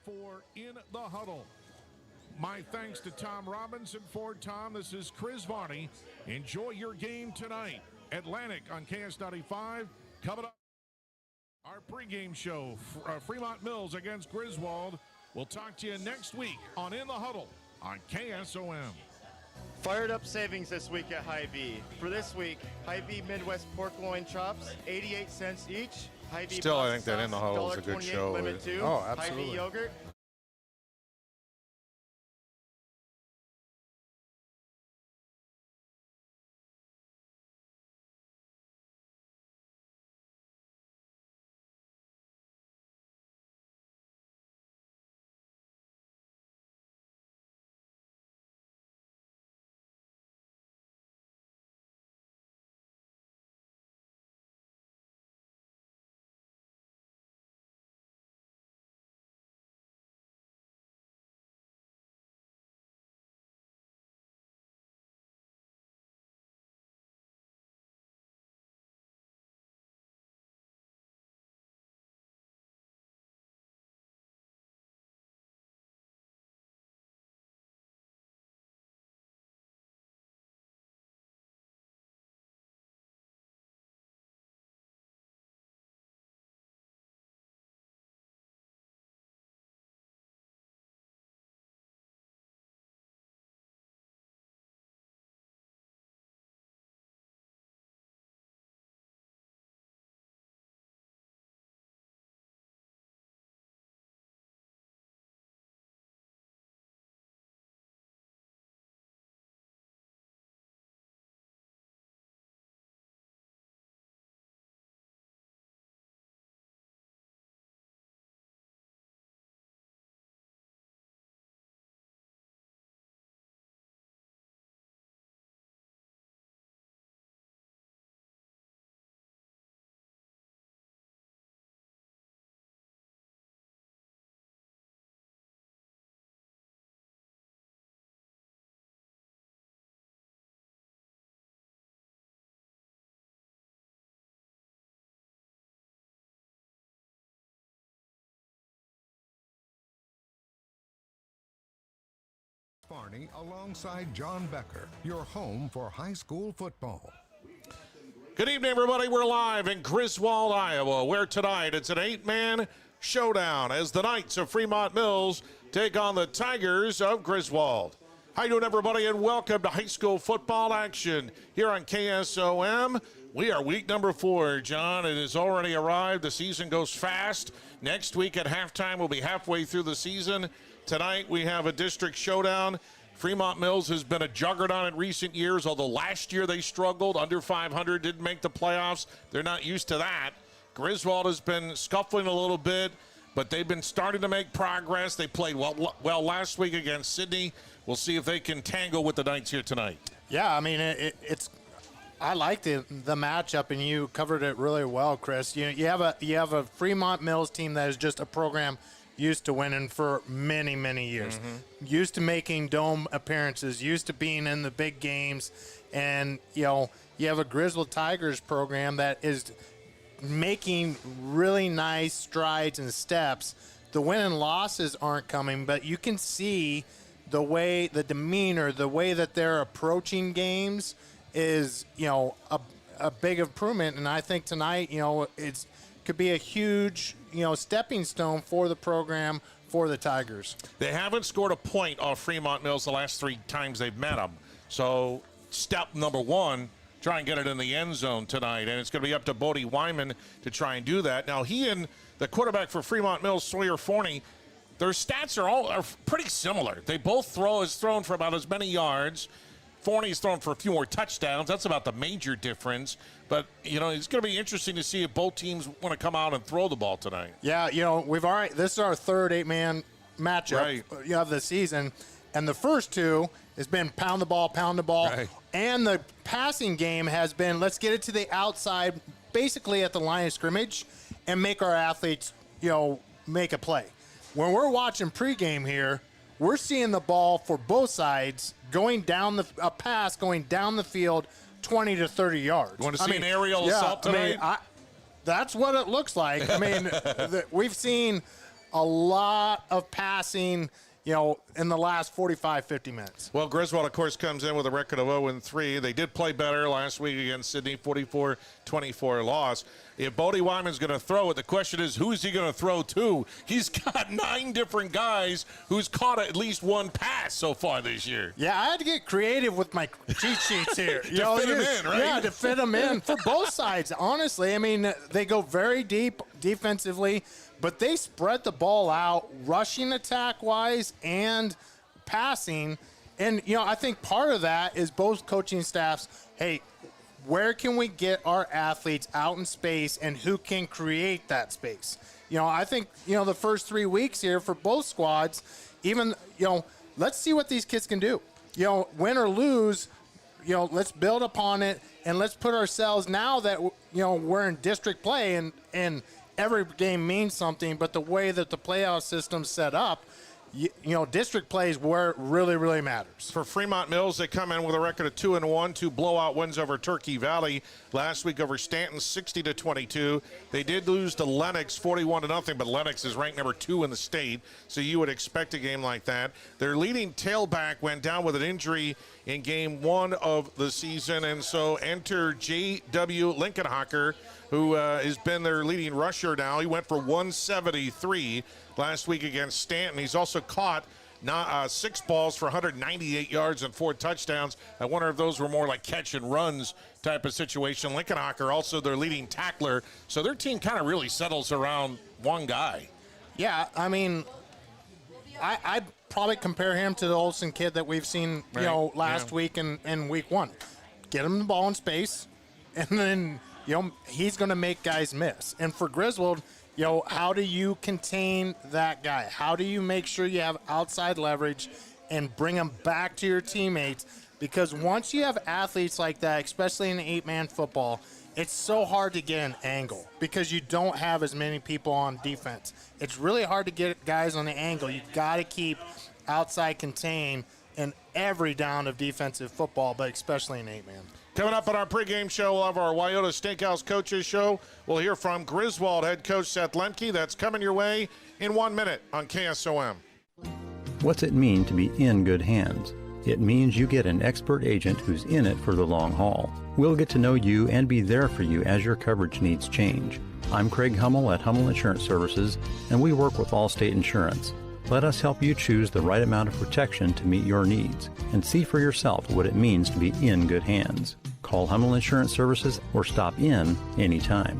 For In the Huddle. My thanks to Tom Robinson. For Tom, this is Chris Varney. Enjoy your game tonight. Atlantic on KS95. Coming up, our pregame show, Fremont-Mills against Griswold. We'll talk to you next week on In the Huddle on KSOM. Fired up savings this week at Hy-Vee. For this week, Hy-Vee Midwest pork loin chops, 88 cents each. Hy-Vee Still, I think that In the Huddle is a good show. Limit 2. Oh, absolutely. Hy-Vee yogurt. Varney alongside John Becker, your home for high school football. Good evening, everybody. We're live in Griswold, Iowa, where tonight it's an 8-man showdown as the Knights of Fremont-Mills take on the Tigers of Griswold. How you doing, everybody, and welcome to high school football action here on KSOM. We are week number 4, John. It has already arrived. The season goes fast. Next week at halftime, we'll be halfway through the season. Tonight, we have a district showdown. Fremont-Mills has been a juggernaut in recent years, although last year they struggled. Under 500, didn't make the playoffs. They're not used to that. Griswold has been scuffling a little bit, but they've been starting to make progress. They played well last week against Sydney. We'll see if they can tangle with the Knights here tonight. Yeah, I mean, I like the matchup, and you covered it really well, Chris. You have a Fremont-Mills team that is just a program used to winning for many, many years. Used to making dome appearances, used to being in the big games. And, you have a Griswold Tigers program that is making really nice strides and steps. The win and losses aren't coming, but you can see the demeanor, the way that they're approaching games is, a big improvement. And I think tonight, it's could be a huge, stepping stone for the program, for the Tigers. They haven't scored a point off Fremont-Mills the last 3 times they've met them. So step number 1, try and get it in the end zone tonight. And it's going to be up to Bodie Wyman to try and do that. Now, he and the quarterback for Fremont-Mills, Sawyer Forney, their stats are pretty similar. They both thrown for about as many yards. Forney's thrown for a few more touchdowns. That's about the major difference. But, it's going to be interesting to see if both teams want to come out and throw the ball tonight. Yeah, this is our third 8-man matchup of the season. And the first 2 has been pound the ball. Right. And the passing game has been, let's get it to the outside, basically at the line of scrimmage, and make our athletes, make a play. When we're watching pregame here, we're seeing the ball for both sides a pass going down the field 20 to 30 yards. You want to see an aerial assault tonight? That's what it looks like. We've seen a lot of passing, in the last 45, 50 minutes. Well, Griswold, of course, comes in with a record of 0-3. They did play better last week against Sydney, 44-24 loss. If Bodie Wyman's going to throw it, the question is, who is he going to throw to? He's got 9 different guys who's caught at least one pass so far this year. Yeah, I had to get creative with my cheat sheets here. To fit him in, right? Yeah, to fit them in for both sides, honestly. I mean, they go very deep defensively, but they spread the ball out, rushing attack-wise and passing. And, I think part of that is both coaching staffs, hey, where can we get our athletes out in space and who can create that space? I think, the first 3 weeks here for both squads, even, let's see what these kids can do. Win or lose, let's build upon it and let's put ourselves now that, we're in district play and every game means something, but the way that the playoff system's set up, district play is where it really, really matters. For Fremont-Mills, they come in with a record of 2-1, 2 blowout wins over Turkey Valley. Last week over Stanton, 60-22. They did lose to Lennox, 41-0, but Lennox is ranked number 2 in the state, so you would expect a game like that. Their leading tailback went down with an injury in game 1 of the season, and so enter J.W. Lincolnhocker, who has been their leading rusher now. He went for 173 last week against Stanton. He's also caught 6 balls for 198 yards and 4 touchdowns. I wonder if those were more like catch and runs type of situation. Lincolnhocker also their leading tackler. So their team kind of really settles around one guy. Yeah, I mean, I'd probably compare him to the Olsen kid that we've seen, last week and week 1. Get him the ball in space, and then, he's going to make guys miss. And for Griswold, how do you contain that guy? How do you make sure you have outside leverage and bring them back to your teammates? Because once you have athletes like that, especially in 8-man football, it's so hard to get an angle because you don't have as many people on defense. It's really hard to get guys on the angle. You've got to keep outside contained in every down of defensive football, but especially in 8-man. Coming up on our pregame show, we'll have our Wyoto Steakhouse Coaches Show. We'll hear from Griswold head coach Seth Lemke. That's coming your way in 1 minute on KSOM. What's it mean to be in good hands? It means you get an expert agent who's in it for the long haul. We'll get to know you and be there for you as your coverage needs change. I'm Craig Hummel at Hummel Insurance Services, and we work with Allstate Insurance. Let us help you choose the right amount of protection to meet your needs and see for yourself what it means to be in good hands. Call Hummel Insurance Services or stop in anytime.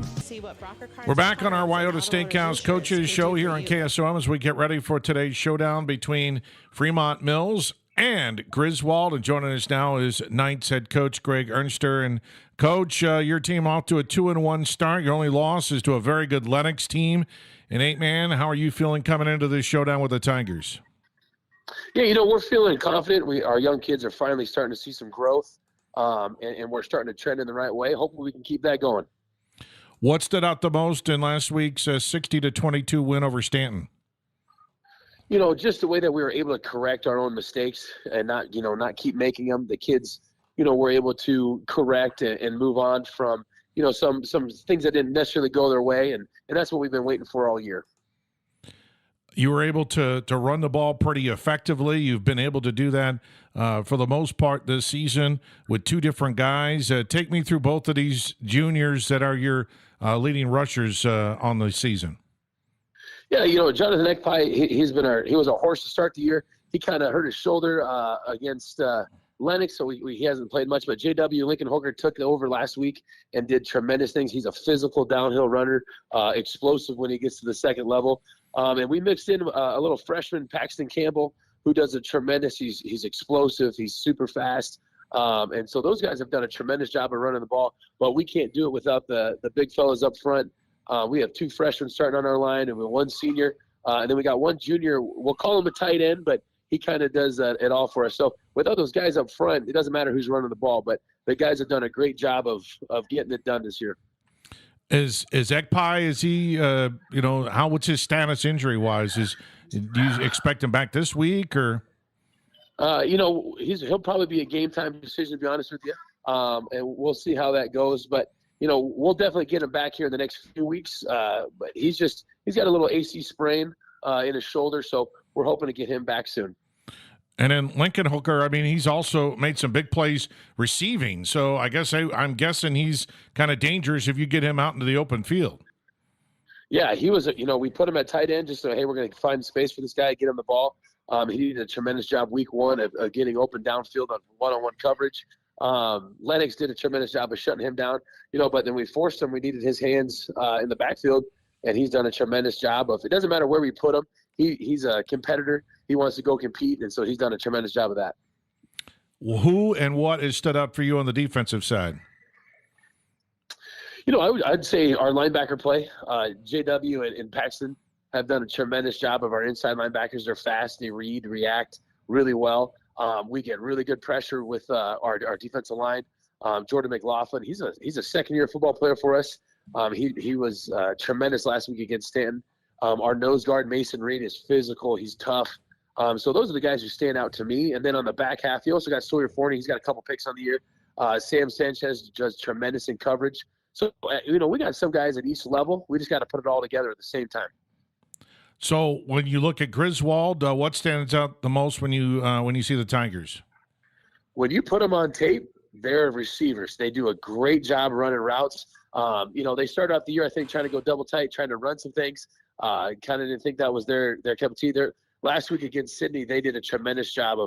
We're back on our Wyoto Steakhouse Coaches Show here on KSOM as we get ready for today's showdown between Fremont-Mills and Griswold. And joining us now is Knights head coach Greg Ernster. And Coach, your team off to a 2-1 start. Your only loss is to a very good Lennox team. In 8-man, how are you feeling coming into this showdown with the Tigers? Yeah, we're feeling confident. Our young kids are finally starting to see some growth, and we're starting to trend in the right way. Hopefully we can keep that going. What stood out the most in last week's 60-22 win over Stanton? Just the way that we were able to correct our own mistakes and not keep making them. The kids, were able to correct and move on from, some things that didn't necessarily go their way, and that's what we've been waiting for all year. You were able to run the ball pretty effectively. You've been able to do that for the most part this season with 2 different guys. Take me through both of these juniors that are your leading rushers on the season. Yeah, Jonathan Ekpai, he was a horse to start the year. He kind of hurt his shoulder against Lennox, so he hasn't played much. But J.W. Lincolnhocker took over last week and did tremendous things. He's a physical downhill runner, explosive when he gets to the second level. And we mixed in a little freshman, Paxton Campbell, who does a tremendous. He's explosive. He's super fast. And so those guys have done a tremendous job of running the ball. But we can't do it without the big fellas up front. We have 2 freshmen starting on our line, and 1 senior. And then we got 1 junior. We'll call him a tight end, but he kind of does it all for us. So without those guys up front, it doesn't matter who's running the ball, but the guys have done a great job of getting it done this year. Is Ekpai, is he, what's his status injury-wise? Do you expect him back this week or? He'll probably be a game-time decision, to be honest with you, and we'll see how that goes. But, we'll definitely get him back here in the next few weeks. But he's got a little AC sprain. in his shoulder, so we're hoping to get him back soon. And then Lincoln Hooker, I mean, he's also made some big plays receiving. So I guess I'm guessing he's kind of dangerous if you get him out into the open field. Yeah, he was, we put him at tight end just so, hey, we're going to find space for this guy, get him the ball. He did a tremendous job week one of getting open downfield on one-on-one coverage. Lennox did a tremendous job of shutting him down, but then we forced him. We needed his hands in the backfield, and he's done a tremendous job of, it doesn't matter where we put him. He's a competitor. He wants to go compete, and so he's done a tremendous job of that. Who and what has stood up for you on the defensive side? I'd say our linebacker play, JW and Paxton have done a tremendous job of our inside linebackers. They're fast. They react really well. We get really good pressure with our defensive line. Jordan McLaughlin, he's a second-year football player for us. He was tremendous last week against Stanton. Our nose guard, Mason Reed, is physical. He's tough. So those are the guys who stand out to me. And then on the back half, you also got Sawyer Forney. He's got a couple picks on the year. Sam Sanchez does tremendous in coverage. So, we got some guys at each level. We just got to put it all together at the same time. So when you look at Griswold, what stands out the most when you see the Tigers? When you put them on tape, they're receivers. They do a great job running routes. They started off the year, I think, trying to go double tight, trying to run some things. Kind of didn't think that was their cup of tea. Last week against Sydney, they did a tremendous job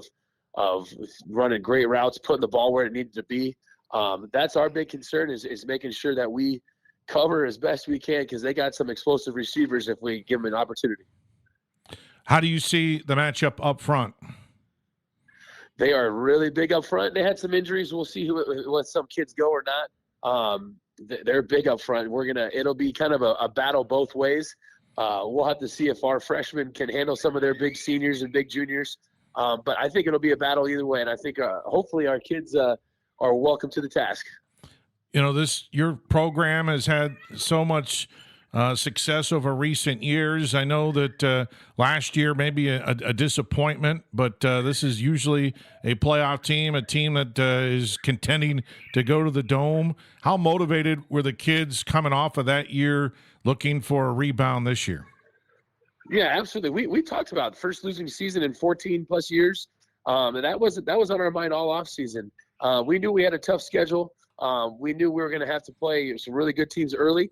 of running great routes, putting the ball where it needed to be. That's our big concern is making sure that we cover as best we can because they got some explosive receivers if we give them an opportunity. How do you see the matchup up front? They are really big up front. They had some injuries. We'll see what some kids go or not. They're big up front. It'll be kind of a battle both ways. We'll have to see if our freshmen can handle some of their big seniors and big juniors. But I think it'll be a battle either way. And I think hopefully our kids are welcome to the task. Your program has had so much success over recent years. I know that last year maybe a disappointment, but this is usually a playoff team, a team that is contending to go to the Dome. How motivated were the kids coming off of that year looking for a rebound this year? Yeah, absolutely. We talked about first losing season in 14 plus years. And that was on our mind all off season. We knew we had a tough schedule. We knew we were going to have to play some really good teams early.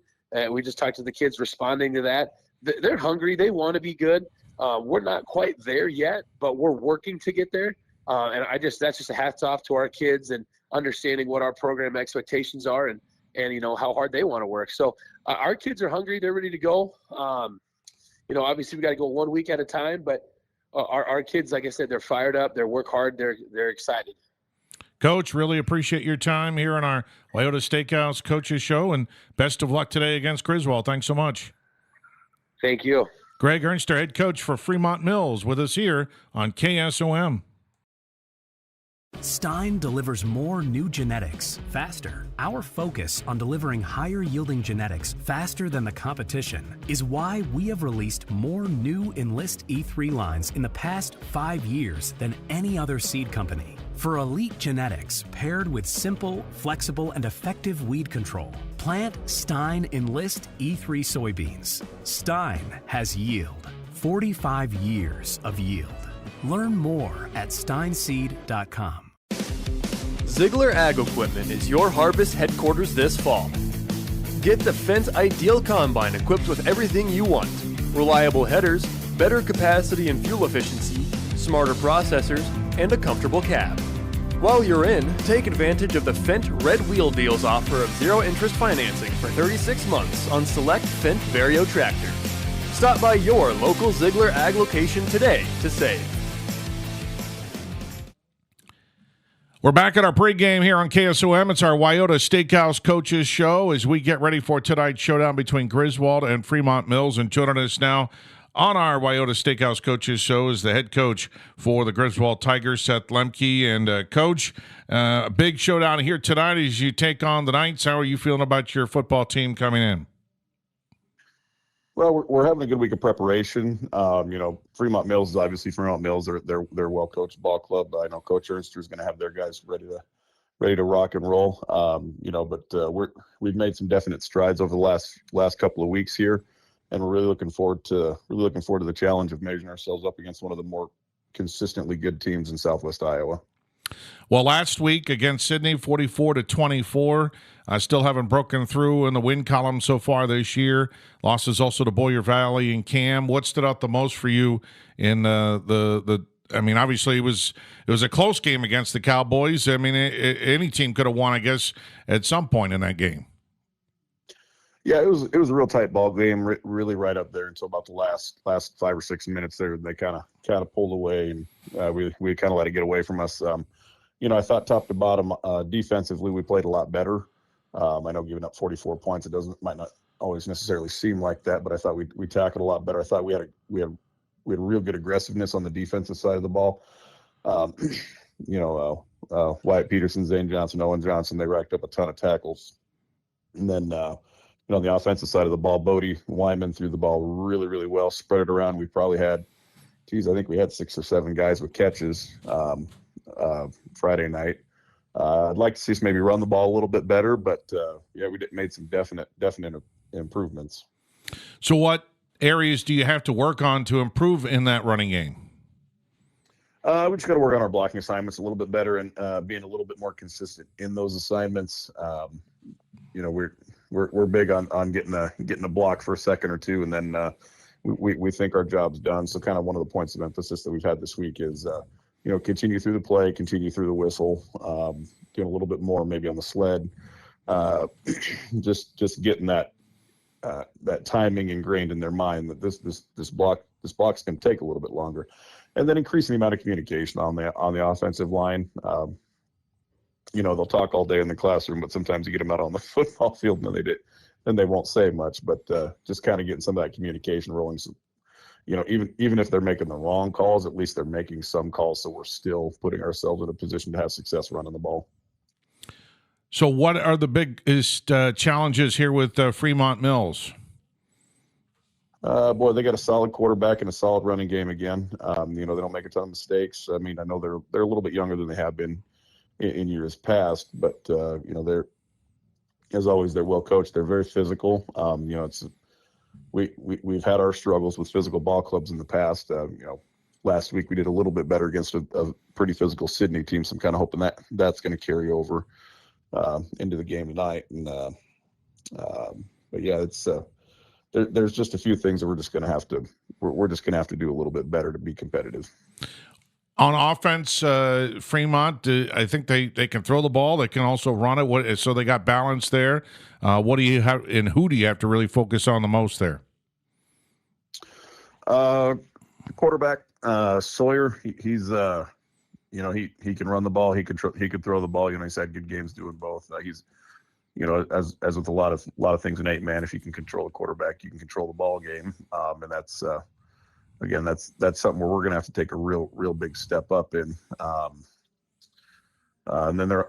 We just talked to the kids responding to that. They're hungry. They want to be good. We're not quite there yet, but we're working to get there. And that's just a hats off to our kids and understanding what our program expectations are and how hard they want to work. So our kids are hungry. They're ready to go. Obviously we got to go 1 week at a time, but our kids, like I said, they're fired up. They work hard. They're excited. Coach, really appreciate your time here on our Wyoda Steakhouse Coaches Show, and best of luck today against Griswold. Thanks so much. Thank you. Greg Ernster, head coach for Fremont-Mills, with us here on KSOM. Stein delivers more new genetics faster. Our focus on delivering higher yielding genetics faster than the competition is why we have released more new Enlist E3 lines in the past 5 years than any other seed company. For elite genetics paired with simple, flexible, and effective weed control, plant Stein Enlist E3 soybeans. Stein has yield. 45 years of yield. Learn more at steinseed.com. Ziegler Ag Equipment is your harvest headquarters this fall. Get the Fendt Ideal Combine equipped with everything you want. Reliable headers, better capacity and fuel efficiency, smarter processors, and a comfortable cab. While you're in, take advantage of the Fendt Red Wheel Deals offer of zero-interest financing for 36 months on select Fendt Vario tractors. Stop by your local Ziegler Ag location today to save. We're back at our pregame here on KSOM. It's our Wyoda Steakhouse Coaches Show as we get ready for tonight's showdown between Griswold and Fremont-Mills. And joining us now on our Wyoda Steakhouse Coaches Show is the head coach for the Griswold Tigers, Seth Lemke. And Coach, a big showdown here tonight as you take on the Knights. How are you feeling about your football team coming in? Well, we're having a good week of preparation. Fremont-Mills is obviously Fremont-Mills. They're a well-coached ball club. I know Coach Ernster is going to have their guys ready to rock and roll. But we've made some definite strides over the last couple of weeks here, we're really looking forward to the challenge of measuring ourselves up against one of the more consistently good teams in Southwest Iowa. Well, last week against Sydney, 44-24. Still haven't broken through in the win column so far this year. Losses also to Boyer Valley and Cam. What stood out the most for you in the? I mean, obviously it was a close game against the Cowboys. I mean, any team could have won, I guess, at some point in that game. Yeah, it was a real tight ball game, really right up there until about the last 5 or 6 minutes there. They kind of pulled away, and we kind of let it get away from us. I thought top to bottom defensively we played a lot better. I know giving up 44 points might not always necessarily seem like that, but I thought we tackled a lot better. I thought we had real good aggressiveness on the defensive side of the ball. Wyatt Peterson, Zane Johnson, Owen Johnson, they racked up a ton of tackles, and then. On the offensive side of the ball, Bodie Wyman threw the ball really, really well, spread it around. We probably had, I think we had 6 or 7 guys with catches Friday night. I'd like to see us maybe run the ball a little bit better, but we made some definite improvements. So what areas do you have to work on to improve in that running game? We just got to work on our blocking assignments a little bit better and being a little bit more consistent in those assignments. We're big on getting a block for a second or two, and then we think our job's done. So kind of one of the points of emphasis that we've had this week is continue through the play, continue through the whistle, doing a little bit more maybe on the sled, just getting that timing ingrained in their mind that this block's going to take a little bit longer, and then increasing the amount of communication on the offensive line. They'll talk all day in the classroom, but sometimes you get them out on the football field and they won't say much, but just kind of getting some of that communication rolling. So, even if they're making the wrong calls, at least they're making some calls. So we're still putting ourselves in a position to have success running the ball. So what are the biggest challenges here with Fremont-Mills? They got a solid quarterback and a solid running game again. They don't make a ton of mistakes. I mean, I know they're a little bit younger than they have been in years past, but they're, as always, they're well coached. They're very physical. We've had our struggles with physical ball clubs in the past. Last week we did a little bit better against a pretty physical Sydney team, so I'm kind of hoping that's going to carry over into the game tonight. And but yeah, it's there's just a few things that we're just going to have to do a little bit better to be competitive. On offense, Fremont, I think they can throw the ball. They can also run it. So they got balance there. What do you have, and who do you have to really focus on the most there? Quarterback Sawyer. He's he can run the ball. He can throw the ball. He's had good games doing both. He's as with a lot of things in 8-man, if you can control a quarterback, you can control the ball game, and that's. Again, that's something where we're going to have to take a real big step up in. And then they're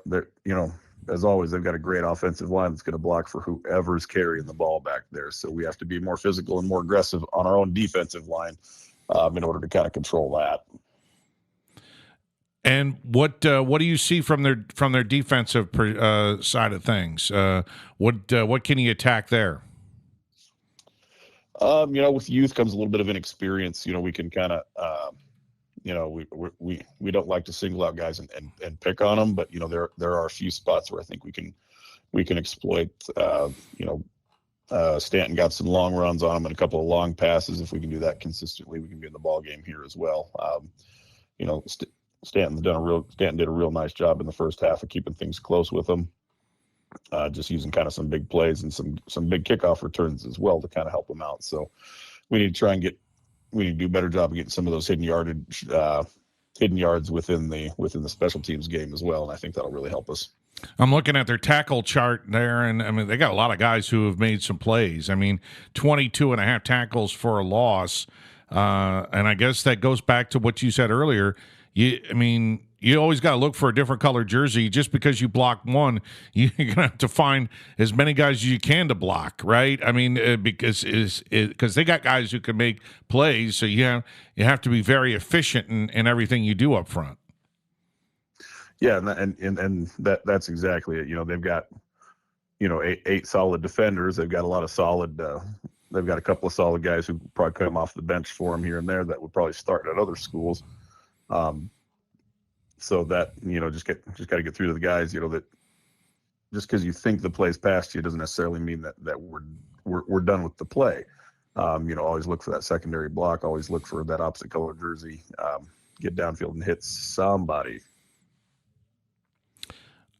as always, they've got a great offensive line that's going to block for whoever's carrying the ball back there. So we have to be more physical and more aggressive on our own defensive line in order to kind of control that. And what do you see from their defensive side of things? What can you attack there? With youth comes a little bit of inexperience. We can kind of, we don't like to single out guys and pick on them, but there are a few spots where I think we can exploit. Stanton got some long runs on him and a couple of long passes. If we can do that consistently, we can be in the ball game here as well. Stanton did a real nice job in the first half of keeping things close with him. Just using kind of some big plays and some big kickoff returns as well to kind of help them out. So we need to do a better job of getting some of those hidden yards within the special teams game as well. And I think that'll really help us. I'm looking at their tackle chart there, and I mean, they got a lot of guys who have made some plays. I mean, 22.5 tackles for a loss. And I guess that goes back to what you said earlier. You always got to look for a different color jersey. Just because you block one, you're going to have to find as many guys as you can to block, right? I mean, because they got guys who can make plays, so you have to be very efficient in everything you do up front. Yeah, and that's exactly it. They've got eight solid defenders. They've got a lot of solid they've got a couple of solid guys who probably come off the bench for them here and there that would probably start at other schools. So that, just got to get through to the guys, that just because you think the play's past you doesn't necessarily mean that we're done with the play. Always look for that secondary block, always look for that opposite color jersey, get downfield and hit somebody.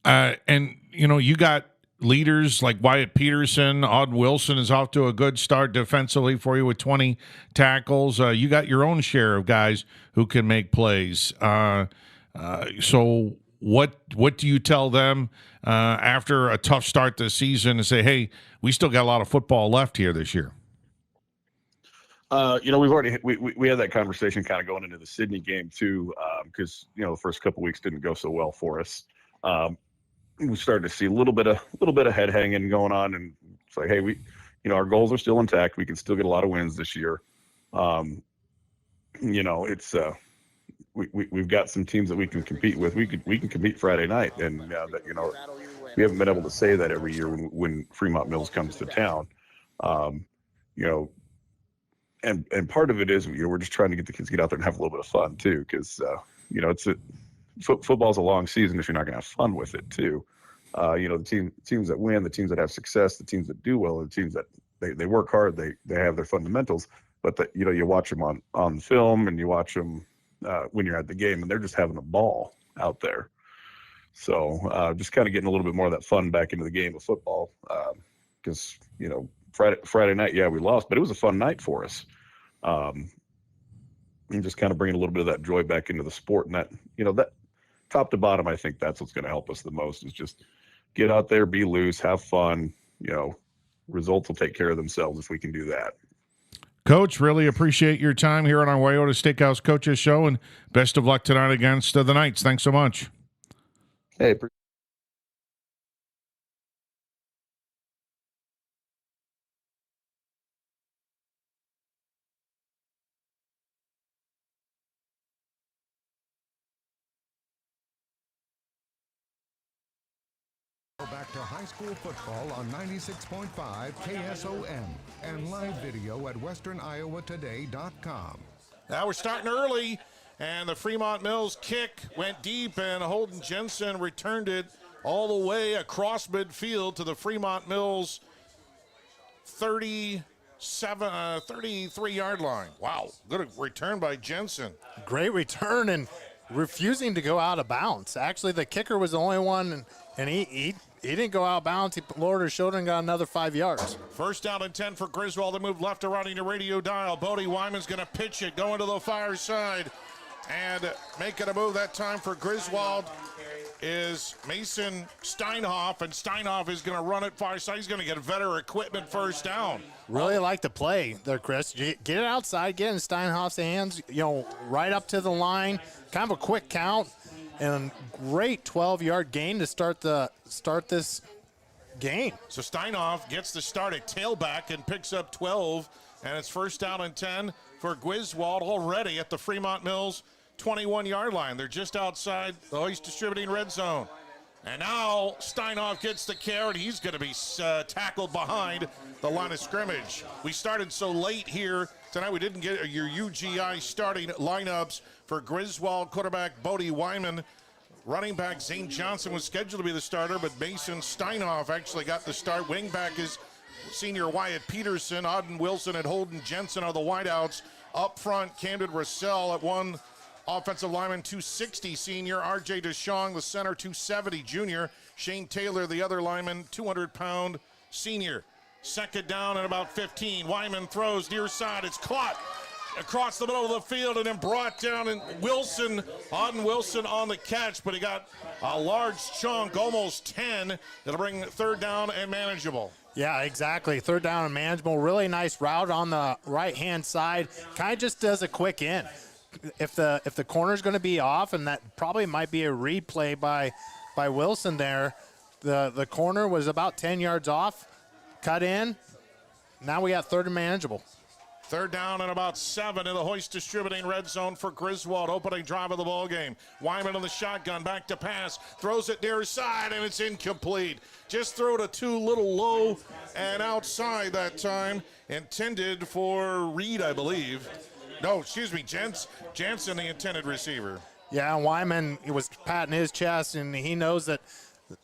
And you got leaders like Wyatt Peterson. Auden Wilson is off to a good start defensively for you with 20 tackles. You got your own share of guys who can make plays. So what do you tell them after a tough start this season and say, hey, we still got a lot of football left here this year? We've already we had that conversation kind of going into the Sydney game too, because the first couple weeks didn't go so well for us. We started to see a little bit of head hanging going on, and it's like, hey, our goals are still intact. We can still get a lot of wins this year. It's we've got some teams that we can compete with. We can compete Friday night, and we haven't been able to say that every year when Fremont-Mills comes to town. And part of it is we're just trying to get the kids to get out there and have a little bit of fun too, because football's a long season if you're not going to have fun with it too. The teams that win, the teams that have success, the teams that do well, are the teams that they work hard, they have their fundamentals, but you watch them on film and you watch them when you're at the game, and they're just having a ball out there. So just kind of getting a little bit more of that fun back into the game of football, because Friday night, yeah, we lost, but it was a fun night for us. And just kind of bringing a little bit of that joy back into the sport, and that that top to bottom, I think that's what's going to help us the most, is just get out there, be loose, have fun. Results will take care of themselves if we can do that. Coach, really appreciate your time here on our Wyoda Steakhouse Coaches Show, and best of luck tonight against the Knights. Thanks so much. Hey. Back to high school football on 96.5 KSOM and live video at westerniowatoday.com. Now we're starting early, and the Fremont-Mills kick went deep, and Holden Jensen returned it all the way across midfield to the Fremont-Mills 33-yard line. Wow, good return by Jensen. Great return and refusing to go out of bounds. Actually, the kicker was the only one, and he didn't go out of bounds. He lowered his shoulder and got another 5 yards. First down and 10 for Griswold. They move left to right in your radio dial. Bodie Wyman's going to pitch it, going to the far side, and making a move that time for Griswold is Mason Steinhoff, and Steinhoff is going to run it far side. He's going to get Vetter equipment first down. Really like the play there, Chris. Get it outside, get in Steinhoff's hands, right up to the line. Kind of a quick count. And great 12-yard gain to start this game. So Steinhoff gets the start at tailback and picks up 12, and it's first down and 10 for Griswold already at the Fremont-Mills 21-yard line. They're just outside the Hoist Distributing red zone. And now Steinhoff gets the carry. He's going to be tackled behind the line of scrimmage. We started so late here tonight, we didn't get your UGI starting lineups for Griswold. Quarterback Bodie Wyman. Running back Zane Johnson was scheduled to be the starter, but Mason Steinhoff actually got the start. Wingback is senior Wyatt Peterson. Auden Wilson and Holden Jensen are the wideouts. Up front, Camden Russell at one. Offensive lineman, 260 senior. R.J. DeShong, the center, 270 junior. Shane Taylor, the other lineman, 200-pound senior. Second down and about 15. Wyman throws near side. It's caught across the middle of the field and then brought down. And Auden Wilson on the catch, but he got a large chunk, almost 10. That'll bring third down and manageable. Yeah, exactly. Third down and manageable. Really nice route on the right-hand side. Kind of just does a quick in. If the corner's going to be off, and that probably might be a replay by Wilson there, the corner was about 10 yards off, cut in. Now we got third and manageable. Third down and about 7 in the Hoist Distributing red zone for Griswold. Opening drive of the ball game. Wyman on the shotgun, back to pass, throws it near side, and it's incomplete. Just threw it too little low and outside that time. Intended for Reed, I believe. No, excuse me, Jansen, the intended receiver. Yeah, Wyman was patting his chest, and he knows that,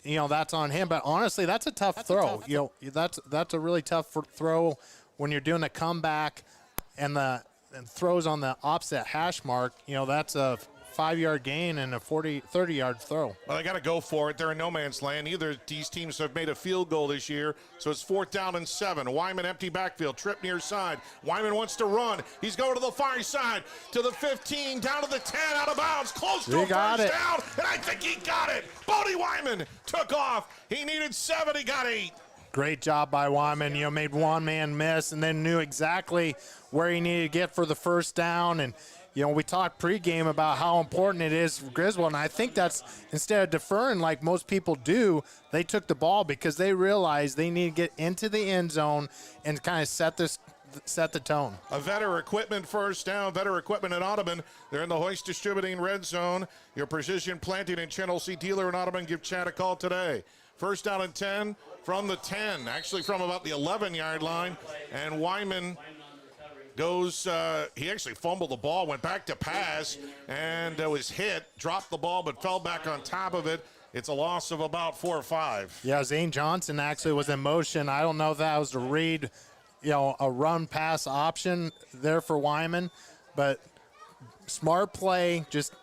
that's on him. But honestly, that's a tough throw. That's a really tough throw when you're doing a comeback and throws on the opposite hash mark. That's a 5-yard gain and a 30-yard throw. Well, they got to go for it. They're in no man's land. Neither of these teams have made a field goal this year, so it's 4th down and 7. Wyman empty backfield, trip near side. Wyman wants to run. He's going to the far side, to the 15, down to the 10, out of bounds, close to a first down, and I think he got it. Bodie Wyman took off. He needed 7, he got 8. Great job by Wyman. Made one man miss and then knew exactly where he needed to get for the first down. And we talked pregame about how important it is for Griswold, and I think that's, instead of deferring like most people do, they took the ball because they realized they need to get into the end zone and kind of set the tone. A Vetter Equipment first down. Vetter Equipment at Audubon. They're in the Hoist Distributing red zone. Your Precision Planting and Channel C dealer in Audubon. Give Chad a call today. First down and 10 from the 10, actually from about the 11-yard line, and Wyman goes, he actually fumbled the ball, went back to pass, and was hit, dropped the ball, but fell back on top of it. It's a loss of about 4 or 5. Yeah, Zane Johnson actually was in motion. I don't know if that was to read, a run-pass option there for Wyman, but smart play, just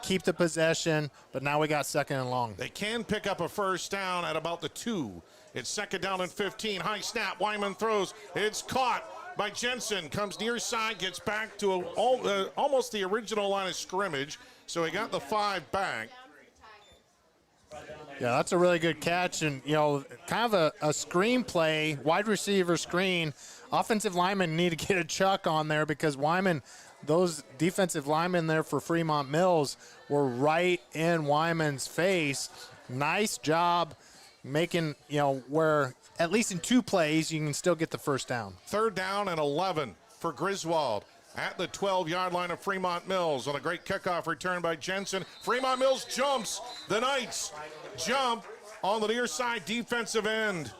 keep the possession, but now we got 2nd and long. They can pick up a first down at about the 2. It's 2nd down and 15. High snap, Wyman throws. It's caught by Jensen, comes near side, gets back to almost the original line of scrimmage, so he got the 5 back. Yeah, that's a really good catch, and kind of a screen play, wide receiver screen. Offensive linemen need to get a chuck on there because Wyman, those defensive linemen there for Fremont-Mills were right in Wyman's face. Nice job making, where at least in 2 plays, you can still get the first down. 3rd down and 11 for Griswold at the 12-yard line of Fremont-Mills on a great kickoff return by Jensen. Fremont-Mills jumps. The Knights jump on the near side defensive end.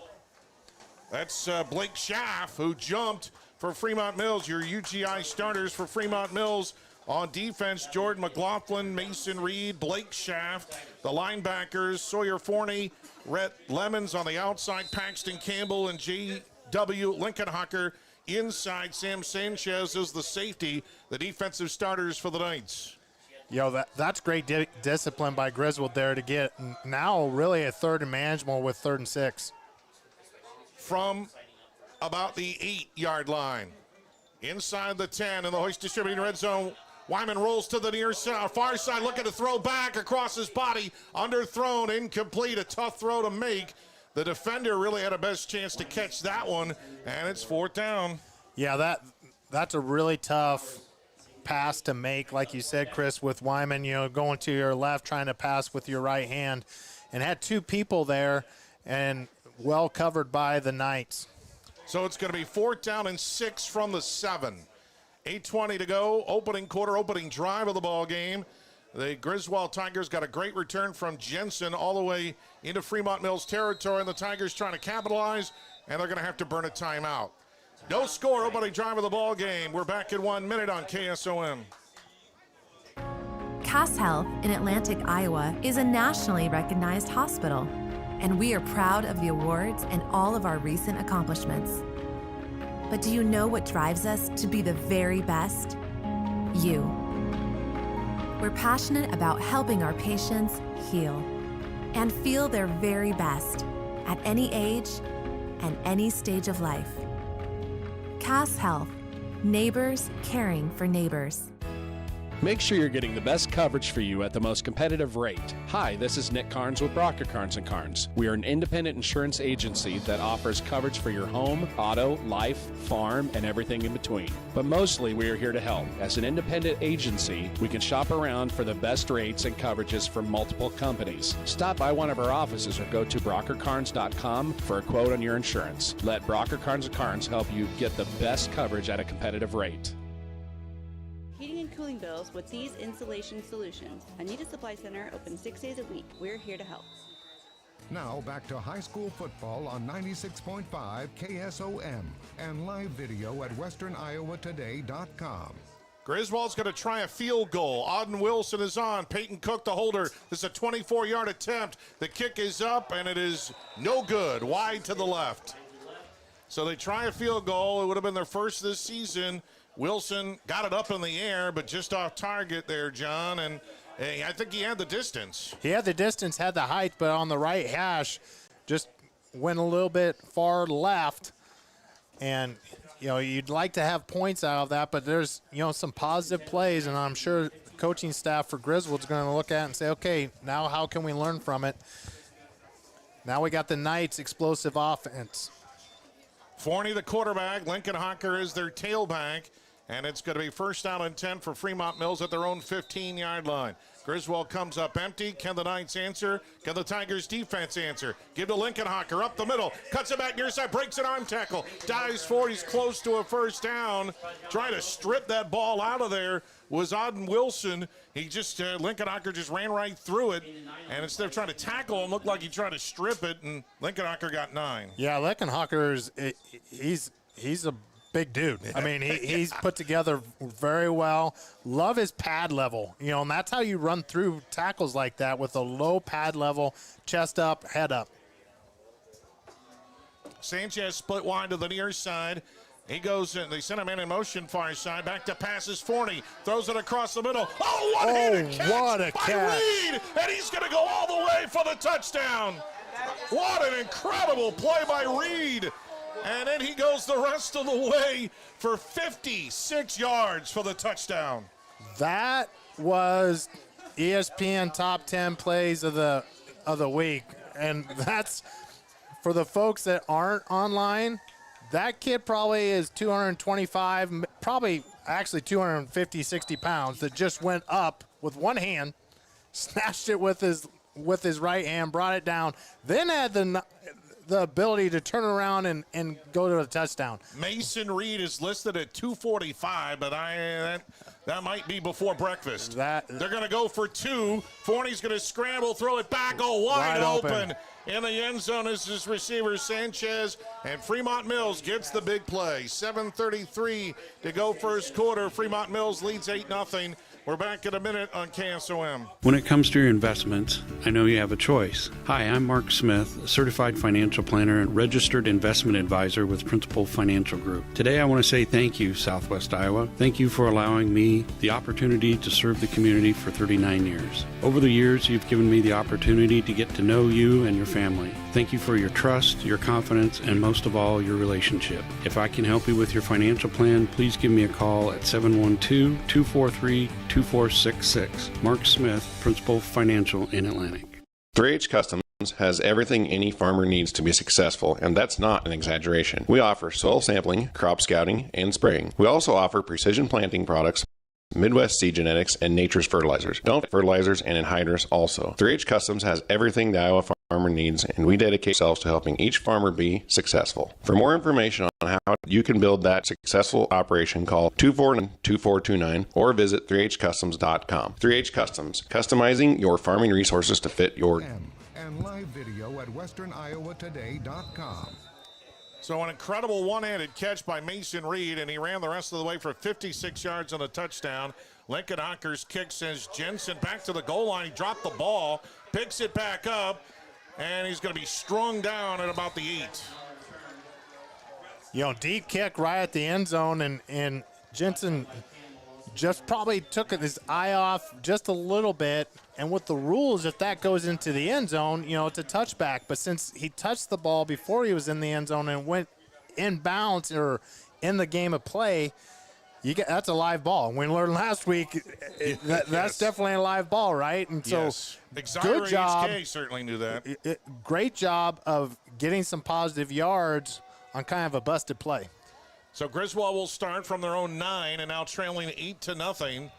That's Blake Schaff who jumped for Fremont-Mills. Your UGI starters for Fremont-Mills on defense: Jordan McLaughlin, Mason Reed, Blake Schaff. The linebackers: Sawyer Forney, Rhett Lemons on the outside, Paxton Campbell and J.W. Lincolnhocker. Inside, Sam Sanchez is the safety, the defensive starters for the Knights. That's great discipline by Griswold there to get now really a 3rd and manageable with 3rd and 6. From about the 8-yard line, inside the 10 in the Hoist Distributing red zone, Wyman rolls to the near side, far side, looking to throw back across his body, underthrown, incomplete, a tough throw to make. The defender really had a best chance to catch that one, and it's 4th down. Yeah, that's a really tough pass to make, like you said, Chris, with Wyman, going to your left, trying to pass with your right hand, and had 2 people there, and well covered by the Knights. So it's going to be 4th down and 6 from the 7. 8:20 to go, opening drive of the ball game. The Griswold Tigers got a great return from Jensen all the way into Fremont-Mills territory, and the Tigers trying to capitalize, and they're going to have to burn a timeout. No score, opening drive of the ball game. We're back in 1 minute on KSOM. Cass Health in Atlantic, Iowa is a nationally recognized hospital, and we are proud of the awards and all of our recent accomplishments. But do you know what drives us to be the very best? You. We're passionate about helping our patients heal and feel their very best at any age and any stage of life. Cass Health, neighbors caring for neighbors. Make sure you're getting the best coverage for you at the most competitive rate. Hi, this is Nick Carnes with Brocker Carnes & Carnes. We are an independent insurance agency that offers coverage for your home, auto, life, farm, and everything in between. But mostly we are here to help. As an independent agency, we can shop around for the best rates and coverages from multiple companies. Stop by one of our offices or go to brockercarnes.com for a quote on your insurance. Let Brocker Carnes & Carnes help you get the best coverage at a competitive rate. Heating and cooling bills with these installation solutions. Anita Supply Center open 6 days a week. We're here to help. Now back to high school football on 96.5 KSOM and live video at westerniowatoday.com. Griswold's going to try a field goal. Auden Wilson is on. Peyton Cook, the holder. This is a 24-yard attempt. The kick is up, and it is no good. Wide to the left. So they try a field goal. It would have been their first this season. Wilson got it up in the air, but just off target there, John, and I think he had the distance. He had the distance, had the height, but on the right hash, just went a little bit far left. And, you know, you'd like to have points out of that, but there's, you know, some positive plays, and I'm sure the coaching staff for Griswold's going to look at it and say, okay, now how can we learn from it? Now we got the Knights' explosive offense. Varney, the quarterback. Lincoln Hocker is their tailback. And it's going to be first down and 10 for Fremont-Mills at their own 15-yard line. Griswold comes up empty. Can the Knights answer? Can the Tigers defense answer? Give to Lincoln Hocker up the middle. Cuts it back near side. Breaks an arm tackle. Dives forward. He's close to a first down. Trying to strip that ball out of there was Auden Wilson. He just, Lincoln Hocker just ran right through it. And instead of trying to tackle him, looked like he tried to strip it. And Lincoln Hocker got 9. Yeah, Lincoln Hocker he's a big dude. I mean, he's put together very well. Love his pad level, you know, and that's how you run through tackles like that, with a low pad level, chest up, head up. Sanchez split wide to the near side. He goes in. They send him in motion far side. Back to passes. Forney throws it across the middle. Oh, one-handed catch what a by catch. Reed, and he's going to go all the way for the touchdown. What an incredible play by Reed. And then he goes the rest of the way for 56 yards for the touchdown. That was ESPN top 10 plays of the week. And that's for the folks that aren't online. That kid probably is 225, probably actually 250, 60 pounds, that just went up with one hand, snatched it with his right hand, brought it down, then had the ability to turn around and go to a touchdown. Mason Reed is listed at 245, but that might be before breakfast. They're going to go for 2. Forney's going to scramble, throw it back, wide open. In the end zone is his receiver, Sanchez, and Fremont-Mills gets the big play. 7:33 to go first quarter. Fremont-Mills leads 8-0. We're back in a minute on KSOM. When it comes to your investments, I know you have a choice. Hi, I'm Mark Smith, a certified financial planner and registered investment advisor with Principal Financial Group. Today, I want to say thank you, Southwest Iowa. Thank you for allowing me the opportunity to serve the community for 39 years. Over the years, you've given me the opportunity to get to know you and your family. Thank you for your trust, your confidence, and most of all, your relationship. If I can help you with your financial plan, please give me a call at 712-243-2466. Mark Smith, Principal Financial in Atlantic. 3H Customs has everything any farmer needs to be successful, and that's not an exaggeration. We offer soil sampling, crop scouting, and spraying. We also offer precision planting products, Midwest seed genetics, and nature's fertilizers. Don't fertilizers and anhydrous also. 3H Customs has everything the Iowa farmer needs, and we dedicate ourselves to helping each farmer be successful. For more information on how you can build that successful operation, call 249-2429 or visit 3hcustoms.com. 3H Customs, customizing your farming resources to fit your... And live video at westerniowatoday.com. So an incredible one-handed catch by Mason Reed, and he ran the rest of the way for 56 yards on a touchdown. Lincoln Hocker's kick sends Jensen back to the goal line. He dropped the ball, picks it back up, and he's going to be strung down at about the 8. You know, deep kick right at the end zone, and Jensen just probably took his eye off just a little bit. And with the rules, if that goes into the end zone, you know, it's a touchback. But since he touched the ball before he was in the end zone and went inbounds or in the game of play, that's a live ball. We learned last week that's definitely a live ball, right? And so good job. HK certainly knew that. Great job of getting some positive yards on kind of a busted play. So Griswold will start from their own 9 and now trailing 8-0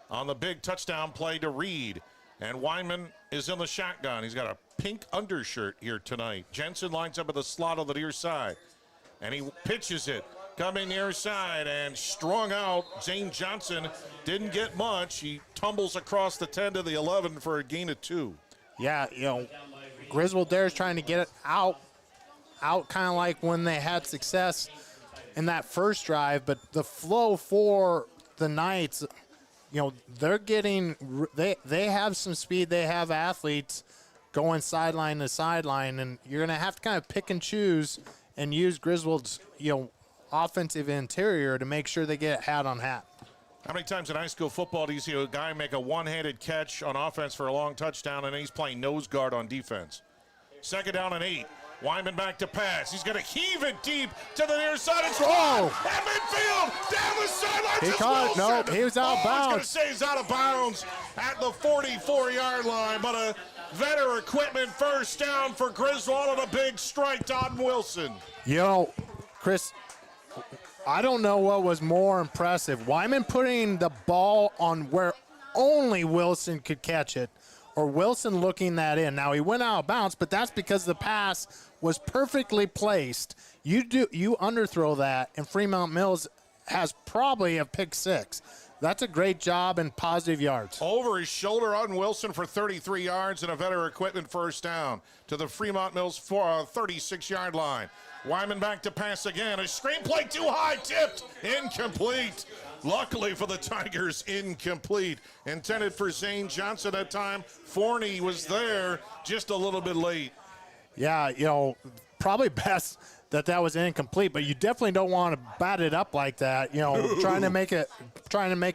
on the big touchdown play to Reed. And Wyman is in the shotgun. He's got a pink undershirt here tonight. Jensen lines up at the slot on the near side. And he pitches it. Coming near side and strung out. Zane Johnson didn't get much. He tumbles across the 10 to the 11 for a gain of 2. Yeah, Griswold there is trying to get it out kind of like when they had success in that first drive. But the flow for the Knights, they're getting they have some speed. They have athletes going sideline to sideline, and you're going to have to kind of pick and choose and use Griswold's offensive interior to make sure they get hat on hat. How many times in high school football do you see a guy make a one-handed catch on offense for a long touchdown and he's playing nose guard on defense? 2nd down and 8. Wyman back to pass. He's going to heave it deep to the near side. It's at midfield, down the sideline. He caught it. No, he was out of bounds. I was going to say he's out of bounds at the 44-yard line, but a Vetter equipment first down for Griswold on a big strike to Auden Wilson. Chris, I don't know what was more impressive. Wyman putting the ball on where only Wilson could catch it, or Wilson looking that in. Now, he went out of bounds, but that's because the pass was perfectly placed. You underthrow that, and Fremont-Mills has probably a pick 6. That's a great job and positive yards. Over his shoulder on Wilson for 33 yards and a Vetter equipment first down to the Fremont-Mills 36-yard line. Wyman back to pass again. A screenplay too high, tipped, incomplete. Luckily for the Tigers, incomplete. Intended for Zane Johnson that time. Varney was there just a little bit late. Yeah, probably best that was incomplete, but you definitely don't want to bat it up like that. Trying to make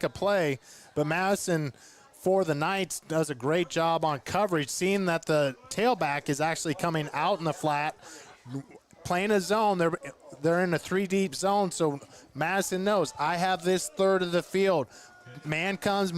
a play. But Madison for the Knights does a great job on coverage, seeing that the tailback is actually coming out in the flat, playing a zone. They're in a 3-deep zone, so Madison knows I have this third of the field. Man comes,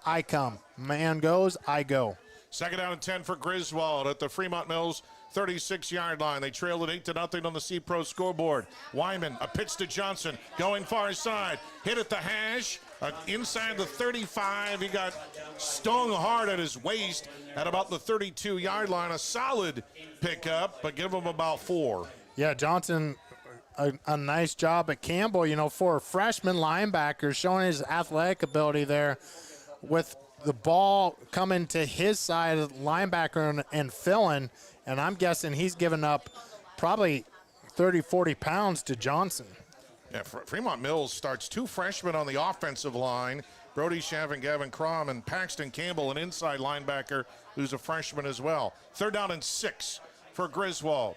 I come. Man goes, I go. 2nd down and 10 for Griswold at the Fremont-Mills 36-yard line. They trailed it 8-0 on the C-Pro scoreboard. Wyman, a pitch to Johnson, going far side, hit at the hash, inside the 35. He got stung hard at his waist at about the 32-yard line. A solid pickup, but give him about 4. Yeah, Johnson, a nice job at Campbell, for a freshman linebacker, showing his athletic ability there with the ball coming to his side of the linebacker and filling. And I'm guessing he's given up probably 30, 40 pounds to Johnson. Yeah, Fremont-Mills starts 2 freshmen on the offensive line. Brody Schaff and Gavin Crom, and Paxton Campbell, an inside linebacker who's a freshman as well. 3rd down and 6 for Griswold.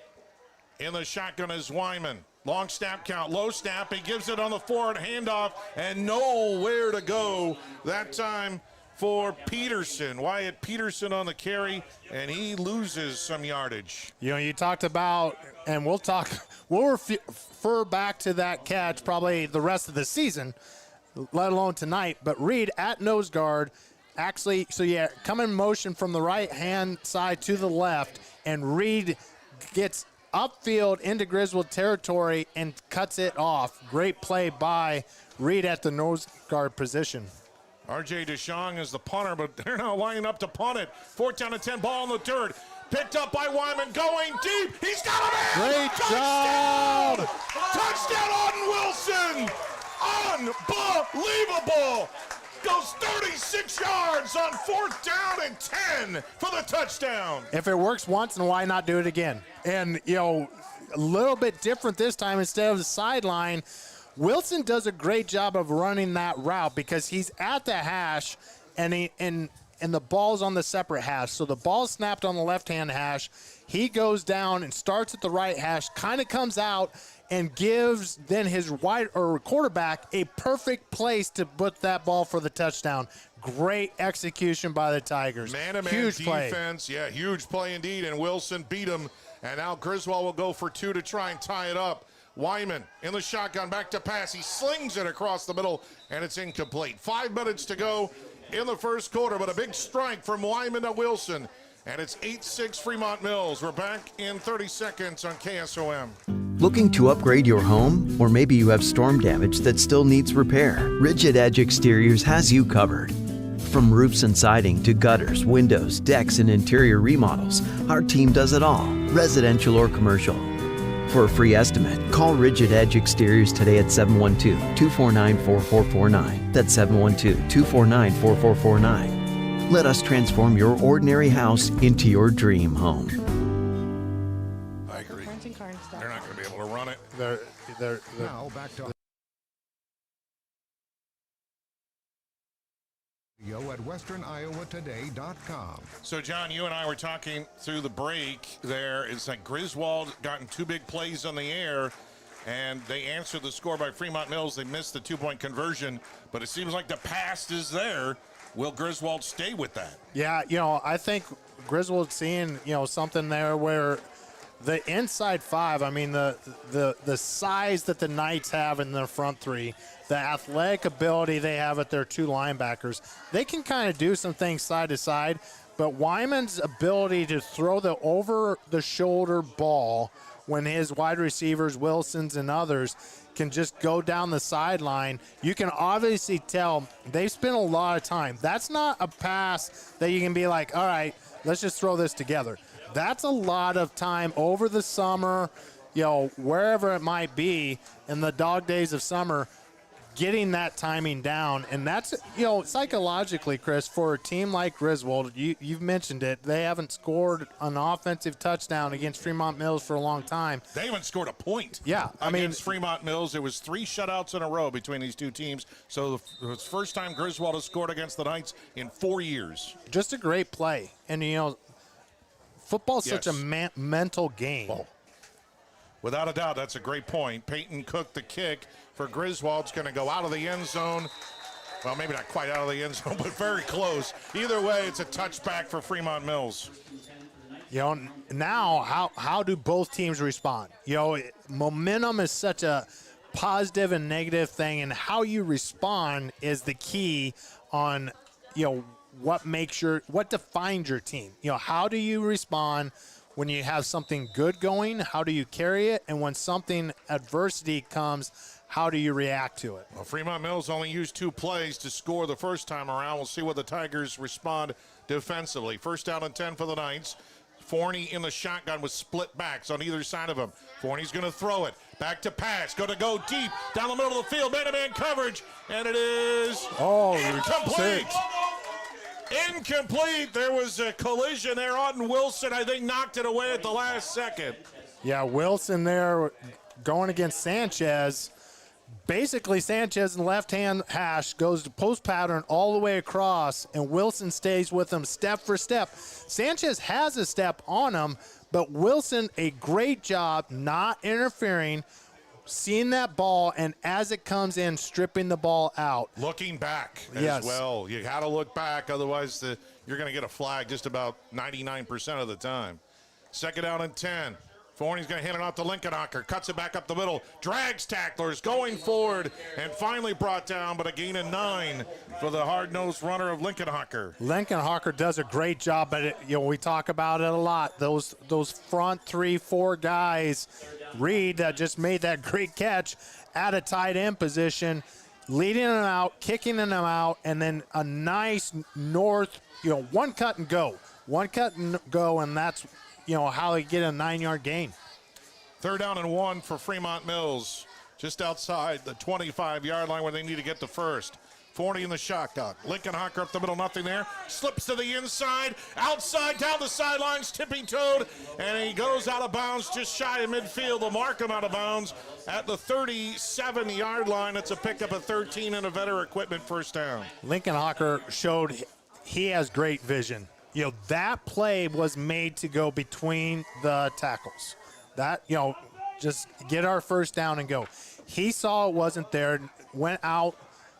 In the shotgun is Wyman. Long snap count, low snap. He gives it on the forward handoff and nowhere to go that time for Peterson. Wyatt Peterson on the carry, and he loses some yardage. You talked about, and we'll refer back to that catch probably the rest of the season, let alone tonight. But Reed at nose guard, actually, come in motion from the right-hand side to the left, and Reed gets upfield into Griswold territory and cuts it off. Great play by Reed at the nose guard position. R.J. DeShong is the punter, but they're now lining up to punt it. 4th down and 10, ball in the dirt. Picked up by Wyman, going deep. He's got him in! Great job! Touchdown, Auden Wilson! Unbelievable! Goes 36 yards on 4th down and 10 for the touchdown. If it works once, then why not do it again? And, a little bit different this time. Instead of the sideline, Wilson does a great job of running that route because he's at the hash and the ball's on the separate hash. So the ball's snapped on the left-hand hash. He goes down and starts at the right hash, kind of comes out and gives then his quarterback a perfect place to put that ball for the touchdown. Great execution by the Tigers. Man-to-man huge defense. Play. Yeah, huge play indeed, and Wilson beat him. And now Griswold will go for 2 to try and tie it up. Wyman in the shotgun, back to pass. He slings it across the middle, and it's incomplete. 5 minutes to go in the first quarter, but a big strike from Wyman to Wilson. And it's 8-6 Fremont-Mills. We're back in 30 seconds on KSOM. Looking to upgrade your home? Or maybe you have storm damage that still needs repair? Rigid Edge Exteriors has you covered. From roofs and siding to gutters, windows, decks, and interior remodels, our team does it all, residential or commercial. For a free estimate, call Rigid Edge Exteriors today at 712-249-4449. That's 712-249-4449. Let us transform your ordinary house into your dream home. I agree. They're not going to be able to run it. They're Now back to at westerniowatoday.com. So, John, you and I were talking through the break there. It's like Griswold gotten 2 big plays on the air, and they answered the score by Fremont-Mills. They missed the 2-point conversion, but it seems like the past is there. Will Griswold stay with that? Yeah, I think Griswold's seeing, something there where the inside 5, I mean, the size that the Knights have in their front 3, the athletic ability they have at their 2 linebackers, they can kind of do some things side to side, but Wyman's ability to throw the over-the-shoulder ball when his wide receivers, Wilson's and others, can just go down the sideline, you can obviously tell they spent a lot of time. That's not a pass that you can be like, all right, let's just throw this together. That's a lot of time over the summer, wherever it might be in the dog days of summer, getting that timing down. And that's, psychologically, Chris, for a team like Griswold, you've mentioned it, they haven't scored an offensive touchdown against Fremont-Mills for a long time. They haven't scored a point. Yeah, against Fremont-Mills. There was 3 shutouts in a row between these 2 teams. So it's the first time Griswold has scored against the Knights in 4 years. Just a great play. And, football's such a mental game. Oh. Without a doubt, that's a great point. Peyton Cook, the kick for Griswold's going to go out of the end zone. Well, maybe not quite out of the end zone, but very close. Either way, it's a touchback for Fremont-Mills. Now how do both teams respond? Momentum is such a positive and negative thing, and how you respond is the key on, what defines your team. How do you respond when you have something good going? How do you carry it? And when something adversity comes, how do you react to it? Well, Fremont-Mills only used 2 plays to score the first time around. We'll see what the Tigers respond defensively. First down and 10 for the Knights. Varney in the shotgun with split backs on either side of him. Varney's going to throw it. Back to pass. Going to go deep down the middle of the field. Man-to-man coverage. And it is incomplete. Incomplete. There was a collision there. Auden Wilson, I think, knocked it away at the last second. Yeah, Wilson there going against Sanchez. Basically, Sanchez in the left-hand hash goes to post pattern all the way across, and Wilson stays with him step for step. Sanchez has a step on him, but Wilson, a great job not interfering, seeing that ball, and as it comes in, stripping the ball out. Looking back as well. You got to look back, otherwise you're going to get a flag just about 99% of the time. Second down and 10. Varney's going to hand it off to Linkenhocker. Cuts it back up the middle. Drags tacklers going forward and finally brought down, but a gain of 9 for the hard-nosed runner of Linkenhocker. Linkenhocker does a great job, but we talk about it a lot. Those front 3-4 guys, Reed that just made that great catch at a tight end position, leading them out, kicking them out, and then a nice north, one cut and go. One cut and go, and that's how they get a 9-yard gain. Third down and 1 for Fremont-Mills, just outside the 25-yard line where they need to get the first. Varney in the shotgun. Linkenhocker up the middle, nothing there. Slips to the inside, outside, down the sidelines, tippy-toed, and he goes out of bounds just shy of midfield. They'll mark him out of bounds at the 37-yard line. It's a pickup of 13 and a Vetter equipment first down. Linkenhocker showed he has great vision. That play was made to go between the tackles. That, just get our first down and go. He saw it wasn't there, went out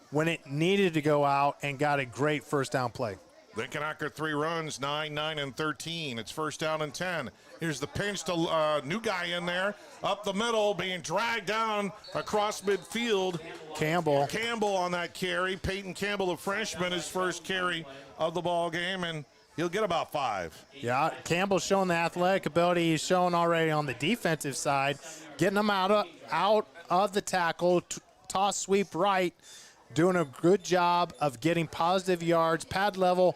when it needed to go out, and got a great first down play. Linkenhocker 3 runs, 9, 9, and 13. It's first down and 10 Here's the pinch to new guy in there. Up the middle, being dragged down across midfield. Campbell on that carry. Peyton Campbell, the freshman, his first carry of the ball game, and he'll get about 5. Yeah, Campbell's showing the athletic ability he's shown already on the defensive side, getting them out of the tackle, toss sweep right, doing a good job of getting positive yards, pad level.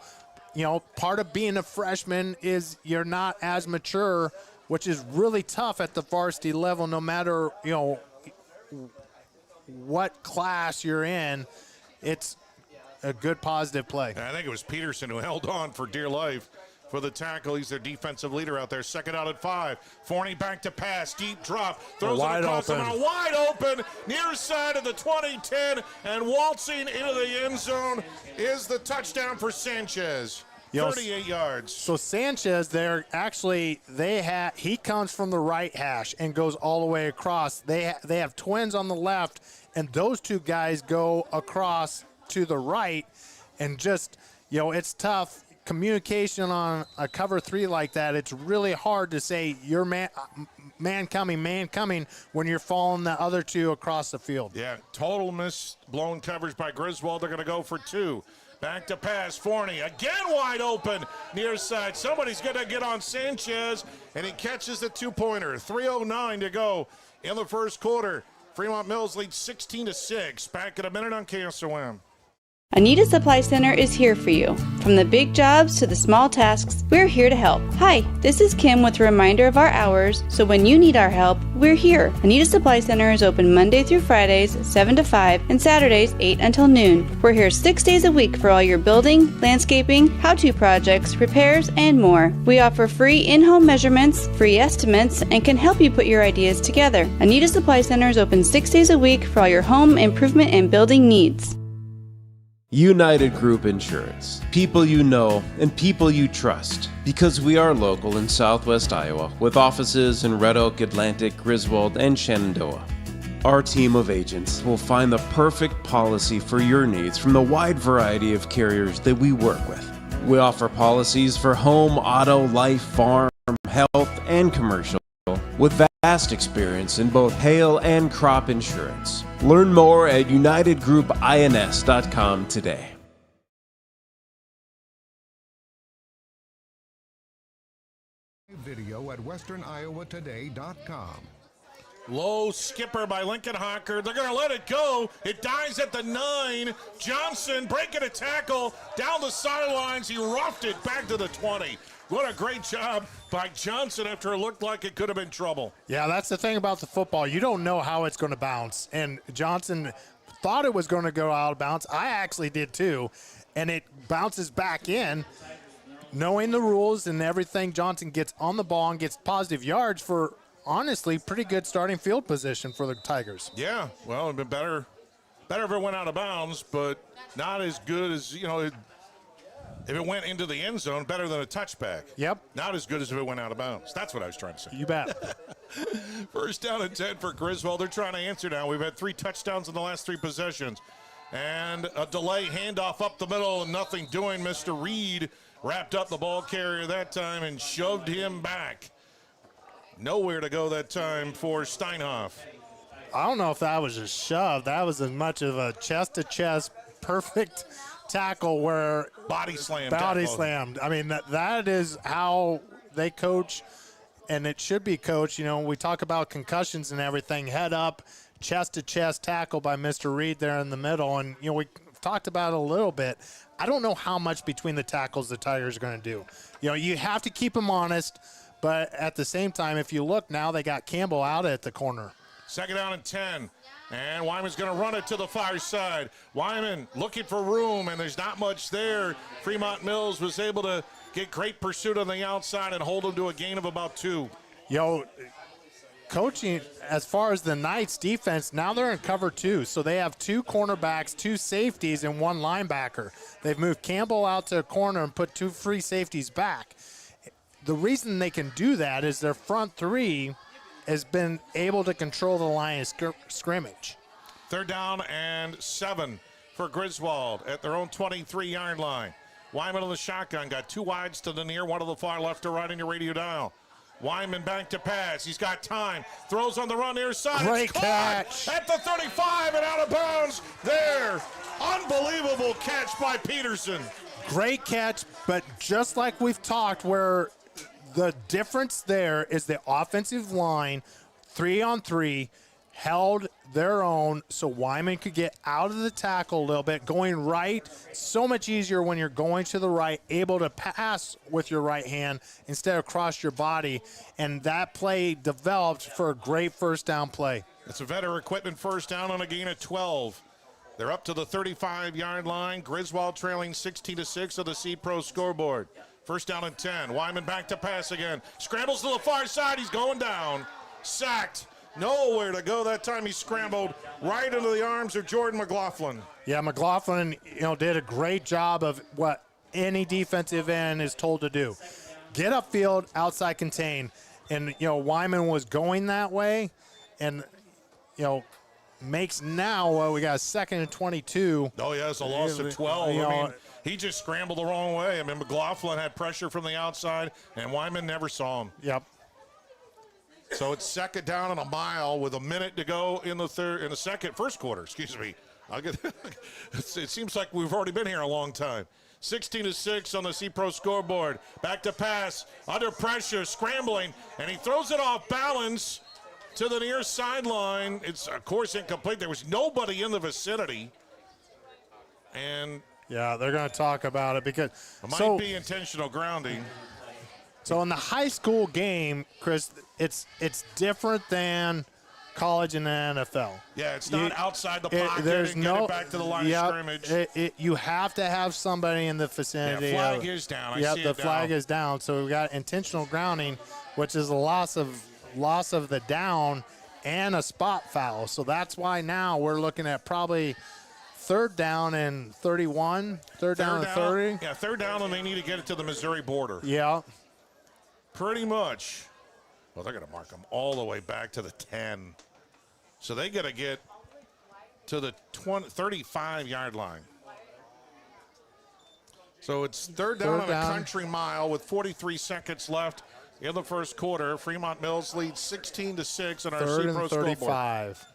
You know, part of being a freshman is you're not as mature, which is really tough at the varsity level, no matter, you know, what class you're in. It's a good positive play. I think it was Peterson who held on for dear life for the tackle. He's their defensive leader out there. Second out at 5. Forney back to pass. Deep drop. Throws it across the middle. Wide open. Near side of the 20-10. And waltzing into the end zone is the touchdown for Sanchez. 38 yards. So Sanchez, he comes from the right hash and goes all the way across. They have twins on the left, and those two guys go across to the right, and just, you know, it's tough communication on a cover 3 like that. It's really hard to say you're man coming when you're following the other two across the field. Yeah, total miss, blown coverage by Griswold. They're going to go for 2. Back to pass, Forney again wide open near side. Somebody's going to get on Sanchez, and he catches the 2-pointer. 3:09 to go in the first quarter. Fremont-Mills leads 16-6. Back in a minute on KSOM. Anita Supply Center is here for you. From the big jobs to the small tasks, we're here to help. Hi, this is Kim with a reminder of our hours, so when you need our help, we're here. Anita Supply Center is open Monday through Fridays, 7 to 5, and Saturdays, 8 until noon. We're here 6 days a week for all your building, landscaping, how-to projects, repairs, and more. We offer free in-home measurements, free estimates, and can help you put your ideas together. Anita Supply Center is open 6 days a week for all your home improvement and building needs. United Group Insurance. People you know and people you trust. Because we are local in Southwest Iowa with offices in Red Oak, Atlantic, Griswold, and Shenandoah. Our team of agents will find the perfect policy for your needs from the wide variety of carriers that we work with. We offer policies for home, auto, life, farm, health, and commercial with vast experience in both hail and crop insurance. Learn more at unitedgroupins.com today. Video at westerniowatoday.com. Low skipper by Lincoln Hocker. They're going to let it go. It dies at the 9. Johnson breaking a tackle down the sidelines. He roughed it back to the 20. What a great job by Johnson after it looked like it could have been trouble. Yeah, that's the thing about the football. You don't know how it's going to bounce. And Johnson thought it was going to go out of bounds. I actually did too. And it bounces back in. Knowing the rules and everything, Johnson gets on the ball and gets positive yards for, honestly, pretty good starting field position for the Tigers. Yeah, well, it'd been better if it went out of bounds, but not as good as, you know, if it went into the end zone, better than a touchback. Yep. Not as good as if it went out of bounds. That's what I was trying to say. You bet. First down and 10 for Griswold. They're trying to answer now. We've had 3 touchdowns in the last 3 possessions. And a delay handoff up the middle and nothing doing. Mr. Reed wrapped up the ball carrier that time and shoved him back. Nowhere to go that time for Steinhoff. I don't know if that was a shove. That was as much of a chest-to-chest perfect tackle where body slammed. I mean, that is how they coach, and it should be coached. You know, we talk about concussions and everything. Head up, chest-to-chest tackle by Mr. Reed there in the middle. And, you know, we talked about it a little bit. I don't know how much between the tackles the Tigers are going to do. You know, you have to keep them honest, but at the same time, if you look now, they got Campbell out at the corner. Second down and 10. And Wyman's going to run it to the far side. Wyman looking for room, and there's not much there. Fremont-Mills was able to get great pursuit on the outside and hold them to a gain of about 2. Yo, coaching, as far as the Knights defense, now they're in cover 2. So they have 2 cornerbacks, 2 safeties, and 1 linebacker. They've moved Campbell out to a corner and put 2 free safeties back. The reason they can do that is their front 3 has been able to control the line of scrimmage. Third down and 7 for Griswold at their own 23-yard line. Wyman on the shotgun, got 2 wides to the near, 1 to the far left to right in your radio dial. Wyman back to pass. He's got time. Throws on the run near side. Great It's caught catch. at the 35 and out of bounds. There. Unbelievable catch by Peterson. Great catch, but just like we've talked, where the difference there is the offensive line, 3-on-3, held their own so Wyman could get out of the tackle a little bit, going right. So much easier when you're going to the right, able to pass with your right hand instead of across your body. And that play developed for a great first down play. It's a Vetter equipment first down on a gain of 12. They're up to the 35-yard line. Griswold trailing 16-6 on the C-Pro scoreboard. First down and 10. Wyman back to pass again. Scrambles to the far side. He's going down. Sacked. Nowhere to go that time. He scrambled right into the arms of Jordan McLaughlin. Yeah, McLaughlin, did a great job of what any defensive end is told to do. Get upfield, outside contain. And, Wyman was going that way. And, makes now, we got a 2nd and 22. Oh, yeah, it's a loss of 12. He just scrambled the wrong way. McLaughlin had pressure from the outside, and Wyman never saw him. Yep. So it's 2nd down and a mile with a minute to go in the first quarter. Excuse me. It seems like we've already been here a long time. 16-6 on the C-Pro scoreboard. Back to pass, under pressure, scrambling, and he throws it off balance to the near sideline. It's, of course, incomplete. There was nobody in the vicinity. And yeah, they're going to talk about it because it might be intentional grounding. So in the high school game, Chris, it's different than college and the NFL. Yeah, it's not outside the pocket and get it back to the line of scrimmage. You have to have somebody in the vicinity. Yeah, flag is down. I see the it flag is down. So we got intentional grounding, which is a loss of the down and a spot foul. So that's why now we're looking at probably 3rd down and 31, third down and 30. Yeah, 3rd down, and they need to get it to the Missouri border. Yeah. Pretty much. Well, they're going to mark them all the way back to the 10. So they got to get to the 35-yard line. So it's third down and a country mile with 43 seconds left in the first quarter. Fremont-Mills leads 16-6 on our C-Pro scoreboard. 35.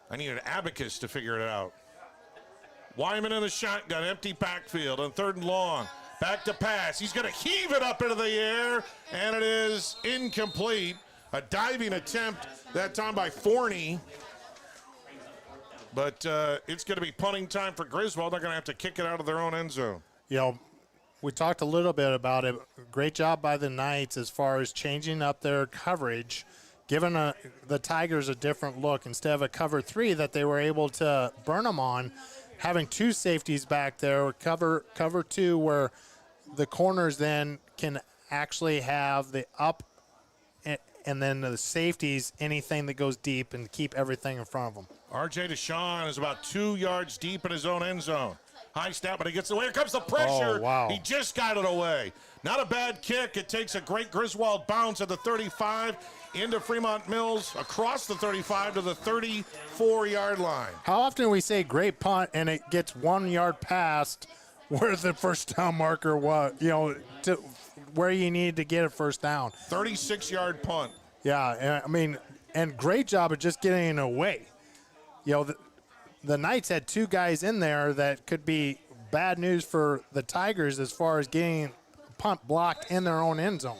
I need an abacus to figure it out. Wyman in the shotgun, empty backfield on 3rd and long. Back to pass. He's going to heave it up into the air, and it is incomplete. A diving attempt that time by Forney. But it's going to be punting time for Griswold. They're going to have to kick it out of their own end zone. We talked a little bit about it. Great job by the Knights as far as changing up their coverage, giving the Tigers a different look. Instead of a cover 3 that they were able to burn them on, having 2 safeties back there, cover 2 where the corners then can actually have the up and then the safeties, anything that goes deep, and keep everything in front of them. R.J. Deshawn is about 2 yards deep in his own end zone. High snap, but he gets away. Here comes the pressure. Oh, wow. He just got it away. Not a bad kick. It takes a great Griswold bounce at the 35 into Fremont-Mills, across the 35 to the 34-yard line. How often we say great punt and it gets 1 yard past where the first down marker was, to where you needed to get a first down. 36-yard punt. Yeah, and great job of just getting it away. The Knights had 2 guys in there that could be bad news for the Tigers as far as getting punt blocked in their own end zone.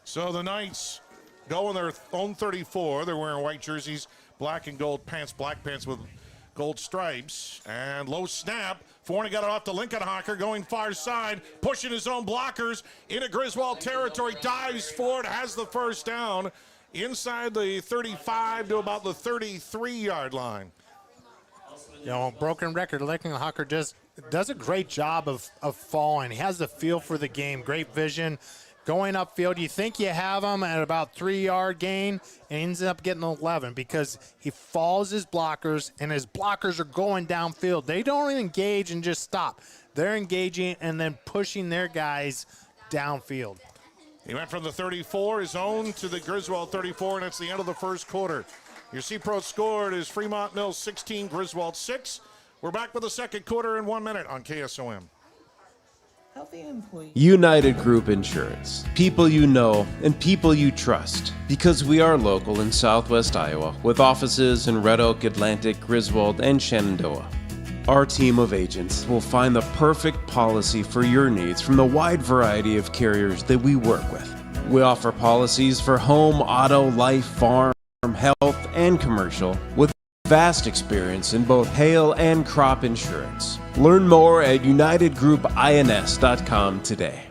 So the Knights go in their own 34. They're wearing white jerseys, black and gold pants, black pants with gold stripes. And low snap. Forney got it off to Lincoln Hawker, going far side, pushing his own blockers into Griswold territory, dives forward, has the first down inside the 35 to about the 33-yard line. Broken record, Lincoln Hawker just does a great job of falling. He has the feel for the game, great vision. Going upfield, you think you have him at about 3-yard gain, and ends up getting 11 because he follows his blockers, and his blockers are going downfield. They don't engage and just stop. They're engaging and then pushing their guys downfield. He went from the 34, his own, to the Griswold 34, and it's the end of the first quarter. Your C-Pro scored is Fremont-Mills 16, Griswold 6. We're back with the second quarter in 1 minute on KSOM. healthy employees. United Group Insurance. People you know and people you trust. Because we are local in Southwest Iowa with offices in Red Oak, Atlantic, Griswold, and Shenandoah. Our team of agents will find the perfect policy for your needs from the wide variety of carriers that we work with. We offer policies for home, auto, life, farm, health, and commercial with vast experience in both hail and crop insurance. Learn more at unitedgroupins.com today.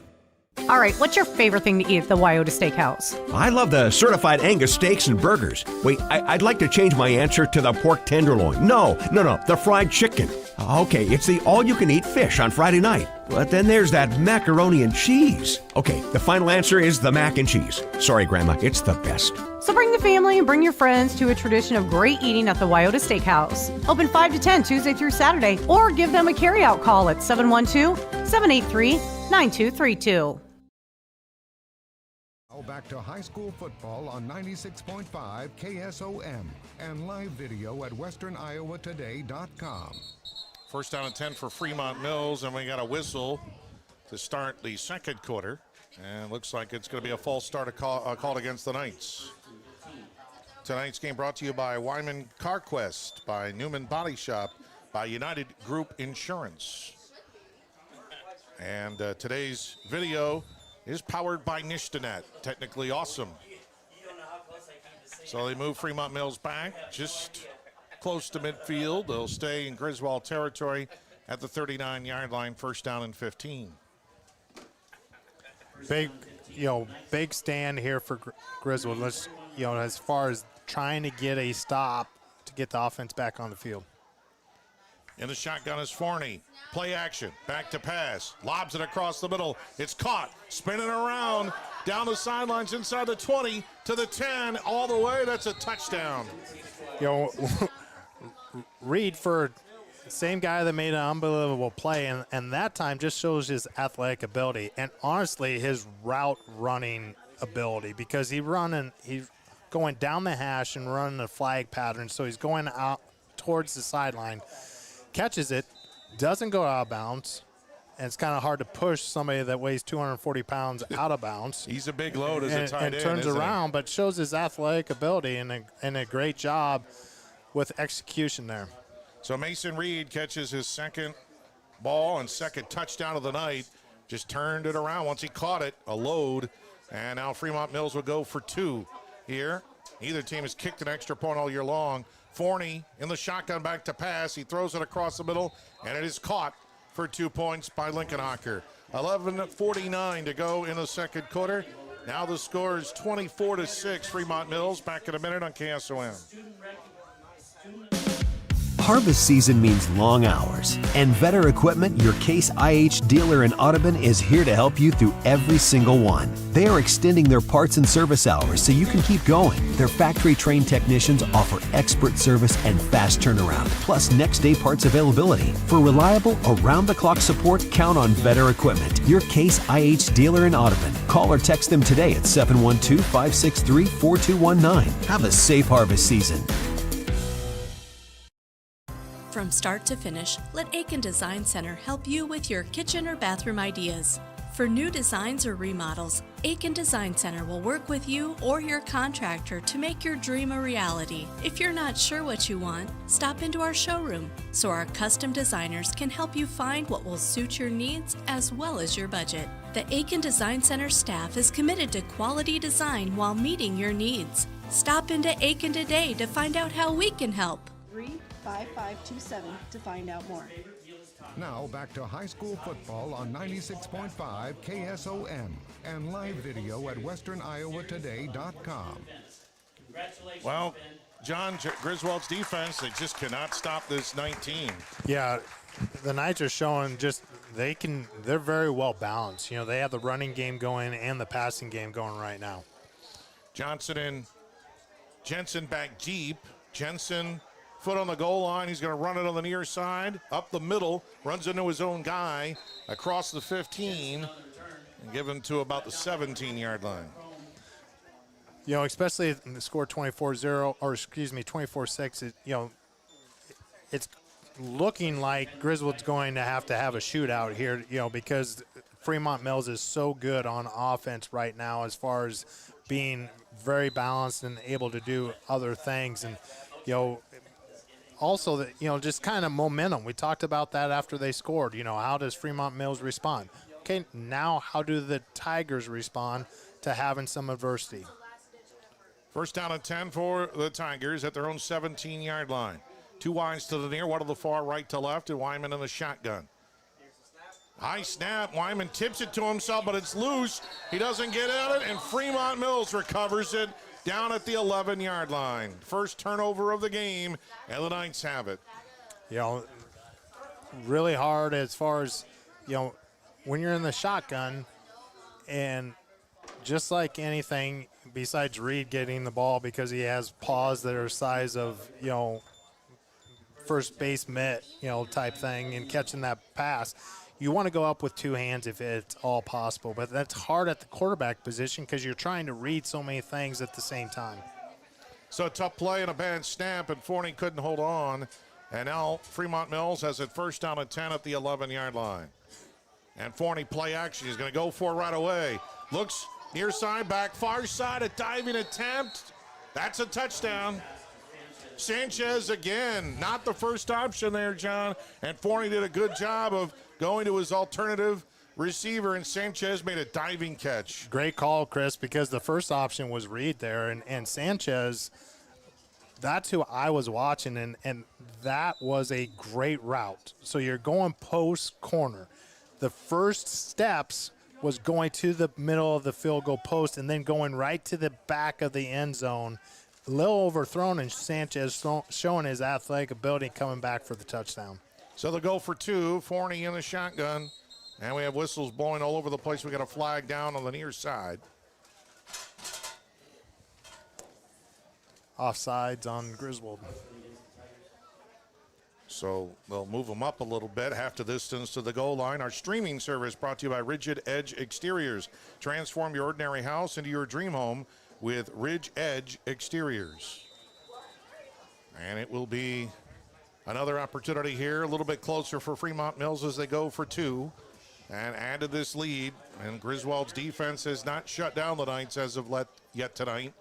All right, what's your favorite thing to eat at the Wyoda Steakhouse? I love the certified Angus steaks and burgers. Wait, I'd like to change my answer to the pork tenderloin. No, the fried chicken. Okay, it's the all-you-can-eat fish on Friday night. But then there's that macaroni and cheese. Okay, the final answer is the mac and cheese. Sorry, Grandma, it's the best. So bring the family and bring your friends to a tradition of great eating at the Wyoda Steakhouse. Open 5 to 10 Tuesday through Saturday, or give them a carryout call at 712-783-9232. Back to high school football on 96.5 KSOM and live video at westerniowatoday.com. First down and 10 for Fremont-Mills, and we got a whistle to start the second quarter. And looks like it's going to be a false start called against the Knights. Tonight's game brought to you by Wyman CarQuest, by Newman Body Shop, by United Group Insurance. And today's video is powered by Nishtanet. Technically awesome. So they move Fremont-Mills back just close to midfield. They'll stay in Griswold territory at the 39-yard line, first down and 15. Big stand here for Griswold. Let's, as far as trying to get a stop to get the offense back on the field. In the shotgun is Varney. Play action, back to pass, lobs it across the middle. It's caught, spinning around, down the sidelines, inside the 20, to the 10, all the way. That's a touchdown. Reed, for the same guy that made an unbelievable play, and that time just shows his athletic ability and honestly his route running ability, because he's going down the hash and running a flag pattern, so he's going out towards the sideline, catches it, doesn't go out of bounds, and it's kind of hard to push somebody that weighs 240 pounds out of bounds. He's a big load as a tight end, and turns around, but shows his athletic ability and a great job with execution there. So Mason Reed catches his second ball and second touchdown of the night. Just turned it around once he caught it, a load. And now Fremont-Mills will go for two here. Neither team has kicked an extra point all year long. Forney in the shotgun, back to pass. He throws it across the middle, and it is caught for 2 points by Lincoln Hocker. 11:49 to go in the second quarter. Now the score is 24-6, Fremont-Mills. Back in a minute on KSOM. Harvest season means long hours, and Vetter Equipment, your Case IH dealer in Audubon, is here to help you through every single one. They are extending their parts and service hours so you can keep going. Their factory-trained technicians offer expert service and fast turnaround, plus next-day parts availability. For reliable, around-the-clock support, count on Vetter Equipment, your Case IH dealer in Audubon. Call or text them today at 712-563-4219. Have a safe harvest season. From start to finish, let Aiken Design Center help you with your kitchen or bathroom ideas. For new designs or remodels, Aiken Design Center will work with you or your contractor to make your dream a reality. If you're not sure what you want, stop into our showroom so our custom designers can help you find what will suit your needs as well as your budget. The Aiken Design Center staff is committed to quality design while meeting your needs. Stop into Aiken today to find out how we can help. 5527 to find out more. Now back to high school football on 96.5 KSOM and live video at westerniowatoday.com. Well, John, Griswold's defense, they just cannot stop this 19. Yeah, the Knights are showing they're very well balanced. They have the running game going and the passing game going right now. Johnson and Jensen back deep. Jensen, foot on the goal line. He's going to run it on the near side, up the middle, runs into his own guy, across the 15, and given to about the 17-yard line. Especially in the score 24-6, it's looking like Griswold's going to have a shootout here, because Fremont-Mills is so good on offense right now as far as being very balanced and able to do other things. And, also, just kind of momentum. We talked about that after they scored. How does Fremont-Mills respond? Okay, now how do the Tigers respond to having some adversity? First down and 10 for the Tigers at their own 17-yard line. 2 wides to the near, one to the far right to left, and Wyman in the shotgun. High snap. Wyman tips it to himself, but it's loose. He doesn't get at it, and Fremont-Mills recovers it down at the 11-yard line. First turnover of the game, and the Knights have it. Really hard as far as, when you're in the shotgun, and just like anything besides Reed getting the ball because he has paws that are size of, first base mitt, type thing, and catching that pass, you want to go up with 2 hands if it's all possible. But that's hard at the quarterback position because you're trying to read so many things at the same time. So a tough play and a bad snap, and Forney couldn't hold on. And now Fremont-Mills has it first down and 10 at the 11-yard line. And Forney play action. He's going to go for it right away. Looks near side, back far side, a diving attempt. That's a touchdown. Sanchez again, not the first option there, John. And Forney did a good job of going to his alternative receiver, and Sanchez made a diving catch. Great call, Chris, because the first option was Reed there, and Sanchez, that's who I was watching, and that was a great route. So you're going post corner. The first steps was going to the middle of the field goal post and then going right to the back of the end zone. A little overthrown, and Sanchez showing his athletic ability coming back for the touchdown. So they'll go for 2. Forney in the shotgun. And we have whistles blowing all over the place. We got a flag down on the near side. Offsides on Griswold. So they'll move them up a little bit, half the distance to the goal line. Our streaming service brought to you by Rigid Edge Exteriors. Transform your ordinary house into your dream home with Ridge Edge Exteriors. And it will be another opportunity here, a little bit closer for Fremont-Mills as they go for 2 and add to this lead. And Griswold's defense has not shut down the Knights as of yet tonight.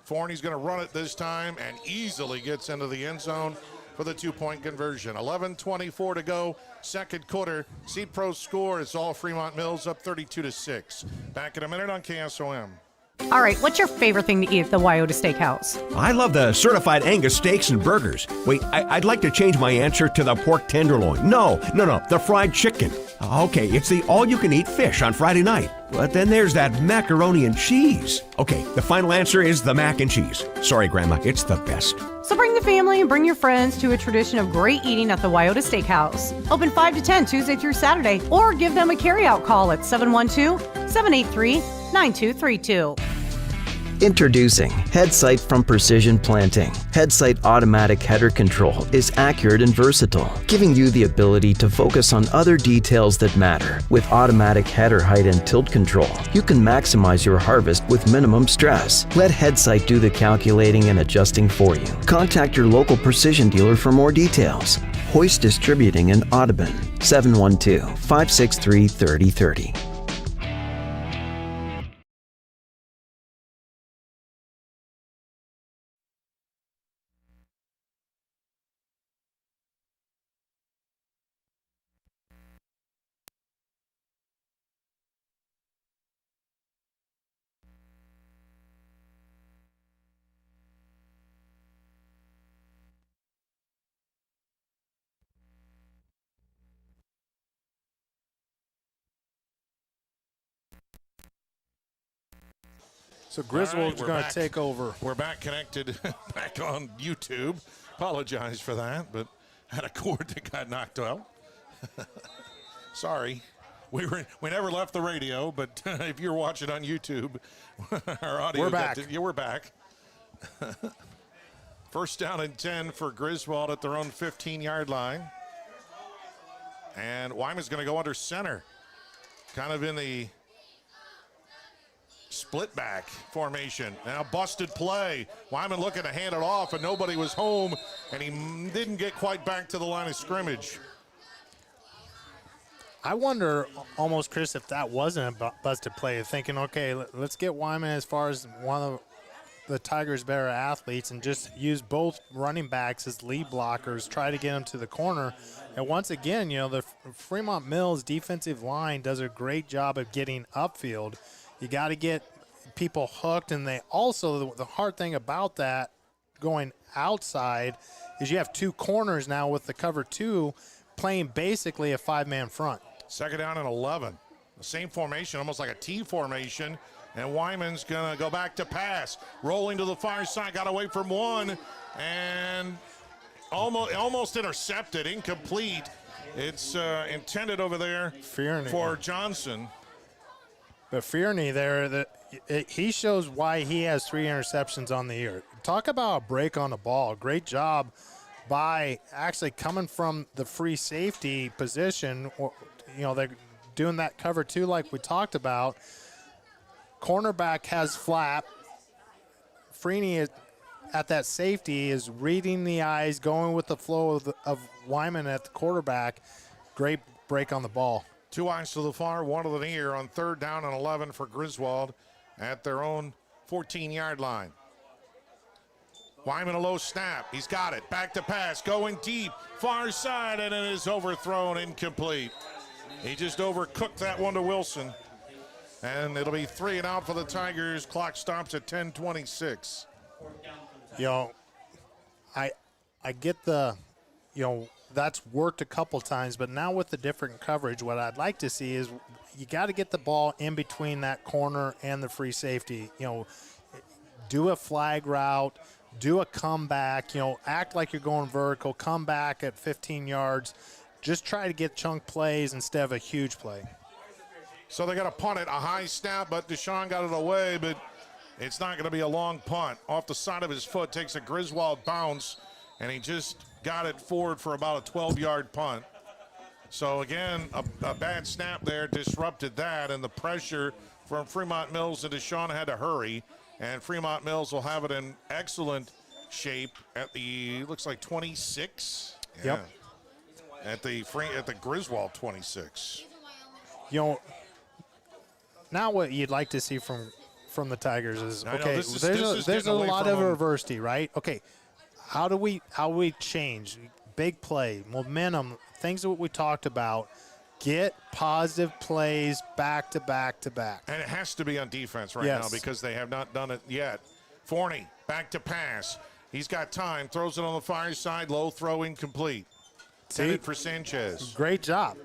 Forney's going to run it this time and easily gets into the end zone for the 2-point conversion. 11:24 to go, second quarter. Seed Pro score, it's all Fremont-Mills up 32-6. Back in a minute on KSOM. All right, what's your favorite thing to eat at the Wyoda Steakhouse? I love the certified Angus steaks and burgers. Wait, I'd like to change my answer to the pork tenderloin. No, the fried chicken. Okay, it's the all-you-can-eat fish on Friday night. But then there's that macaroni and cheese. Okay, the final answer is the mac and cheese. Sorry, Grandma, it's the best. So bring the family and bring your friends to a tradition of great eating at the Wyoda Steakhouse. Open 5 to 10 Tuesday through Saturday, or give them a carryout call at 712-783-9232. Introducing HeadSight from Precision Planting. HeadSight automatic header control is accurate and versatile, giving you the ability to focus on other details that matter. With automatic header height and tilt control, you can maximize your harvest with minimum stress. Let HeadSight do the calculating and adjusting for you. Contact your local precision dealer for more details. Hoist Distributing in Audubon, 712-563-3030. So Griswold's going to take over. We're back connected, back on YouTube. Apologize for that, but had a cord that got knocked out. Sorry. We never left the radio, but if you're watching on YouTube, our audio. We're back. We're back. First down and 10 for Griswold at their own 15-yard line. And Wyman's going to go under center, kind of in the split back formation. Now busted play. Wyman looking to hand it off, and nobody was home, and he didn't get quite back to the line of scrimmage. I wonder almost, Chris, if that wasn't a busted play, thinking, okay, let's get Wyman as far as one of the Tigers' better athletes and just use both running backs as lead blockers, try to get them to the corner. And once again, the Fremont-Mills defensive line does a great job of getting upfield. You got to get people hooked, and they also, the hard thing about that going outside is you have two corners now with the cover two playing basically a five-man front. Second down and 11. The same formation, almost like a T formation. And Wyman's going to go back to pass. Rolling to the far side, got away from one. And almost intercepted, incomplete. It's intended over there for Johnson. But Fearney there, he shows why he has 3 interceptions on the year. Talk about a break on the ball. Great job by actually coming from the free safety position. They're doing that cover two like we talked about. Cornerback has flap. Freeney at that safety is reading the eyes, going with the flow of Wyman at the quarterback. Great break on the ball. 2 eyes to the far, 1 to the near on 3rd down and 11 for Griswold at their own 14-yard line. Wyman a low snap. He's got it. Back to pass. Going deep. Far side, and it is overthrown. Incomplete. He just overcooked that one to Wilson. And it'll be 3 and out for the Tigers. Clock stops at 10:26. I get the, that's worked a couple times, but now with the different coverage, what I'd like to see is you got to get the ball in between that corner and the free safety. Do a flag route, do a comeback, act like you're going vertical, come back at 15 yards. Just try to get chunk plays instead of a huge play. So they got to punt it, a high snap, but Deshaun got it away, but it's not going to be a long punt. Off the side of his foot, takes a Griswold bounce, and he just got it forward for about a 12-yard punt. So again, a bad snap there disrupted that, and the pressure from Fremont-Mills, and Deshaun had to hurry, and Fremont-Mills will have it in excellent shape at the, looks like 26. Yeah. Yep. At the Griswold 26. Now what you'd like to see from the Tigers is, okay, this there's a lot of them. adversity, right? Okay, how do we change? Big play, momentum, things that we talked about. Get positive plays back to back to back. And it has to be on defense now because they have not done it yet. Forney, back to pass. He's got time, throws it on the far side, low throw, incomplete. Intended for Sanchez. Great job.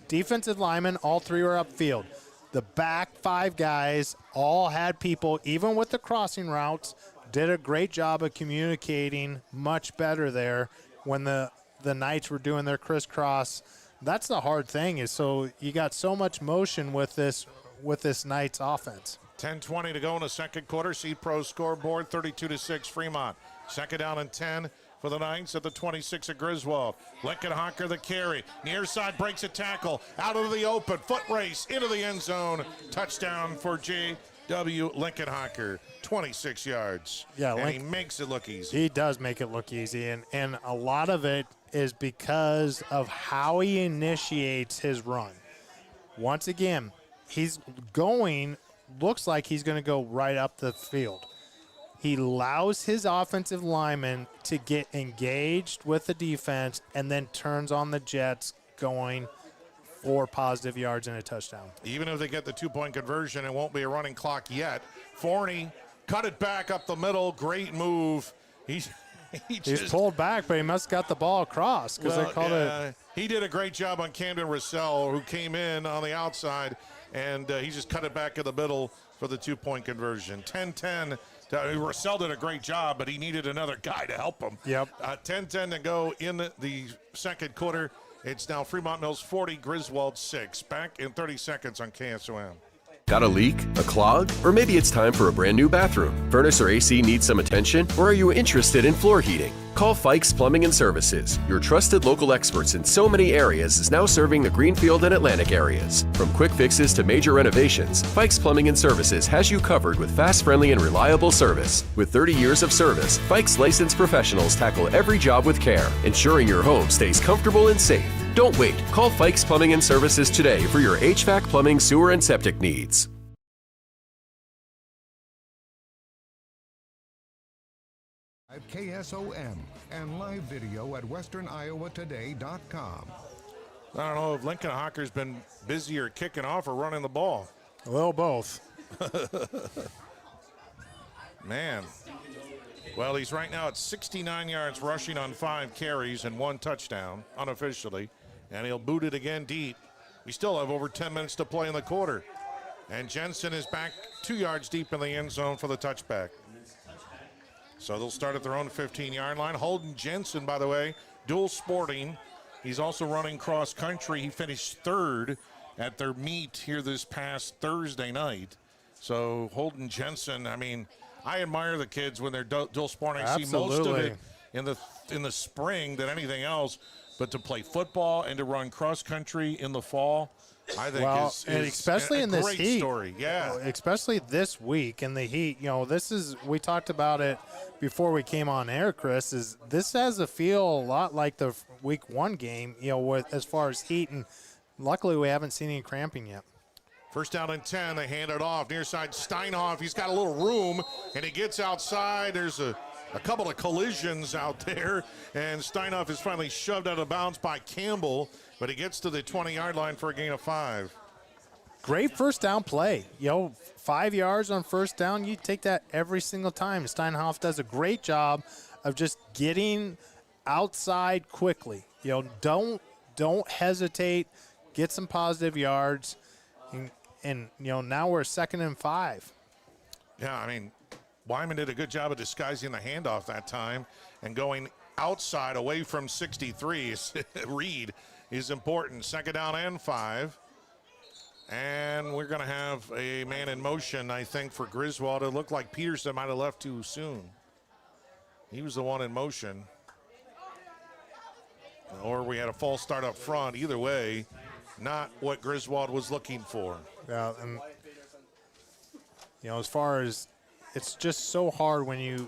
Defensive linemen, all 3 were upfield. The back 5 guys all had people, even with the crossing routes, did a great job of communicating much better there when the Knights were doing their crisscross. That's the hard thing is so you got so much motion with this Knights offense. 10:20 to go in the second quarter. Seed Pro scoreboard 32-6 Fremont. Second down and 10 for the Knights at the 26 of Griswold. Lickenhocker the carry. Near side breaks a tackle. Out of the open. Foot race into the end zone. Touchdown for J.W. Lickenhocker. 26 yards. Yeah, and he makes it look easy. He does make it look easy. And a lot of it is because of how he initiates his run. Once again, looks like he's going to go right up the field. He allows his offensive lineman to get engaged with the defense and then turns on the Jets going for positive yards and a touchdown. Even if they get the 2-point conversion, it won't be a running clock yet. Forney cut it back up the middle. Great move. He's pulled back, but he must have got the ball across because they called it. He did a great job on Camden Russell, who came in on the outside, and he just cut it back in the middle for the 2-point conversion. 10-10. Russell did a great job, but he needed another guy to help him. Yep. 10-10 to go in the second quarter. It's now Fremont-Mills 40, Griswold 6. Back in 30 seconds on KSOM. Got a leak? A clog? Or maybe it's time for a brand new bathroom. Furnace or AC needs some attention? Or are you interested in floor heating? Call Fikes Plumbing and Services. Your trusted local experts in so many areas is now serving the Greenfield and Atlantic areas. From quick fixes to major renovations, Fikes Plumbing and Services has you covered with fast, friendly, and reliable service. With 30 years of service, Fikes licensed professionals tackle every job with care, ensuring your home stays comfortable and safe. Don't wait. Call Fikes Plumbing and Services today for your HVAC, plumbing, sewer, and septic needs. At KSOM and live video at westerniowatoday.com. I don't know if Lincoln Hawker's been busier kicking off or running the ball. A little both. Man. Well, he's right now at 69 yards rushing on 5 carries and 1 touchdown unofficially. And he'll boot it again deep. We still have over 10 minutes to play in the quarter. And Jensen is back 2 yards deep in the end zone for the touchback. So they'll start at their own 15-yard line. Holden Jensen, by the way, dual sporting. He's also running cross country. He finished 3rd at their meet here this past Thursday night. So Holden Jensen, I mean, I admire the kids when they're dual sporting. I see most of it in the spring than anything else. But to play football and to run cross country in the fall, I think is especially in this great heat. Story. Yeah, especially this week in the heat. You know, we talked about it before we came on air, Chris. This has a feel a lot like the week 1 game. You know, as far as heat, and luckily we haven't seen any cramping yet. First down and 10. They hand it off near side. Steinhoff. He's got a little room, and he gets outside. There's a couple of collisions out there, and Steinhoff is finally shoved out of bounds by Campbell, but he gets to the 20-yard line for a gain of 5. Great first down play. 5 yards on first down, you take that every single time. Steinhoff does a great job of just getting outside quickly. Don't hesitate, get some positive yards, and now we're 2nd and 5. Yeah, I mean, Wyman did a good job of disguising the handoff that time and going outside away from 63. Reed is important. 2nd down and 5. And we're going to have a man in motion, I think, for Griswold. It looked like Peterson might have left too soon. He was the one in motion. Or we had a false start up front. Either way, not what Griswold was looking for. Yeah, and, as far as it's just so hard when you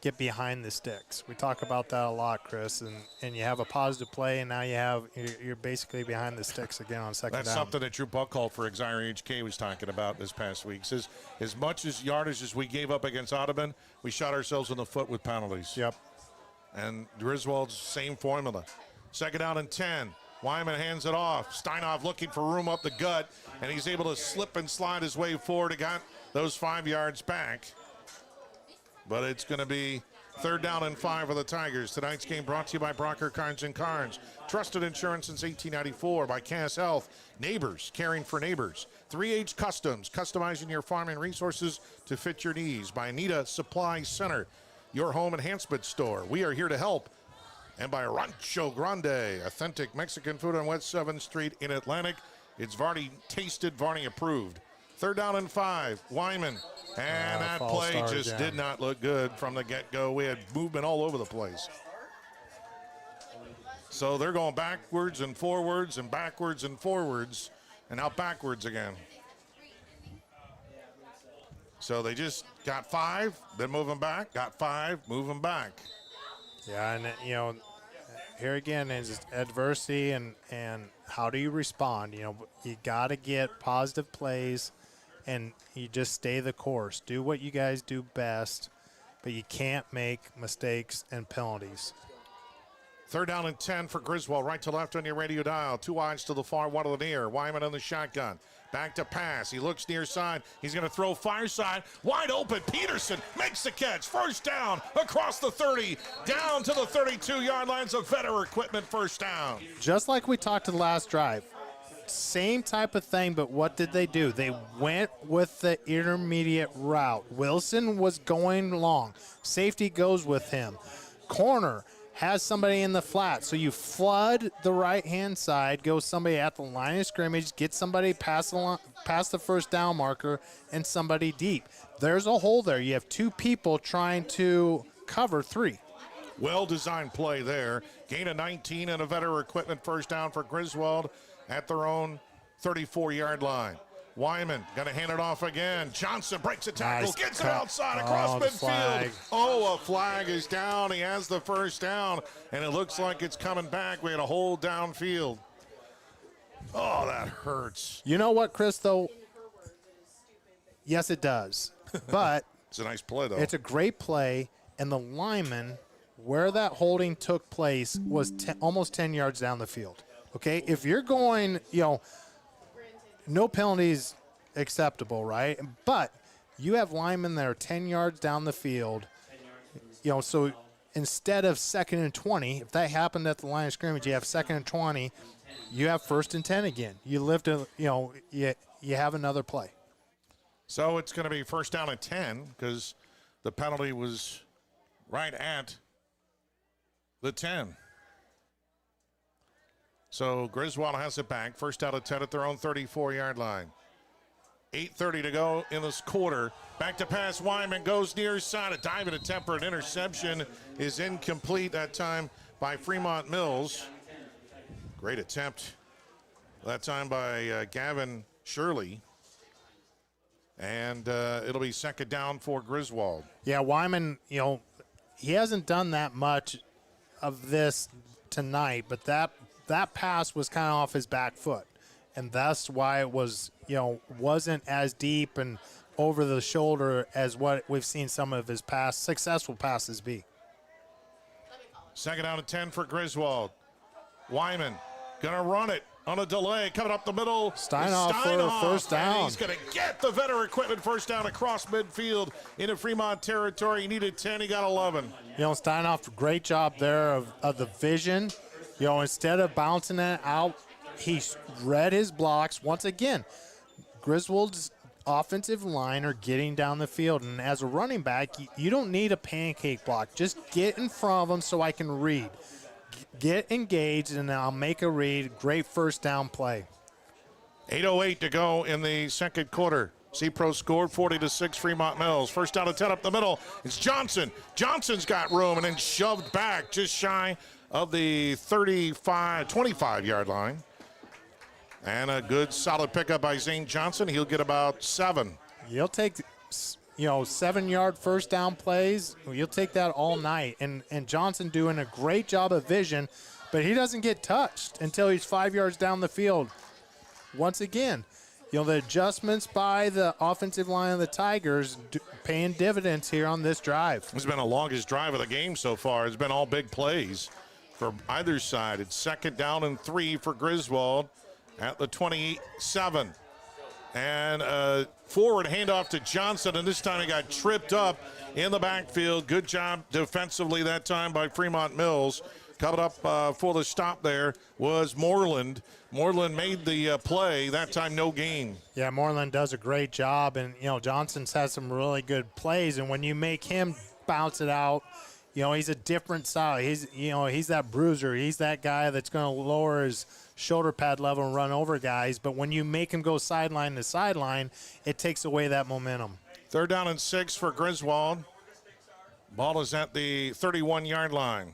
get behind the sticks. We talk about that a lot, Chris, and you have a positive play, and now you're basically behind the sticks again on 2nd down. That's something that Drew Buckhold for Exire HK was talking about this past week. Says as much as yardage as we gave up against Audubon, we shot ourselves in the foot with penalties. Yep. And Griswold's same formula. 2nd down and 10. Wyman hands it off. Steinhoff looking for room up the gut, and he's able to slip and slide his way forward. He got those 5 yards back. But it's going to be 3rd down and 5 for the Tigers. Tonight's game brought to you by Brocker Carnes & Carnes. Trusted insurance since 1894 by Cass Health. Neighbors, caring for neighbors. 3H Customs, customizing your farming resources to fit your needs. By Anita Supply Center, your home enhancement store. We are here to help. And by Rancho Grande, authentic Mexican food on West 7th Street in Atlantic. It's Varney tasted, Varney approved. 3rd down and 5, Wyman. And that play just did not look good from the get-go. We had movement all over the place. So they're going backwards and forwards and backwards and forwards and now backwards again. So they just got 5, then moving back, got 5, moving back. Yeah, and here again is adversity and how do you respond? You got to get positive plays. And you just stay the course. Do what you guys do best, but you can't make mistakes and penalties. 3rd down and 10 for Griswold. Right to left on your radio dial. 2 wides to the far, 1 to the near. Wyman on the shotgun. Back to pass. He looks near side. He's going to throw far side. Wide open. Peterson makes the catch. 1st down across the 30. Down to the 32-yard lines of Vetter Equipment. 1st down. Just like we talked to the last drive. Same type of thing, but what did they do? They went with the intermediate route. Wilson was going long. Safety goes with him. Corner has somebody in the flat. So you flood the right-hand side, go somebody at the line of scrimmage, get somebody past the 1st down marker, and somebody deep. There's a hole there. You have 2 people trying to cover 3. Well-designed play there. Gain of 19 and a Vetter Equipment first down for Griswold at their own 34-yard line. Wyman going to hand it off again. Johnson breaks a tackle, Nice gets cut. it outside across the midfield. flag. Oh, a flag is down. He has the first down, and it looks like it's coming back. We had a hold downfield. Oh, that hurts. You know what, Chris, though? Yes, it does. But it's a nice play, though. It's a great play, and the lineman, where that holding took place, was almost 10 yards down the field. Okay? If you're going, no penalties acceptable, right? But you have linemen that are 10 yards down the field, so instead of 2nd and 20, if that happened at the line of scrimmage, you have 2nd and 20, you have 1st and 10 again. You live to, you have another play. So it's going to be first down and 10 because the penalty was right at the 10. So Griswold has it back. First down and 10 at their own 34-yard line. 8:30 to go in this quarter. Back to pass. Wyman goes near side. A diving attempt for an interception is incomplete that time by Fremont-Mills. Great attempt that time by Gavin Shirley. And it'll be second down for Griswold. Yeah, Wyman, he hasn't done that much of this tonight, but that pass was kind of off his back foot. And that's why it was, wasn't as deep and over the shoulder as what we've seen some of his past successful passes be. Second down and 10 for Griswold. Wyman going to run it on a delay. Coming up the middle. Steinhoff for first down. He's going to get the Vetter Equipment first down across midfield into Fremont territory. He needed 10. He got 11. Steinhoff, great job there of the vision. Instead of bouncing it out, he read his blocks. Once again, Griswold's offensive line are getting down the field. And as a running back, you don't need a pancake block. Just get in front of them so I can read. Get engaged, and I'll make a read. Great first down play. 8:08 to go in the second quarter. C-Pro scored 40-6 Fremont-Mills. First down and 10 up the middle. It's Johnson. Johnson's got room and then shoved back just shy of the 25-yard line. And a good solid pickup by Zane Johnson. He'll get about 7. You'll take 7-yard first down plays. You'll take that all night. And Johnson doing a great job of vision, but he doesn't get touched until he's 5 yards down the field. Once again, the adjustments by the offensive line of the Tigers paying dividends here on this drive. It's been the longest drive of the game so far. It's been all big plays for either side. It's second down and 3 for Griswold at the 27. And forward handoff to Johnson, and this time he got tripped up in the backfield. Good job defensively that time by Fremont-Mills. Coming up for the stop there was Moreland. Moreland made the play. That time, no gain. Yeah, Moreland does a great job, and, Johnson's had some really good plays, and when you make him bounce it out, he's a different style. He's that bruiser. He's that guy that's going to lower his shoulder pad level and run over guys. But when you make him go sideline to sideline, it takes away that momentum. Third down and 6 for Griswold. Ball is at the 31-yard line.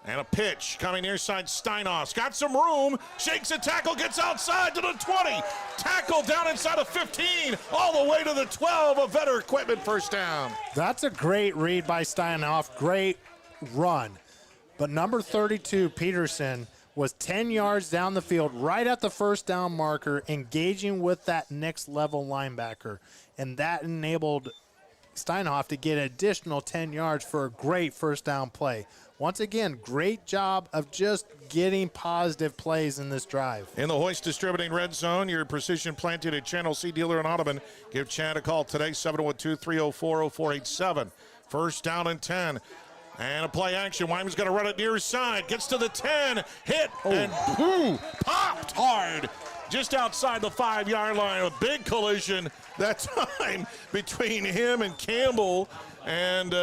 And a pitch coming near side. Steinhoff's got some room. Shakes a tackle, gets outside to the 20. Tackle down inside of 15, all the way to the 12. A Vetter Equipment first down. That's a great read by Steinhoff. Great run. But number 32, Peterson, was 10 yards down the field, right at the first down marker, engaging with that next level linebacker. And that enabled Steinhoff to get an additional 10 yards for a great first down play. Once again, great job of just getting positive plays in this drive. In the Hoist Distributing Red Zone, your precision planted at Channel C dealer in Audubon. Give Chad a call today, 712-304-0487. First down and 10. And a play action. Wyman's going to run it near his side. Gets to the 10. Hit and boom, popped hard. Just outside the 5-yard line. A big collision that time between him and Campbell. And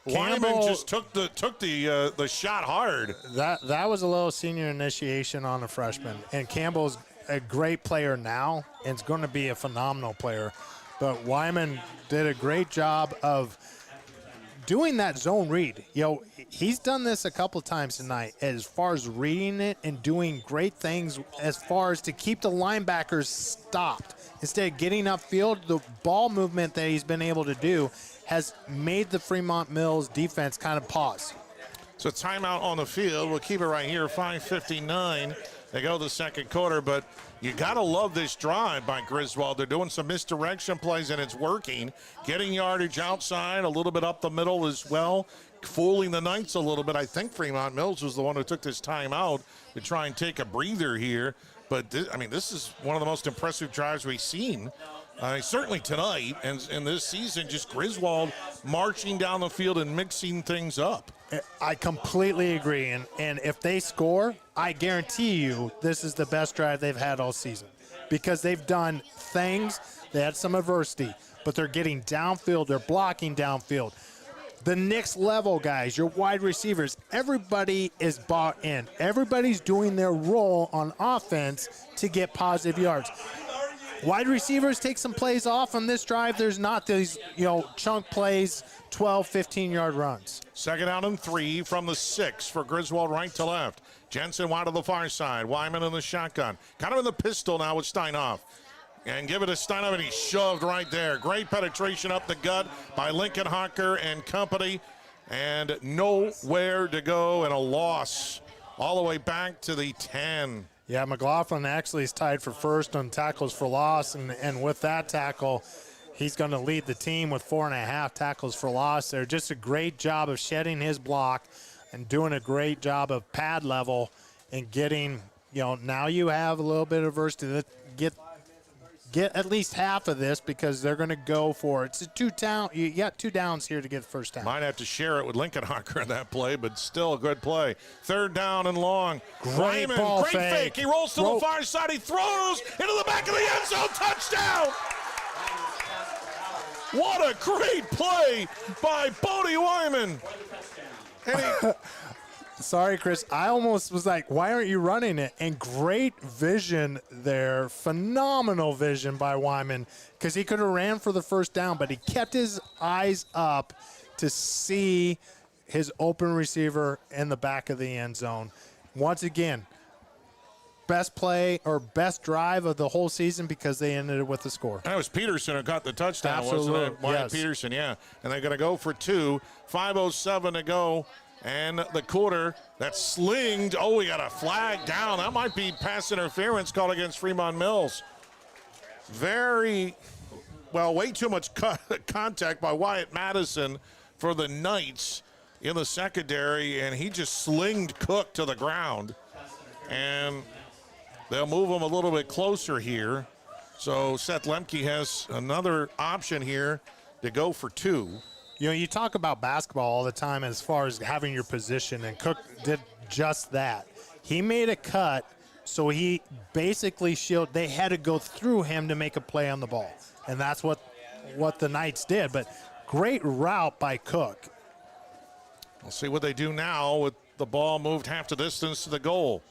Wyman just took the shot hard. That was a little senior initiation on a freshman. And Campbell's a great player now and is going to be a phenomenal player. But Wyman did a great job of doing that zone read. He's done this a couple times tonight as far as reading it and doing great things as far as to keep the linebackers stopped. Instead of getting upfield, the ball movement that he's been able to do has made the Fremont-Mills defense kind of pause. So timeout on the field. We'll keep it right here, 5:59. They go the second quarter, but you got to love this drive by Griswold. They're doing some misdirection plays, and it's working. Getting yardage outside, a little bit up the middle as well, fooling the Knights a little bit. I think Fremont-Mills was the one who took this timeout to try and take a breather here. But, this is one of the most impressive drives we've seen. Certainly tonight and this season, just Griswold marching down the field and mixing things up. I completely agree. And if they score, I guarantee you this is the best drive they've had all season because they've done things. They had some adversity, but they're getting downfield. They're blocking downfield. The next level, guys, your wide receivers, everybody is bought in. Everybody's doing their role on offense to get positive yards. Wide receivers take some plays off on this drive. There's not these, chunk plays, 12, 15-yard runs. Second down and 3 from the 6 for Griswold, right to left. Jensen wide to the far side. Wyman in the shotgun. Kind of in the pistol now with Steinhoff. And give it to Steinhoff, and he's shoved right there. Great penetration up the gut by Lincoln Hawker and company. And nowhere to go, and a loss all the way back to the 10. Yeah, McLaughlin actually is tied for first on tackles for loss, and with that tackle, he's going to lead the team with 4.5 tackles for loss there. Just a great job of shedding his block and doing a great job of pad level and getting, now you have a little bit of adversity. Get at least half of this because they're going to go for it. It's a 2 down. You got 2 downs here to get the first down. Might have to share it with Lincoln Hawker in that play, but still a good play. Third down and long. Great ball fake. He rolls to the far side. He throws into the back of the end zone. Touchdown! What a great play by Bodie Wyman. And Sorry, Chris. I almost was like, why aren't you running it? And great vision there. Phenomenal vision by Wyman because he could have ran for the first down, but he kept his eyes up to see his open receiver in the back of the end zone. Once again, best play or best drive of the whole season because they ended it with a score. That was Peterson who got the touchdown, Absolutely. wasn't it? Wyatt Yes. Peterson, yeah. And they're going to go for 2. 5:07 to go. And the quarter, that's slinged. Oh, we got a flag down. That might be pass interference called against Fremont-Mills. Way too much contact by Wyatt Madison for the Knights in the secondary, and he just slinged Cook to the ground. And they'll move him a little bit closer here. So Seth Lemke has another option here to go for 2. You talk about basketball all the time as far as having your position, and Cook did just that. He made a cut, so he basically shielded. They had to go through him to make a play on the ball, and that's what the Knights did. But great route by Cook. We'll see what they do now with the ball moved half the distance to the goal.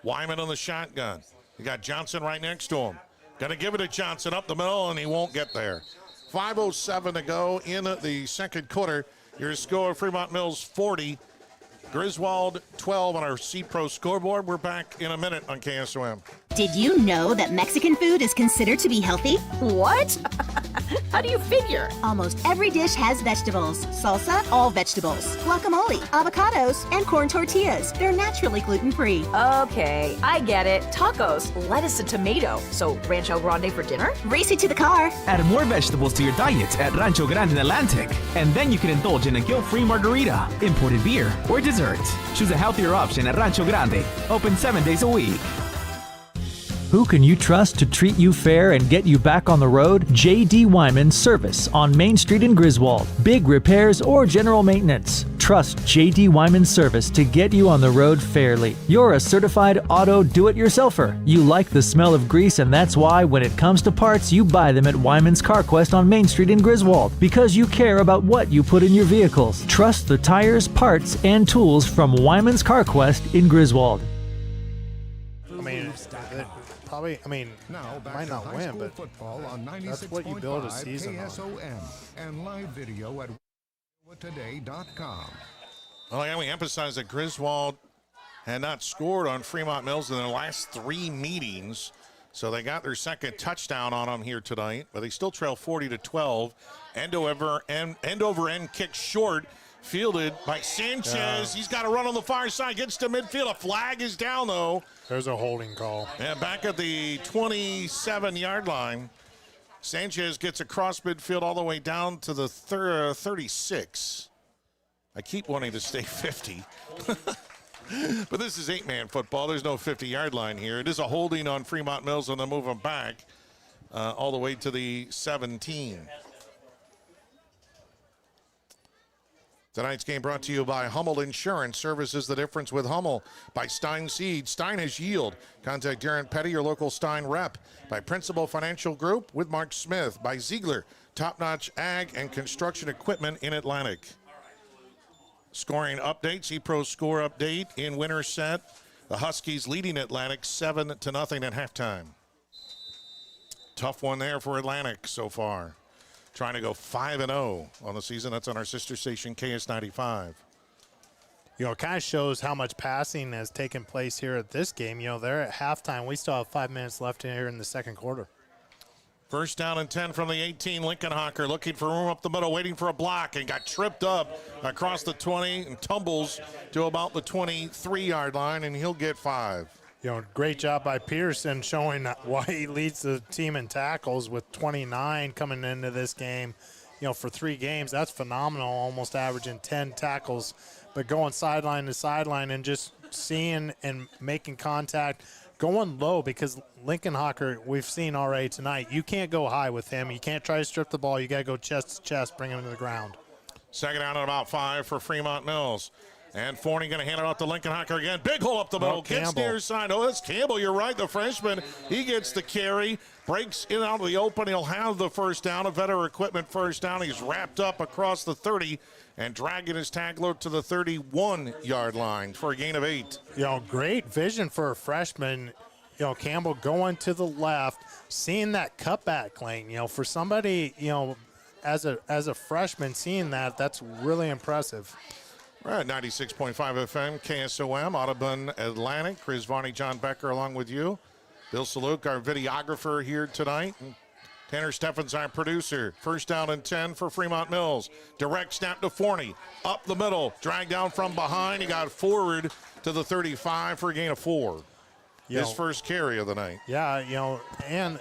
Wyman on the shotgun. You got Johnson right next to him. Got to give it to Johnson up the middle, and he won't get there. 5:07 to go in the second quarter. Your score, Fremont-Mills 40, Griswold 12 on our C-Pro scoreboard. We're back in a minute on KSOM. Did you know that Mexican food is considered to be healthy? What? How do you figure? Almost every dish has vegetables. Salsa, all vegetables. Guacamole, avocados, and corn tortillas. They're naturally gluten-free. Okay, I get it. Tacos, lettuce and tomato. So Rancho Grande for dinner? Race it to the car. Add more vegetables to your diet at Rancho Grande in Atlantic. And then you can indulge in a guilt-free margarita, imported beer, or dessert. Choose a healthier option at Rancho Grande. Open 7 days a week. Who can you trust to treat you fair and get you back on the road? J.D. Wyman Service on Main Street in Griswold. Big repairs or general maintenance. Trust J.D. Wyman Service to get you on the road fairly. You're a certified auto do-it-yourselfer. You like the smell of grease, and that's why when it comes to parts, you buy them at Wyman's Car Quest on Main Street in Griswold. Because you care about what you put in your vehicles. Trust the tires, parts, and tools from Wyman's Car Quest in Griswold. Might not win, but football on that's what you build a season on. KSOM and live video at Today.com. Well, again, we emphasize that Griswold had not scored on Fremont-Mills in their last 3 meetings. So they got their second touchdown on them here tonight, but they still trail 40-12. End over end kick short, fielded by Sanchez. Yeah. He's got to run on the far side, gets to midfield. A flag is down, though. There's a holding call. And back at the 27-yard line, Sanchez gets across midfield all the way down to the 36. I keep wanting to stay 50. But this is 8-man football. There's no 50-yard line here. It is a holding on Fremont-Mills, and they move them back all the way to the 17. Tonight's game brought to you by Hummel Insurance. Services the difference with Hummel. By Stein Seed. Stein has yield. Contact Darren Petty, your local Stein rep. By Principal Financial Group with Mark Smith. By Ziegler, top-notch ag and construction equipment in Atlantic. Scoring updates, ePro score update in winter set. The Huskies leading Atlantic 7-0 at halftime. Tough one there for Atlantic so far. Trying to go 5-0 on the season. That's on our sister station, KS95. You know, it kind of shows how much passing has taken place here at this game. You know, they're at halftime. We still have 5 minutes left in here in the second quarter. First down and 10 from the 18. Lincoln Hawker looking for room up the middle, waiting for a block, and got tripped up across the 20 and tumbles to about the 23-yard line, and he'll get 5. You know, great job by Peterson showing why he leads the team in tackles with 29 coming into this game. You know, for 3 games, that's phenomenal, almost averaging 10 tackles. But going sideline to sideline and just seeing and making contact, going low, because Lincoln Hawker, we've seen already tonight, you can't go high with him. You can't try to strip the ball. You got to go chest to chest, bring him to the ground. Second down at about 5 for Fremont-Mills. And Forney going to hand it off to Lincoln Hawker again. Big hole up the middle. Gets near side. Oh, that's Campbell. You're right. The freshman. He gets the carry. Breaks in out of the open. He'll have the first down. A Vetter Equipment first down. He's wrapped up across the 30 and dragging his tackler to the 31-yard line for a gain of 8. You know, great vision for a freshman. You know, Campbell going to the left, seeing that cutback lane. You know, for somebody, you know, as a freshman, seeing that, that's really impressive. We're at 96.5 FM, KSOM, Audubon, Atlantic. Chris Varney, John Becker along with you. Bill Saluk, our videographer here tonight. Tanner Steffens, our producer. First down and 10 for Fremont-Mills. Direct snap to Forney. Up the middle. Dragged down from behind. He got forward to the 35 for a gain of 4. His first carry of the night. Yeah, you know, and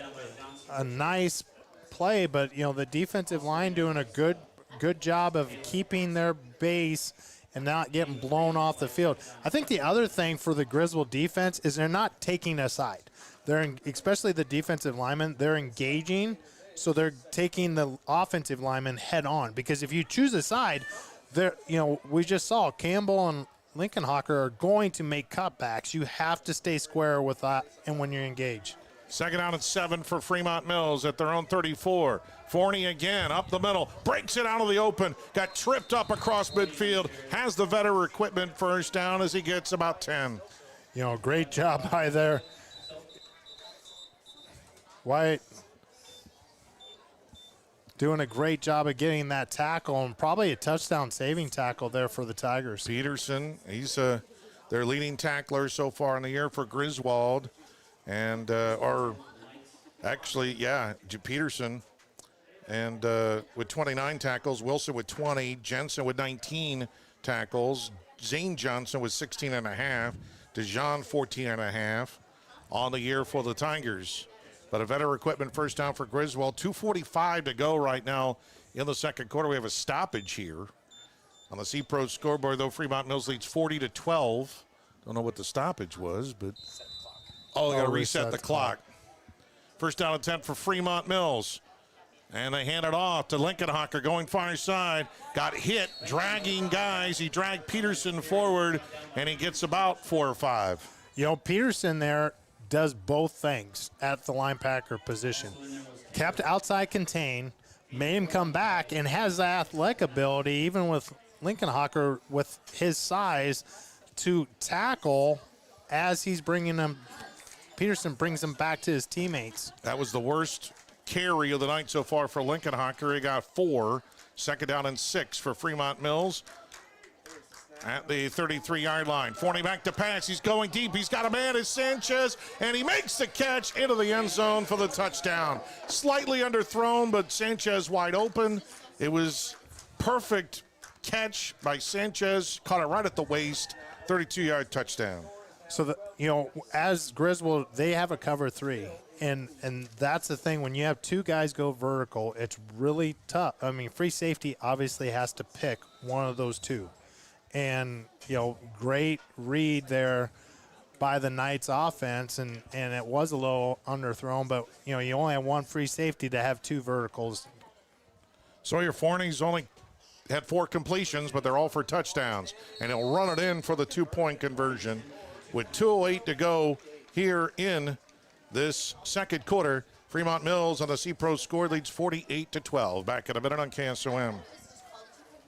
a nice play, but, you know, the defensive line doing a good job of keeping their base and not getting blown off the field. I think the other thing for the Griswold defense is they're not taking a side. Especially the defensive linemen, they're engaging, so they're taking the offensive linemen head on. Because if you choose a side, we just saw Campbell and Lincoln Hawker are going to make cutbacks. You have to stay square with that and when you engage. Second down and 7 for Fremont-Mills at their own 34. Forney again up the middle, breaks it out of the open, got tripped up across midfield, has the Vetter Equipment first down as he gets about 10. You know, great job by there. White doing a great job of getting that tackle, and probably a touchdown saving tackle there for the Tigers. Peterson, he's their leading tackler so far in the year for Griswold. And, Peterson. And with 29 tackles, Wilson with 20, Jensen with 19 tackles, Zane Johnson with 16 and a half, DeJean 14 and a half on the year for the Tigers. But a Vetter Equipment first down for Griswold. 2:45 to go right now in the second quarter. We have a stoppage here on the C-Pro scoreboard, though. Fremont-Mills leads 40-12. Don't know what the stoppage was, but they got to reset the clock. First down and 10 for Fremont-Mills. And they hand it off to Lincoln Hawker going far side. Got hit, dragging guys. He dragged Peterson forward, and he gets about 4 or 5. You know, Peterson there does both things at the linebacker position. Kept outside contain, made him come back, and has the athletic ability, even with Lincoln Hawker with his size, to tackle as he's bringing him. Peterson brings him back to his teammates. That was the worst carry of the night so far for Lincoln Hawker. He got 4. Second down and 6 for Fremont-Mills at the 33-yard line. Forney back to pass. He's going deep. He's got a man. It's Sanchez, and he makes the catch into the end zone for the touchdown. Slightly underthrown, but Sanchez wide open. It was perfect catch by Sanchez. Caught it right at the waist. 32-yard touchdown. So, as Griswold, they have a cover 3. And that's the thing. When you have two guys go vertical, it's really tough. I mean, free safety obviously has to pick one of those two. And, great read there by the Knights offense. And it was a little underthrown, but, you only have one free safety to have two verticals. Sawyer Forney's only had 4 completions, but they're all for touchdowns. And he'll run it in for the 2-point conversion with 2:08 to go here in this second quarter. Fremont-Mills on the C-Pro score leads 48-12. Back in a minute on KSOM.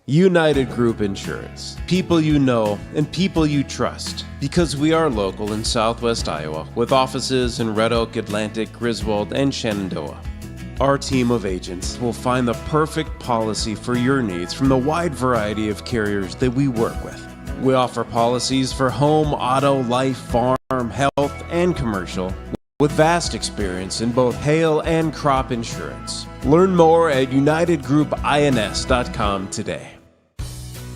United Group Insurance. People you know and people you trust. Because we are local in Southwest Iowa with offices in Red Oak, Atlantic, Griswold, and Shenandoah. Our team of agents will find the perfect policy for your needs from the wide variety of carriers that we work with. We offer policies for home, auto, life, farm, health, and commercial, with vast experience in both hail and crop insurance. Learn more at unitedgroupins.com today.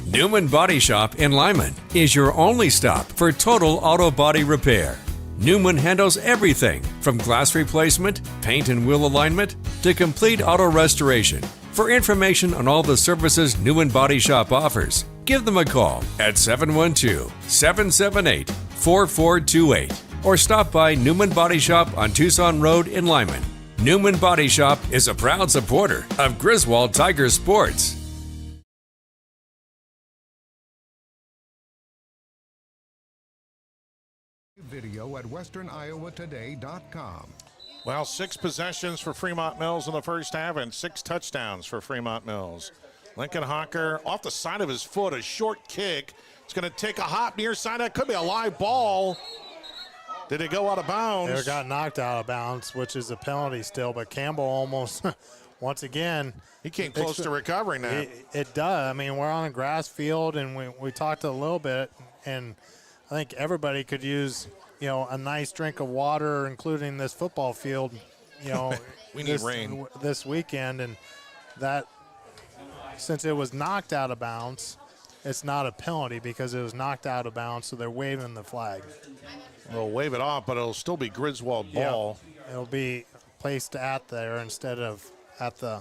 Newman Body Shop in Lyman is your only stop for total auto body repair. Newman handles everything from glass replacement, paint and wheel alignment, to complete auto restoration. For information on all the services Newman Body Shop offers, give them a call at 712-778-4428 or stop by Newman Body Shop on Tucson Road in Lyman. Newman Body Shop is a proud supporter of Griswold Tiger Sports. Video at westerniowatoday.com. Well, 6 possessions for Fremont-Mills in the first half and 6 touchdowns for Fremont-Mills. Lincoln Hawker off the side of his foot, a short kick. It's going to take a hop near side. That could be a live ball. Did it go out of bounds? It got knocked out of bounds, which is a penalty still, but Campbell almost, once again. He came close to recovering that. It does. I mean, we're on a grass field, and we talked a little bit, and I think everybody could use, a nice drink of water, including this football field, we need rain this weekend. And that, since it was knocked out of bounds, it's not a penalty because it was knocked out of bounds, so they're waving the flag. They'll wave it off, but it'll still be Griswold ball. Yeah, it'll be placed at there instead of at the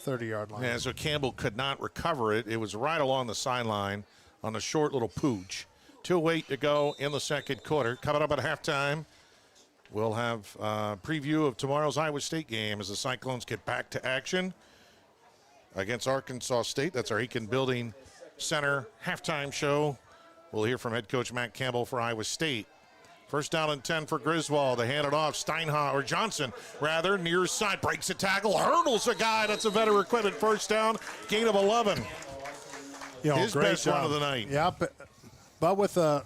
30-yard line. Yeah, so Campbell could not recover it. It was right along the sideline on a short little pooch. 2:08 to go in the second quarter. Coming up at halftime, we'll have a preview of tomorrow's Iowa State game as the Cyclones get back to action against Arkansas State. That's our Aiken Building Center halftime show. We'll hear from head coach Matt Campbell for Iowa State. First down and 10 for Griswold. They hand it off. Johnson, near side, breaks a tackle, hurdles a guy. That's a veteran equipment first down, gain of 11. His best run of the night. Yeah, but with the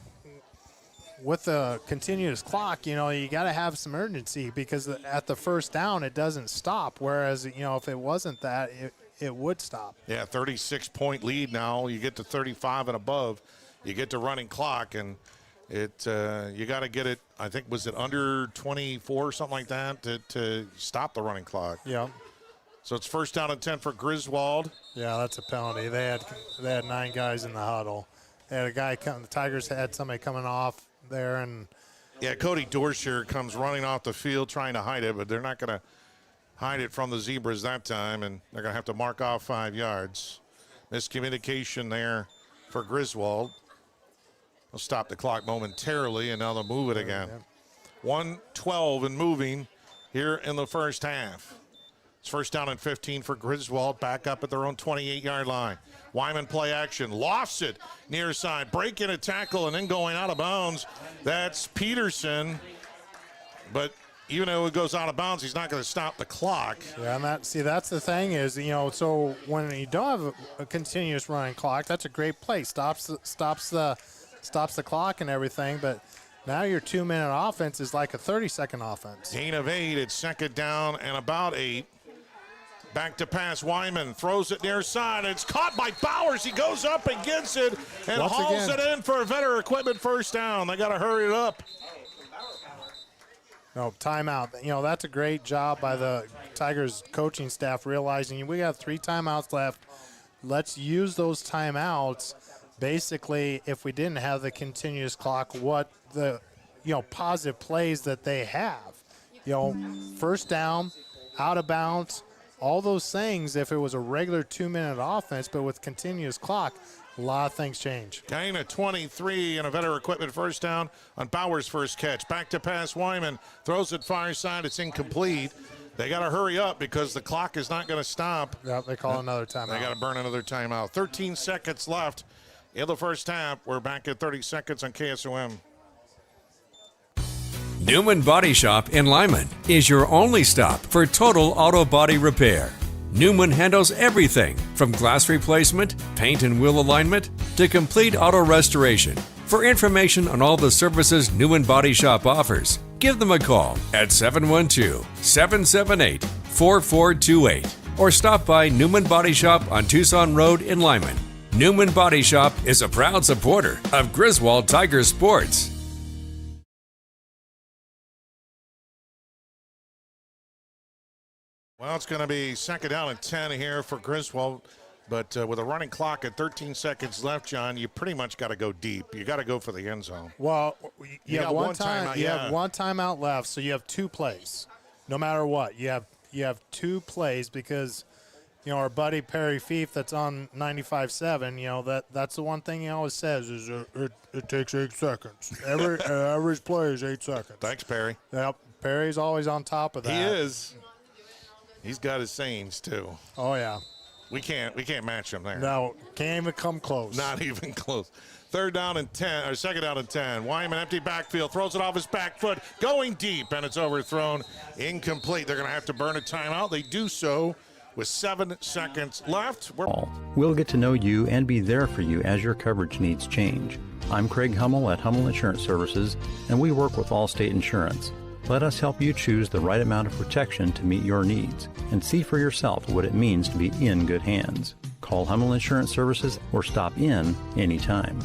continuous clock, you got to have some urgency because at the first down it doesn't stop. Whereas, if it wasn't that, it would stop. Yeah, 36-point lead now. You get to 35 and above, you get to running clock, and you got to get it. I think was it under 24 or something like that to stop the running clock. Yeah. So it's first down and 10 for Griswold. Yeah, that's a penalty. They had 9 guys in the huddle. They had a guy come. The Tigers had somebody coming off there, and yeah, Cody Dorsher comes running off the field trying to hide it, but they're not going to hide it from the Zebras that time, and they're going to have to mark off 5 yards. Miscommunication there for Griswold. They'll stop the clock momentarily, and now they'll move it again. 1:12 and moving here in the first half. It's first down and 15 for Griswold, back up at their own 28-yard line. Wyman play action, lofts it near side, breaking a tackle and then going out of bounds. That's Peterson. But even though it goes out of bounds, he's not going to stop the clock. Yeah, and that's the thing is, so when you don't have a continuous running clock, that's a great play. Stops the clock and everything, but now your 2-minute offense is like a 30-second offense. Gain of 8, it's second down and about 8. Back to pass, Wyman throws it near side. It's caught by Bowers. He goes up and gets it and hauls it in for a Vetter Equipment first down. They got to hurry it up. No, timeout. That's a great job by the Tigers coaching staff realizing we got 3 timeouts left. Let's use those timeouts. Basically, if we didn't have the continuous clock, what the positive plays that they have. First down, out of bounds, all those things if it was a regular 2-minute offense, but with continuous clock, a lot of things change. Gain of 23 and a Vetter Equipment first down on Bauer's first catch. Back to pass, Wyman throws it far side. It's incomplete. They got to hurry up because the clock is not going to stop. Yep, they call another timeout. They got to burn another timeout. 13 seconds left in the first half. We're back at 30 seconds on KSOM. Newman Body Shop in Lyman is your only stop for total auto body repair. Newman handles everything from glass replacement, paint and wheel alignment, to complete auto restoration. For information on all the services Newman Body Shop offers, give them a call at 712-778-4428 or stop by Newman Body Shop on Tucson Road in Lyman. Newman Body Shop is a proud supporter of Griswold Tiger Sports. Well, it's going to be second down and 10 here for Griswold, but with a running clock at 13 seconds left, John, you pretty much got to go deep. You got to go for the end zone. Well, you have got one one time. timeout, You yeah. have one timeout left, so you have 2 plays. No matter what, you have 2 plays because our buddy Perry Fief that's on 95.7. That's the one thing he always says is it takes 8 seconds. Every average play is 8 seconds. Thanks, Perry. Yep, Perry's always on top of that. He is. He's got his sayings too. Oh yeah. We can't match him there. No, can't even come close. Not even close. Second down and 10. Wyman empty backfield, throws it off his back foot, going deep, and it's overthrown, incomplete. They're going to have to burn a timeout. They do so with 7 seconds left. We'll get to know you and be there for you as your coverage needs change. I'm Craig Hummel at Hummel Insurance Services, and we work with Allstate Insurance. Let us help you choose the right amount of protection to meet your needs and see for yourself what it means to be in good hands. Call Hummel Insurance Services or stop in anytime.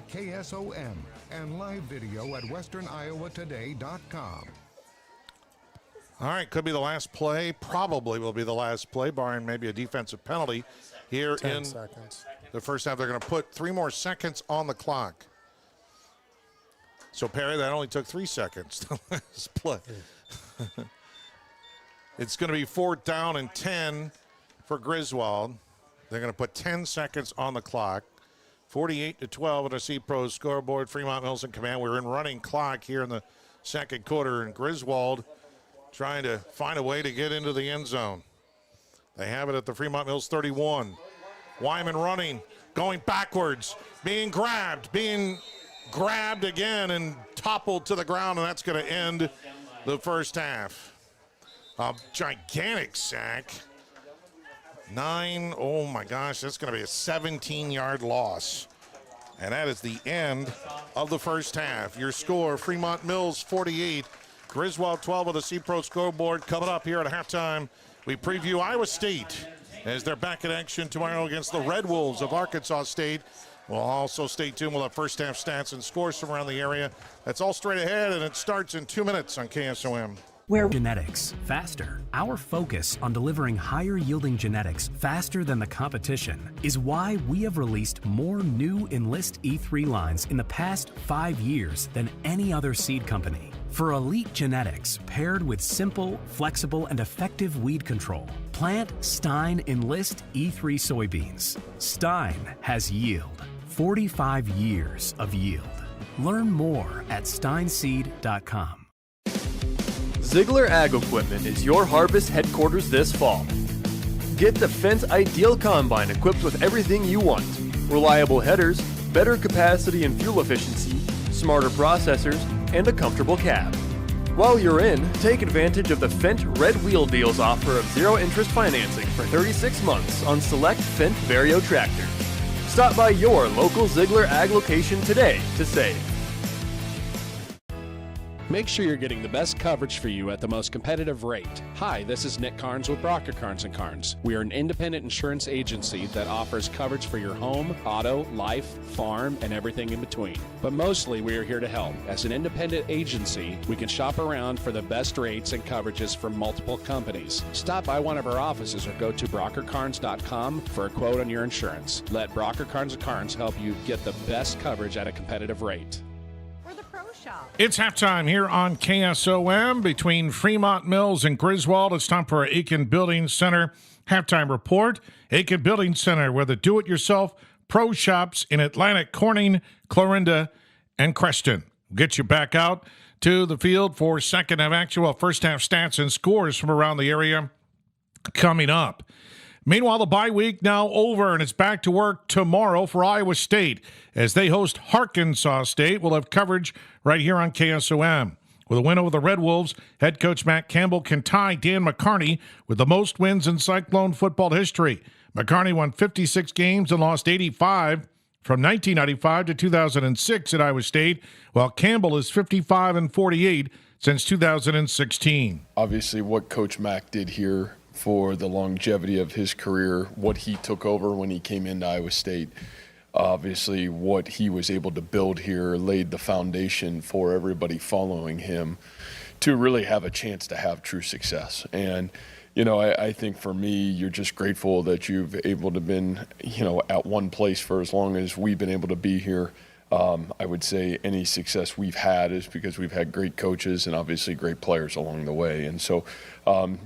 KSOM and live video at westerniowatoday.com. All right, could be the last play. Probably will be the last play, barring maybe a defensive penalty here 10 in seconds. the first half. They're going to put 3 more seconds on the clock. So, Perry, that only took 3 seconds to last play. It's going to be 4th down and 10 for Griswold. They're going to put 10 seconds on the clock. 48-12 at our C-Pro scoreboard. Fremont-Mills in command. We're in running clock here in the second quarter, and Griswold trying to find a way to get into the end zone. They have it at the Fremont-Mills 31. Wyman running, going backwards, being grabbed again and toppled to the ground, and that's going to end the first half. A gigantic sack. 9, oh my gosh, that's going to be a 17-yard loss. And that is the end of the first half. Your score, Fremont-Mills 48, Griswold 12 of the C-Pro scoreboard. Coming up here at halftime, we preview Iowa State as they're back in action tomorrow against the Red Wolves of Arkansas State. We'll also stay tuned. We'll have first half stats and scores from around the area. That's all straight ahead, and it starts in 2 minutes on KSOM. Genetics faster. Our focus on delivering higher yielding genetics faster than the competition is why we have released more new Enlist E3 lines in the past 5 years than any other seed company. For elite genetics paired with simple, flexible, and effective weed control, plant Stein Enlist E3 soybeans. Stein has yield, 45 years of yield. Learn more at steinseed.com. Ziegler Ag Equipment is your harvest headquarters this fall. Get the Fendt Ideal Combine equipped with everything you want. Reliable headers, better capacity and fuel efficiency, smarter processors, and a comfortable cab. While you're in, take advantage of the Fendt Red Wheel Deals offer of 0 interest financing for 36 months on select Fendt Vario tractors. Stop by your local Ziegler Ag location today to save. Make sure you're getting the best coverage for you at the most competitive rate. Hi, this is Nick Carnes with Brocker Carnes & Carnes. We are an independent insurance agency that offers coverage for your home, auto, life, farm, and everything in between. But mostly we are here to help. As an independent agency, we can shop around for the best rates and coverages from multiple companies. Stop by one of our offices or go to brockercarnes.com for a quote on your insurance. Let Brocker Carnes & Carnes help you get the best coverage at a competitive rate. It's halftime here on KSOM between Fremont-Mills and Griswold. It's time for our Aiken Building Center halftime report. Aiken Building Center, where the do-it-yourself pro shops in Atlantic, Corning, Clarinda, and Creston. We'll get you back out to the field for second half actual, first half stats and scores from around the area coming up. Meanwhile, the bye week now over, and it's back to work tomorrow for Iowa State as they host Arkansas State. We'll have coverage right here on KSOM. With a win over the Red Wolves, head coach Matt Campbell can tie Dan McCarney with the most wins in Cyclone football history. McCarney won 56 games and lost 85 from 1995 to 2006 at Iowa State, while Campbell is 55-48 since 2016. Obviously, what Coach Mack did here for the longevity of his career, what he took over when he came into Iowa State, obviously what he was able to build here laid the foundation for everybody following him to really have a chance to have true success. And you know, I think for me, you're just grateful that you've able to been, you know, at one place for as long as we've been able to be here. I would say any success we've had is because we've had great coaches and obviously great players along the way. And so,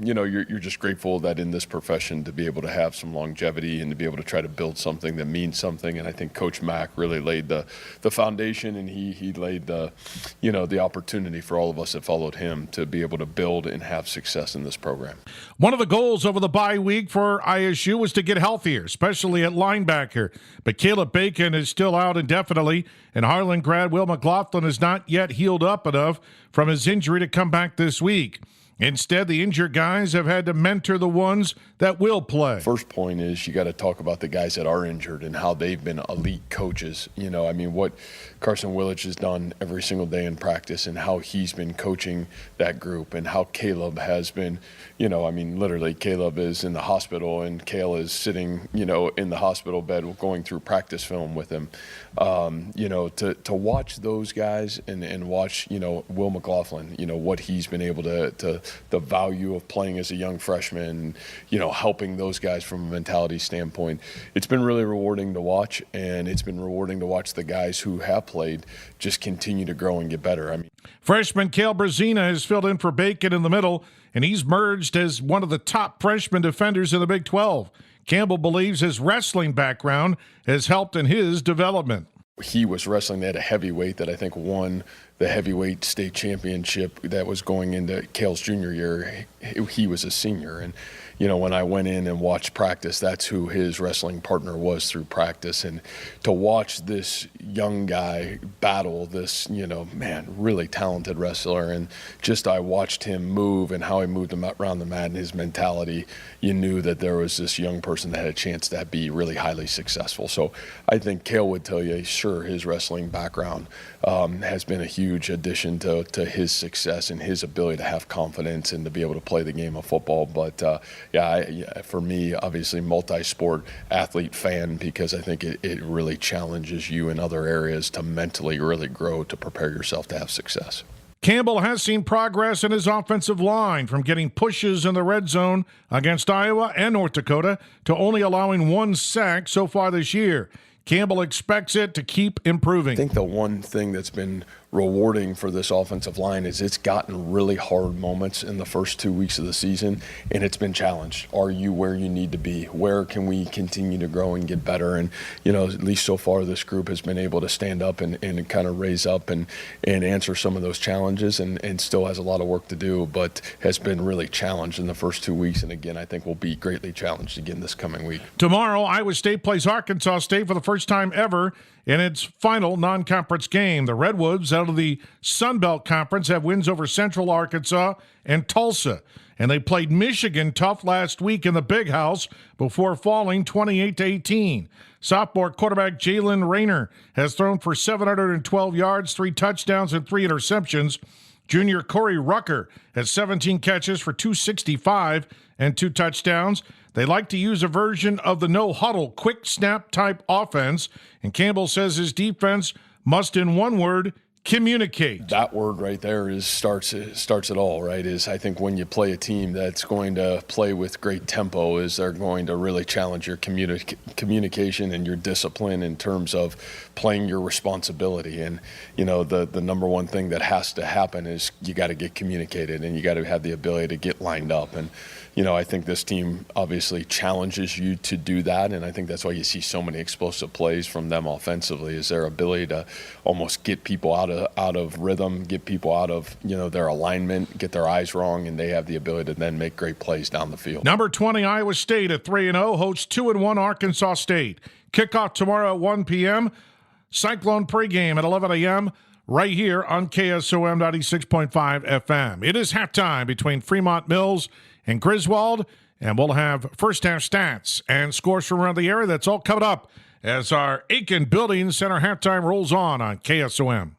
you know, you're just grateful that in this profession to be able to have some longevity and to be able to try to build something that means something. And I think Coach Mack really laid the foundation, and he laid the, you know, the opportunity for all of us that followed him to be able to build and have success in this program. One of the goals over the bye week for ISU was to get healthier, especially at linebacker. But Caleb Bacon is still out indefinitely, and Harlan grad Will McLaughlin is not yet healed up enough from his injury to come back this week. Instead, the injured guys have had to mentor the ones that will play. First point is you got to talk about the guys that are injured and how they've been elite coaches. You know, I mean, what Carson Willich has done every single day in practice and how he's been coaching that group, and how Caleb has been, you know, I mean, literally Caleb is in the hospital and Cale is sitting, you know, in the hospital bed going through practice film with him. You know, to watch those guys and watch, you know, Will McLaughlin, you know, what he's been able to the value of playing as a young freshman, you know, helping those guys from a mentality standpoint. It's been really rewarding to watch, and it's been rewarding to watch the guys who have played just continue to grow and get better. I mean, freshman Cale Brazina has filled in for Bacon in the middle, and he's merged as one of the top freshman defenders in the Big 12. Campbell believes his wrestling background has helped in his development. He was wrestling at a heavyweight that I think won the heavyweight state championship that was going into Cale's junior year. He was a senior, and you know, when I went in and watched practice, that's who his wrestling partner was through practice. And to watch this young guy battle this, you know, man, really talented wrestler, and just I watched him move and how he moved him around the mat and his mentality, you knew that there was this young person that had a chance to be really highly successful. So I think Cale would tell you, sure, his wrestling background has been a huge addition to his success and his ability to have confidence and to be able to play the game of football. But for me, obviously, multi-sport athlete fan, because I think it really challenges you in other areas to mentally really grow to prepare yourself to have success. Campbell has seen progress in his offensive line, from getting pushes in the red zone against Iowa and North Dakota to only allowing one sack so far this year. Campbell expects it to keep improving. I think the one thing that's been rewarding for this offensive line is it's gotten really hard moments in the first 2 weeks of the season, and it's been challenged. Are you where you need to be? Where can we continue to grow and get better? And, you know, at least so far this group has been able to stand up and kind of raise up and answer some of those challenges, and still has a lot of work to do, but has been really challenged in the first 2 weeks. And again, I think we'll be greatly challenged again this coming week. Tomorrow, Iowa State plays Arkansas State for the first time ever in its final non-conference game. The Redwoods out of the Sun Belt Conference have wins over Central Arkansas and Tulsa. And they played Michigan tough last week in the Big House before falling 28-18. Sophomore quarterback Jalen Rayner has thrown for 712 yards, 3 touchdowns, and 3 interceptions. Junior Corey Rucker has 17 catches for 265 and 2 touchdowns. They like to use a version of the no-huddle, quick snap type offense, and Campbell says his defense must, in one word, communicate. That word right there starts it all, right? Is I think when you play a team that's going to play with great tempo, is they're going to really challenge your communication and your discipline in terms of playing your responsibility. And, you know, the number one thing that has to happen is you got to get communicated and you got to have the ability to get lined up. And, you know, I think this team obviously challenges you to do that, and I think that's why you see so many explosive plays from them offensively, is their ability to almost get people out of rhythm, get people out of, you know, their alignment, get their eyes wrong, and they have the ability to then make great plays down the field. Number 20 Iowa State at 3-0 hosts 2-1 Arkansas State. Kickoff tomorrow at 1 p.m. Cyclone pregame at 11 a.m. right here on KSOM 96.5 FM. It is halftime between Fremont-Mills and Griswold, and we'll have first-half stats and scores from around the area. That's all coming up as our Aiken Building Center halftime rolls on KSOM.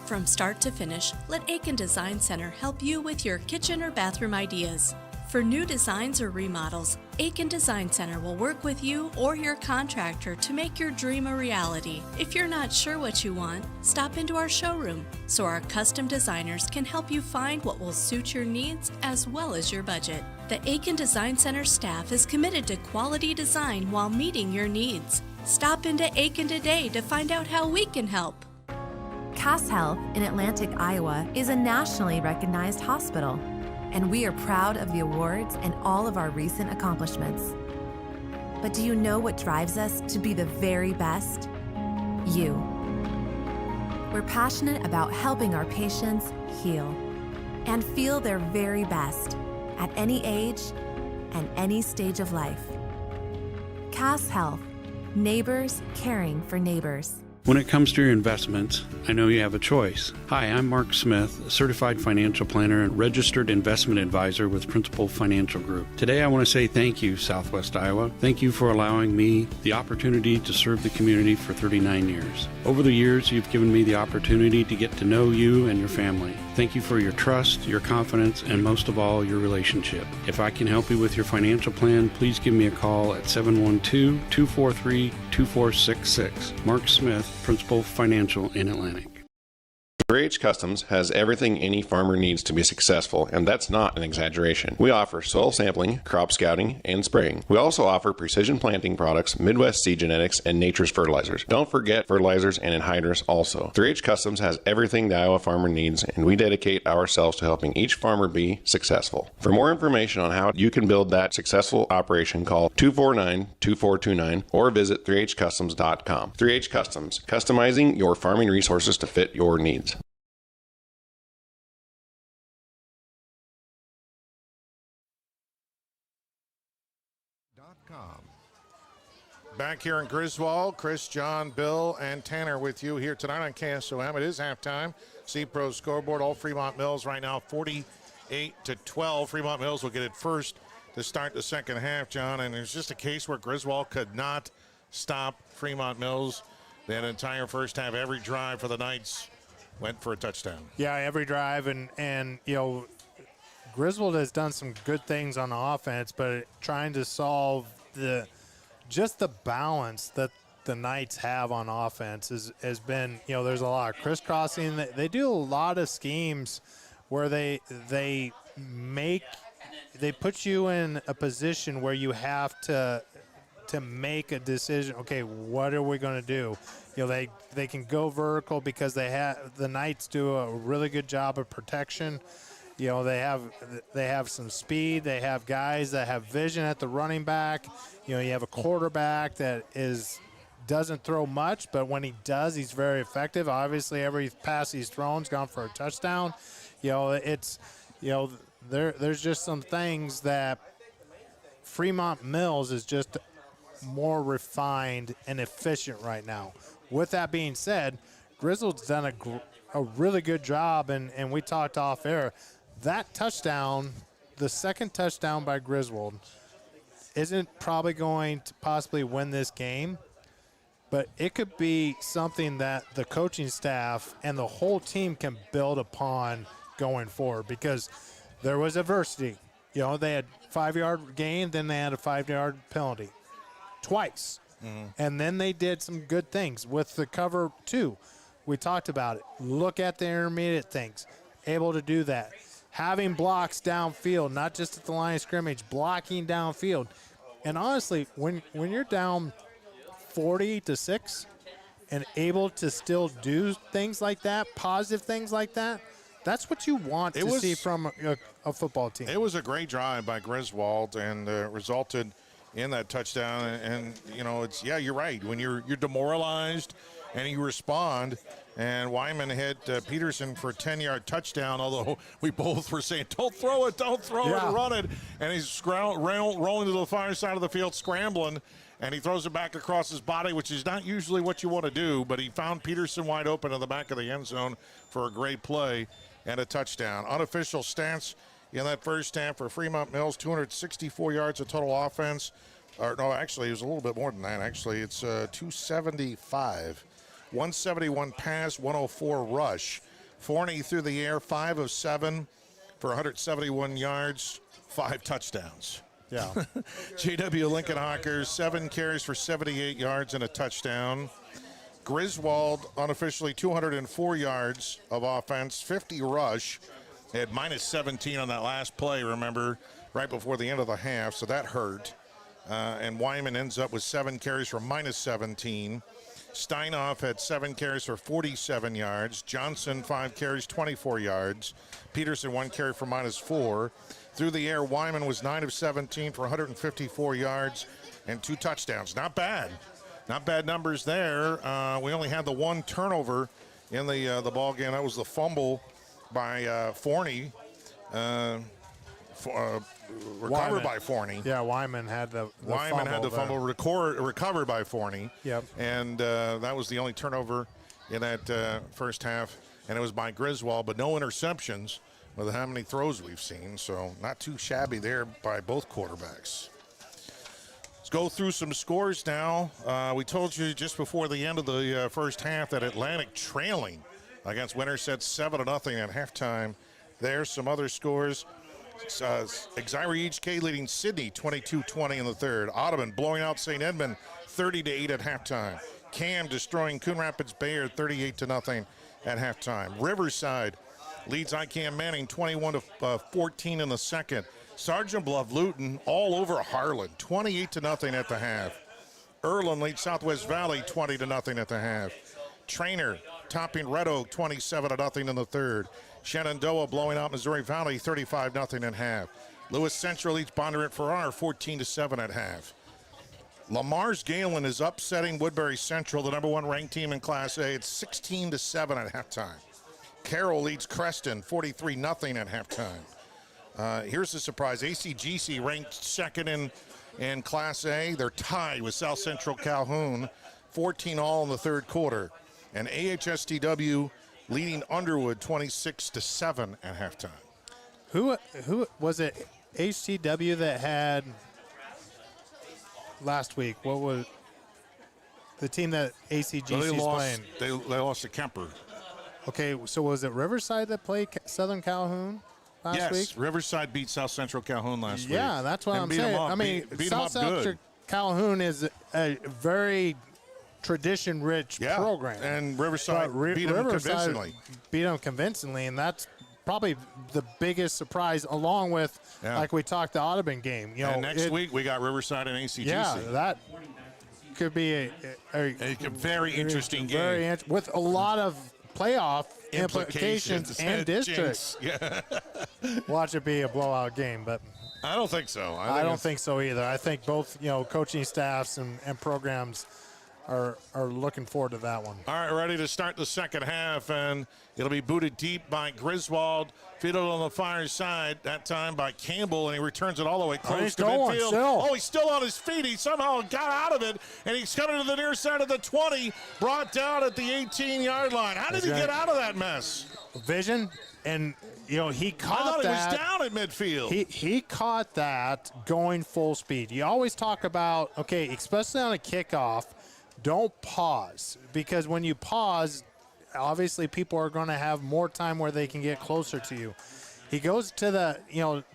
From start to finish, let Aiken Design Center help you with your kitchen or bathroom ideas. For new designs or remodels, Aiken Design Center will work with you or your contractor to make your dream a reality. If you're not sure what you want, stop into our showroom so our custom designers can help you find what will suit your needs as well as your budget. The Aiken Design Center staff is committed to quality design while meeting your needs. Stop into Aiken today to find out how we can help. Cass Health in Atlantic, Iowa is a nationally recognized hospital, and we are proud of the awards and all of our recent accomplishments. But do you know what drives us to be the very best? You. We're passionate about helping our patients heal and feel their very best at any age and any stage of life. Cass Health, neighbors caring for neighbors. When it comes to your investments, I know you have a choice. Hi, I'm Mark Smith, a certified financial planner and registered investment advisor with Principal Financial Group. Today I want to say thank you, Southwest Iowa. Thank you for allowing me the opportunity to serve the community for 39 years. Over the years, you've given me the opportunity to get to know you and your family. Thank you for your trust, your confidence, and most of all, your relationship. If I can help you with your financial plan, please give me a call at 712-243-2466. Mark Smith, Principal Financial in Atlantic. 3H Customs has everything any farmer needs to be successful, and that's not an exaggeration. We offer soil sampling, crop scouting, and spraying. We also offer precision planting products, Midwest seed genetics, and nature's fertilizers. Don't forget fertilizers and anhydrous also. 3H Customs has everything the Iowa farmer needs, and we dedicate ourselves to helping each farmer be successful. For more information on how you can build that successful operation, call 249-2429 or visit 3hcustoms.com. 3H Customs, customizing your farming resources to fit your needs. Back here in Griswold, Chris, John, Bill, and Tanner with you here tonight on KSOM. It is halftime. C-Pro scoreboard, all Fremont-Mills right now, 48-12. Fremont-Mills will get it first to start the second half, John. And it's just a case where Griswold could not stop Fremont-Mills that entire first half. Every drive for the Knights went for a touchdown. Yeah, every drive. And you know, Griswold has done some good things on the offense, but trying to solve just the balance that the Knights have on offense has been, you know, there's a lot of crisscrossing. They do a lot of schemes where they put you in a position where you have to make a decision. Okay, what are we going to do? You know, they can go vertical because the Knights do a really good job of protection. You know, they have some speed. They have guys that have vision at the running back. You know, you have a quarterback that doesn't throw much, but when he does, he's very effective. Obviously, every pass he's thrown's gone for a touchdown. You know, there's just some things that Fremont-Mills is just more refined and efficient right now. With that being said, Griswold's done a really good job, and we talked off air. That touchdown, the second touchdown by Griswold, isn't probably going to possibly win this game, but it could be something that the coaching staff and the whole team can build upon going forward, because there was adversity. You know, they had 5-yard gain, then they had a 5-yard penalty twice. And then they did some good things with the cover 2. We talked about it. Look at the intermediate things. Able to do that. Having blocks downfield, not just at the line of scrimmage, blocking downfield. And honestly, when you're down 40-6 and able to still do things like that, positive things like that, that's what you want to see from a football team. It was a great drive by Griswold and resulted in that touchdown. And you know, you're right. When you're demoralized and you respond, and Wyman hit Peterson for a 10-yard touchdown, although we both were saying, don't throw it, run it. And he's rolling to the far side of the field, scrambling, and he throws it back across his body, which is not usually what you want to do, but he found Peterson wide open in the back of the end zone for a great play and a touchdown. Unofficial stats in that first half for Fremont-Mills, 264 yards of total offense. Or no, actually, it was a little bit more than that. Actually, it's 275. 171 pass, 104 rush. Forney through the air, 5 of 7 for 171 yards, 5 touchdowns. Yeah. JW Lincoln Hawkers, 7 carries for 78 yards and a touchdown. Griswold, unofficially 204 yards of offense, 50 rush. They had minus 17 on that last play, remember, right before the end of the half, so that hurt. And Wyman ends up with 7 carries for minus 17. Steinoff had 7 carries for 47 yards. Johnson, 5 carries, 24 yards. Peterson, 1 carry for minus 4. Through the air, Wyman was 9 of 17 for 154 yards and 2 touchdowns. Not bad. Not bad numbers there. We only had the 1 turnover in the ball game. That was the fumble by Forney. Recovered by Forney. Yeah, Wyman had the fumble recovered by Forney. Yep. And that was the only turnover in that first half, and it was by Griswold, but no interceptions with how many throws we've seen, so not too shabby there by both quarterbacks. Let's go through some scores now. We told you just before the end of the first half that Atlantic trailing against Winterset 7-0 at halftime. There's some other scores. Exira HK leading Sydney 22-20 in the third. Audubon blowing out St. Edmund 30-8 at halftime. Cam destroying Coon Rapids Bayard 38-0 at halftime. Riverside leads ICAM Manning 21-14 in the second. Sergeant Bluff Luton all over Harlan 28-0 at the half. Erlin leads Southwest Valley 20-0 at the half. Trainer topping Red Oak 27-0 in the third. Shenandoah blowing out Missouri Valley 35-0 at half. Lewis Central leads Bondurant Farrar 14-7 at half. Lamar's Galen is upsetting Woodbury Central, the number 1 ranked team in Class A. It's 16-7 at halftime. Carroll leads Creston 43-0 at halftime. Here's the surprise. ACGC ranked second in Class A. They're tied with South Central Calhoun 14-all in the third quarter. And AHSTW leading Underwood 26-7 at halftime. Who was it? HTW that had last week. What was the team that ACGC is playing? They lost to Kemper. Okay, so was it Riverside that played Southern Calhoun last week? Yes, Riverside beat South Central Calhoun last week. Yeah, that's what I'm saying. I mean, South Central Calhoun is a very tradition-rich program. And Riverside beat them convincingly. And that's probably the biggest surprise, along with, like we talked, the Audubon game. You know, and next week we got Riverside and ACGC. Yeah, that could be a very interesting game. With a lot of playoff implications and districts. Yeah. Watch it be a blowout game, but I don't think so. I don't think so either. I think both, coaching staffs and programs are looking forward to that one. All right, ready to start the second half, and it'll be booted deep by Griswold, fielded on the far side, that time by Campbell, and he returns it all the way close to midfield. Oh, he's still on his feet. He somehow got out of it, and he's coming to the near side of the 20, brought down at the 18-yard line. How did he get out of that mess? Vision, and he caught I thought that. He was down at midfield. He caught that going full speed. You always talk about, okay, especially on a kickoff, don't pause, because when you pause, obviously people are going to have more time where they can get closer to you. He goes to the,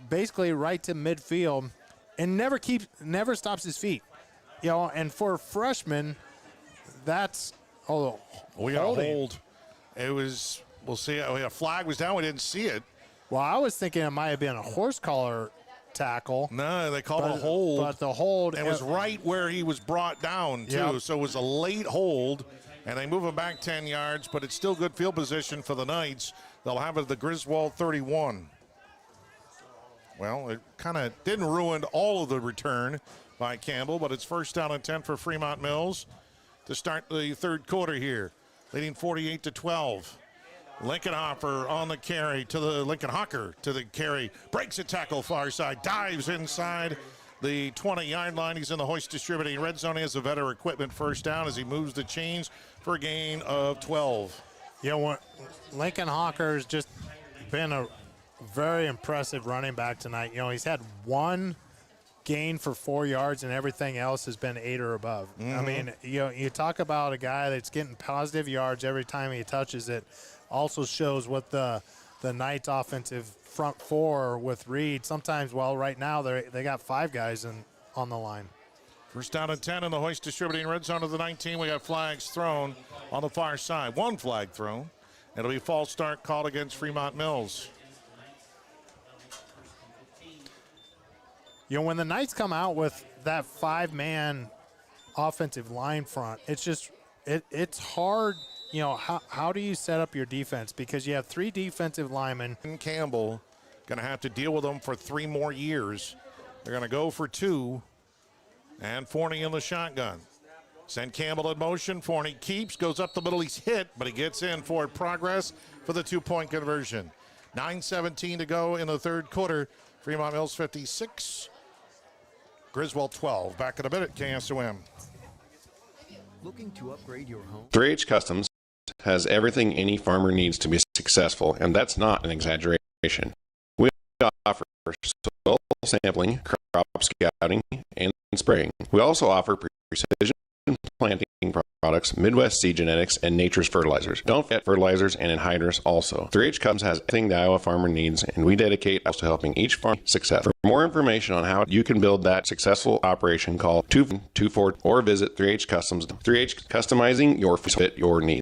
basically right to midfield and never stops his feet. And for a freshman, that's, we got a hold. It was, we'll see, a flag was down. We didn't see it. Well, I was thinking it might have been a horse collar tackle. No, they called it a hold. But the hold. It was right where he was brought down, too. Yep. So it was a late hold, and they move him back 10 yards, but it's still good field position for the Knights. They'll have it at the Griswold 31. Well, it kind of didn't ruin all of the return by Campbell, but it's first down and 10 for Fremont-Mills to start the third quarter here, leading 48-12. Lincoln Hopper on the carry to the Lincoln Hawker to the carry, breaks a tackle far side, dives inside the 20-yard line. He's in the Hoist Distributing red zone. He has a Vetter equipment first down as he moves the chains for a gain of 12. Lincoln Hawker has just been a very impressive running back tonight. He's had one gain for 4 yards, and everything else has been 8 or above. I mean, you talk about a guy that's getting positive yards every time he touches it. Also shows what the Knights offensive front four with Reed. Sometimes, right now they got 5 guys on the line. First down and 10 in the Hoist Distributing red zone of the 19. We got flags thrown on the far side. One flag thrown. It'll be a false start called against Fremont-Mills. When the Knights come out with that 5-man offensive line front, it's just it's hard. How do you set up your defense? Because you have 3 defensive linemen. Campbell going to have to deal with them for 3 more years. They're going to go for 2. And Forney in the shotgun. Send Campbell in motion. Forney keeps, goes up the middle. He's hit, but he gets in forward progress for the 2-point conversion. 9:17 to go in the third quarter. Fremont-Mills 56. Griswold 12. Back in a minute, KSOM. Looking to upgrade your home? 3H Customs has everything any farmer needs to be successful, and that's not an exaggeration. We offer soil sampling, crop scouting, and spraying. We also offer precision planting products, Midwest seed genetics, and nature's fertilizers. Don't forget fertilizers and anhydrous also. 3H Customs has everything the Iowa farmer needs, and we dedicate ourselves to helping each farm success. For more information on how you can build that successful operation, call 224 or visit 3H Customs. 3H, customizing your fit, your needs.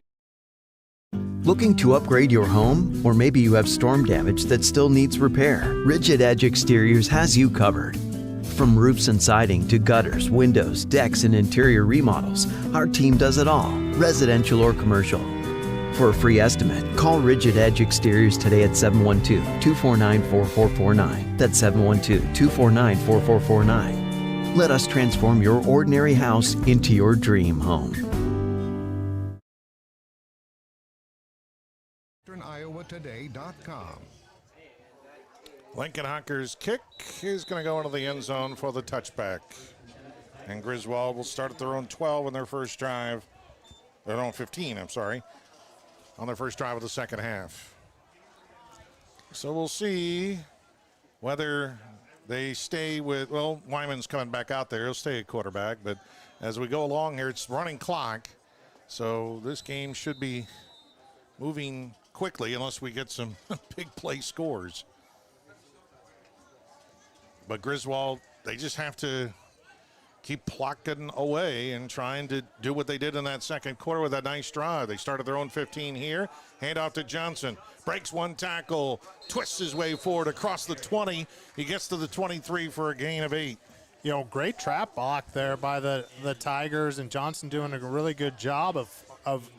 Looking to upgrade your home? Or maybe you have storm damage that still needs repair? Rigid Edge Exteriors has you covered. From roofs and siding to gutters, windows, decks, and interior remodels, our team does it all, residential or commercial. For a free estimate, call Rigid Edge Exteriors today at 712-249-4449. That's 712-249-4449. Let us transform your ordinary house into your dream home. WesternIowaToday.com. Lincoln Hawker's kick is going to go into the end zone for the touchback. And Griswold will start at their own 12 in their first drive. Their own 15, I'm sorry. On their first drive of the second half. So we'll see whether they stay with, Wyman's coming back out there. He'll stay at quarterback. But as we go along here, it's running clock. So this game should be moving quickly unless we get some big play scores. But Griswold, they just have to keep plucking away and trying to do what they did in that second quarter with that nice drive. They started their own 15 here. Hand off to Johnson. Breaks one tackle. Twists his way forward across the 20. He gets to the 23 for a gain of 8. Great trap block there by the Tigers, and Johnson doing a really good job of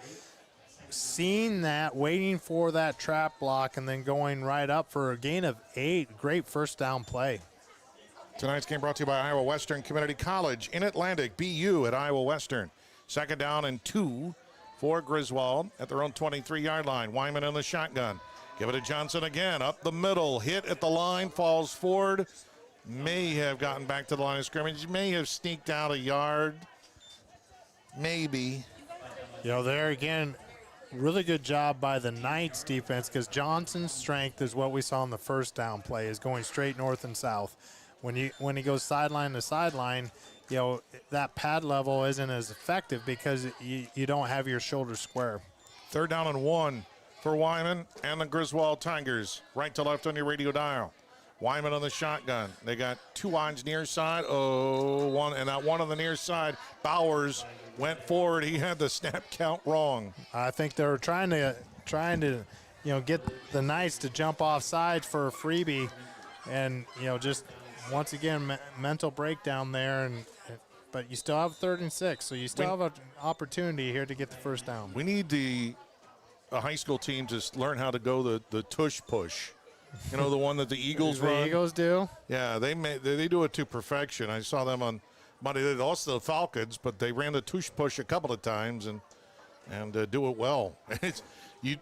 seeing that, waiting for that trap block, and then going right up for a gain of 8. Great first down play. Tonight's game brought to you by Iowa Western Community College in Atlantic. BU at Iowa Western. Second down and 2 for Griswold at their own 23-yard line. Wyman in the shotgun. Give it to Johnson again. Up the middle. Hit at the line. Falls forward. May have gotten back to the line of scrimmage. May have sneaked out a yard. Maybe. There again, really good job by the Knights defense, because Johnson's strength is what we saw in the first down play, is going straight north and south. When he goes sideline to sideline, that pad level isn't as effective because you don't have your shoulders square. Third down and 1 for Wyman and the Griswold Tigers. Right to left on your radio dial. Wyman on the shotgun. They got 2 wides near side. One, and that one on the near side. Bowers went forward. He had the snap count wrong. I think they were trying to get the Knights to jump off sides for a freebie, and just once again mental breakdown there. But you still have 3rd and 6, so you still have an opportunity here to get the first down. We need a high school team to learn how to go the tush push. The one that the Eagles run. The Eagles do? Yeah, they do it to perfection. I saw them on Monday. They lost to the Falcons, but they ran the tush push a couple of times and do it well. You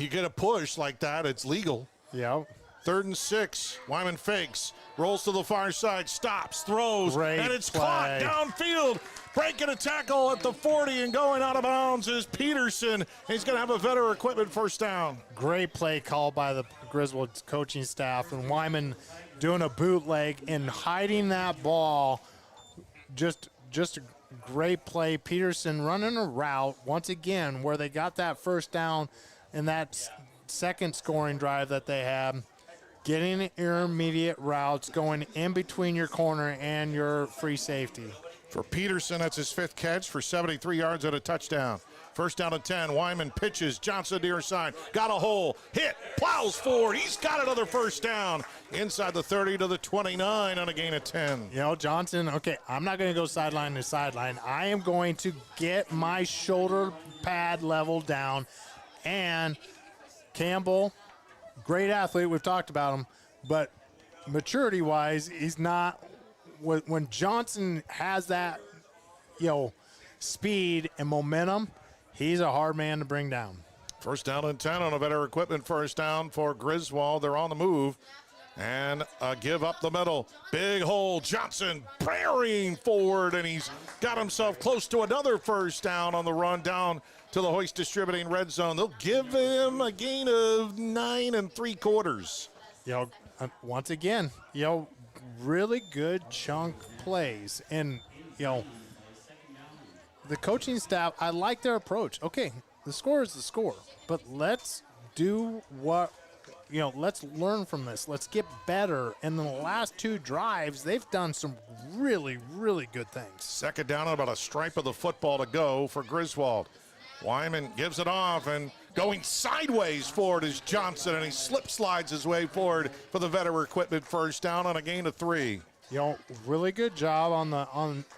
get a push like that, it's legal. Yeah. 3rd and 6. Wyman fakes, rolls to the far side, stops, throws, and it's caught downfield. Breaking a tackle at the 40 and going out of bounds is Peterson. He's going to have a Vetter Equipment first down. Great play called by the Griswold coaching staff, and Wyman doing a bootleg and hiding that ball. Just a great play. Peterson running a route once again where they got that first down in that second scoring drive that they had. Getting intermediate routes going in between your corner and your free safety. For Peterson, that's his 5th catch for 73 yards and a touchdown. First down and 10. Wyman pitches. Johnson near side. Got a hole. Hit. Plows forward. He's got another first down. Inside the 30 to the 29 on a gain of 10. Johnson, okay, I'm not going to go sideline to sideline. I am going to get my shoulder pad level down. And Campbell, great athlete. We've talked about him. But maturity-wise, he's not. When Johnson has that, speed and momentum, he's a hard man to bring down. First down and 10 on a Vetter Equipment first down for Griswold. They're on the move and give up the middle. Big hole. Johnson burying forward, and he's got himself close to another first down on the run down to the Hoist Distributing red zone. They'll give him a gain of 9 3/4. Once again, really good chunk plays. And, the coaching staff, I like their approach. Okay, the score is the score, but let's do let's learn from this. Let's get better. And in the last 2 drives, they've done some really, really good things. Second down and about a stripe of the football to go for Griswold. Wyman gives it off, and going sideways forward is Johnson, and he slip slides his way forward for the Vetter Equipment first down on a gain of 3. Really good job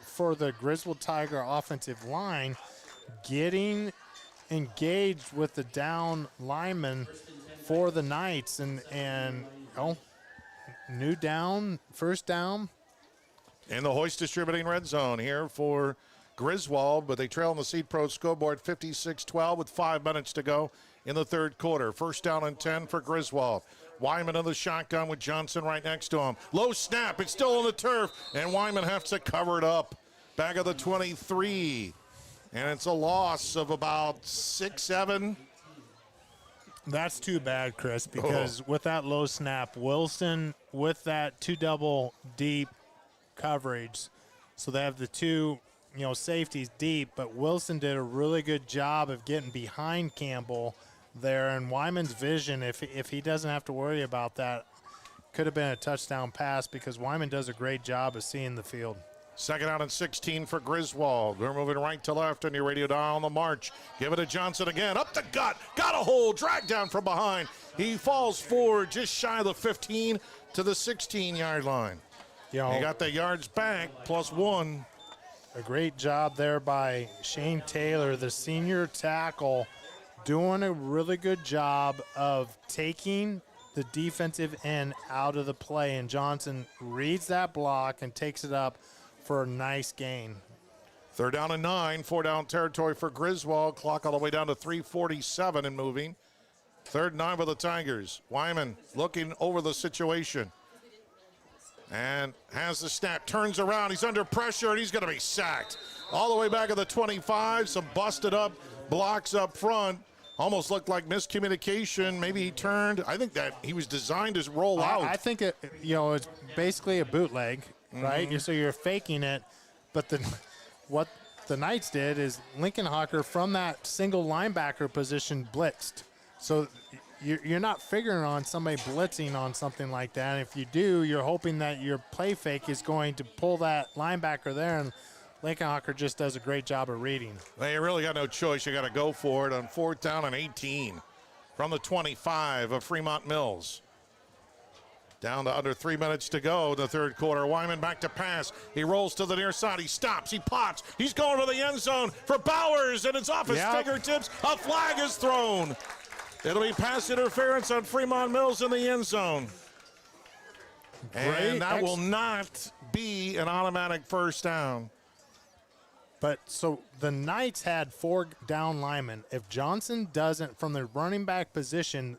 for the Griswold Tiger offensive line, getting engaged with the down lineman for the Knights, and new down, first down. In the Hoist Distributing red zone here for Griswold, but they trail on the Seed Pro scoreboard 56-12 with 5 minutes to go in the 3rd quarter. First down and 10 for Griswold. Wyman in the shotgun with Johnson right next to him. Low snap. It's still on the turf, and Wyman has to cover it up. Back of the 23, and it's a loss of about 6, 7. That's too bad, Chris, because with that low snap, Wilson with that 2 double deep coverage, so they have the 2 safeties deep, but Wilson did a really good job of getting behind Campbell there, and Wyman's vision, if he doesn't have to worry about that, could have been a touchdown pass, because Wyman does a great job of seeing the field. Second out and 16 for Griswold. They're moving right to left on your radio dial on the march. Give it to Johnson again. Up the gut. Got a hold. Dragged down from behind. He falls forward just shy of the 15 to the 16-yard line. He got the yards back, +1. A great job there by Shane Taylor, the senior tackle, doing a really good job of taking the defensive end out of the play. And Johnson reads that block and takes it up for a nice gain. 3rd down and 9, 4-down territory for Griswold. Clock all the way down to 3:47 and moving. 3rd and 9 for the Tigers. Wyman looking over the situation. And has the snap, turns around, he's under pressure, and he's going to be sacked. All the way back at the 25, some busted up blocks up front. Almost looked like miscommunication. Maybe he turned. I think that he was designed to roll out. I think it's basically a bootleg, right? So you're faking it, but what the Knights did is Lincoln Hawker from that single linebacker position blitzed. So you're not figuring on somebody blitzing on something like that. And if you do, you're hoping that your play fake is going to pull that linebacker there, and Lincoln Hawker just does a great job of reading. Well, you really got no choice. You got to go for it on 4th down and 18 from the 25 of Fremont-Mills. Down to under 3 minutes to go in the 3rd quarter. Wyman back to pass. He rolls to the near side. He stops. He pops. He's going to the end zone for Bowers, and it's off his fingertips. A flag is thrown. It'll be pass interference on Fremont-Mills in the end zone. And that will not be an automatic 1st down. But so the Knights had 4 down linemen. If Johnson doesn't, from the running back position,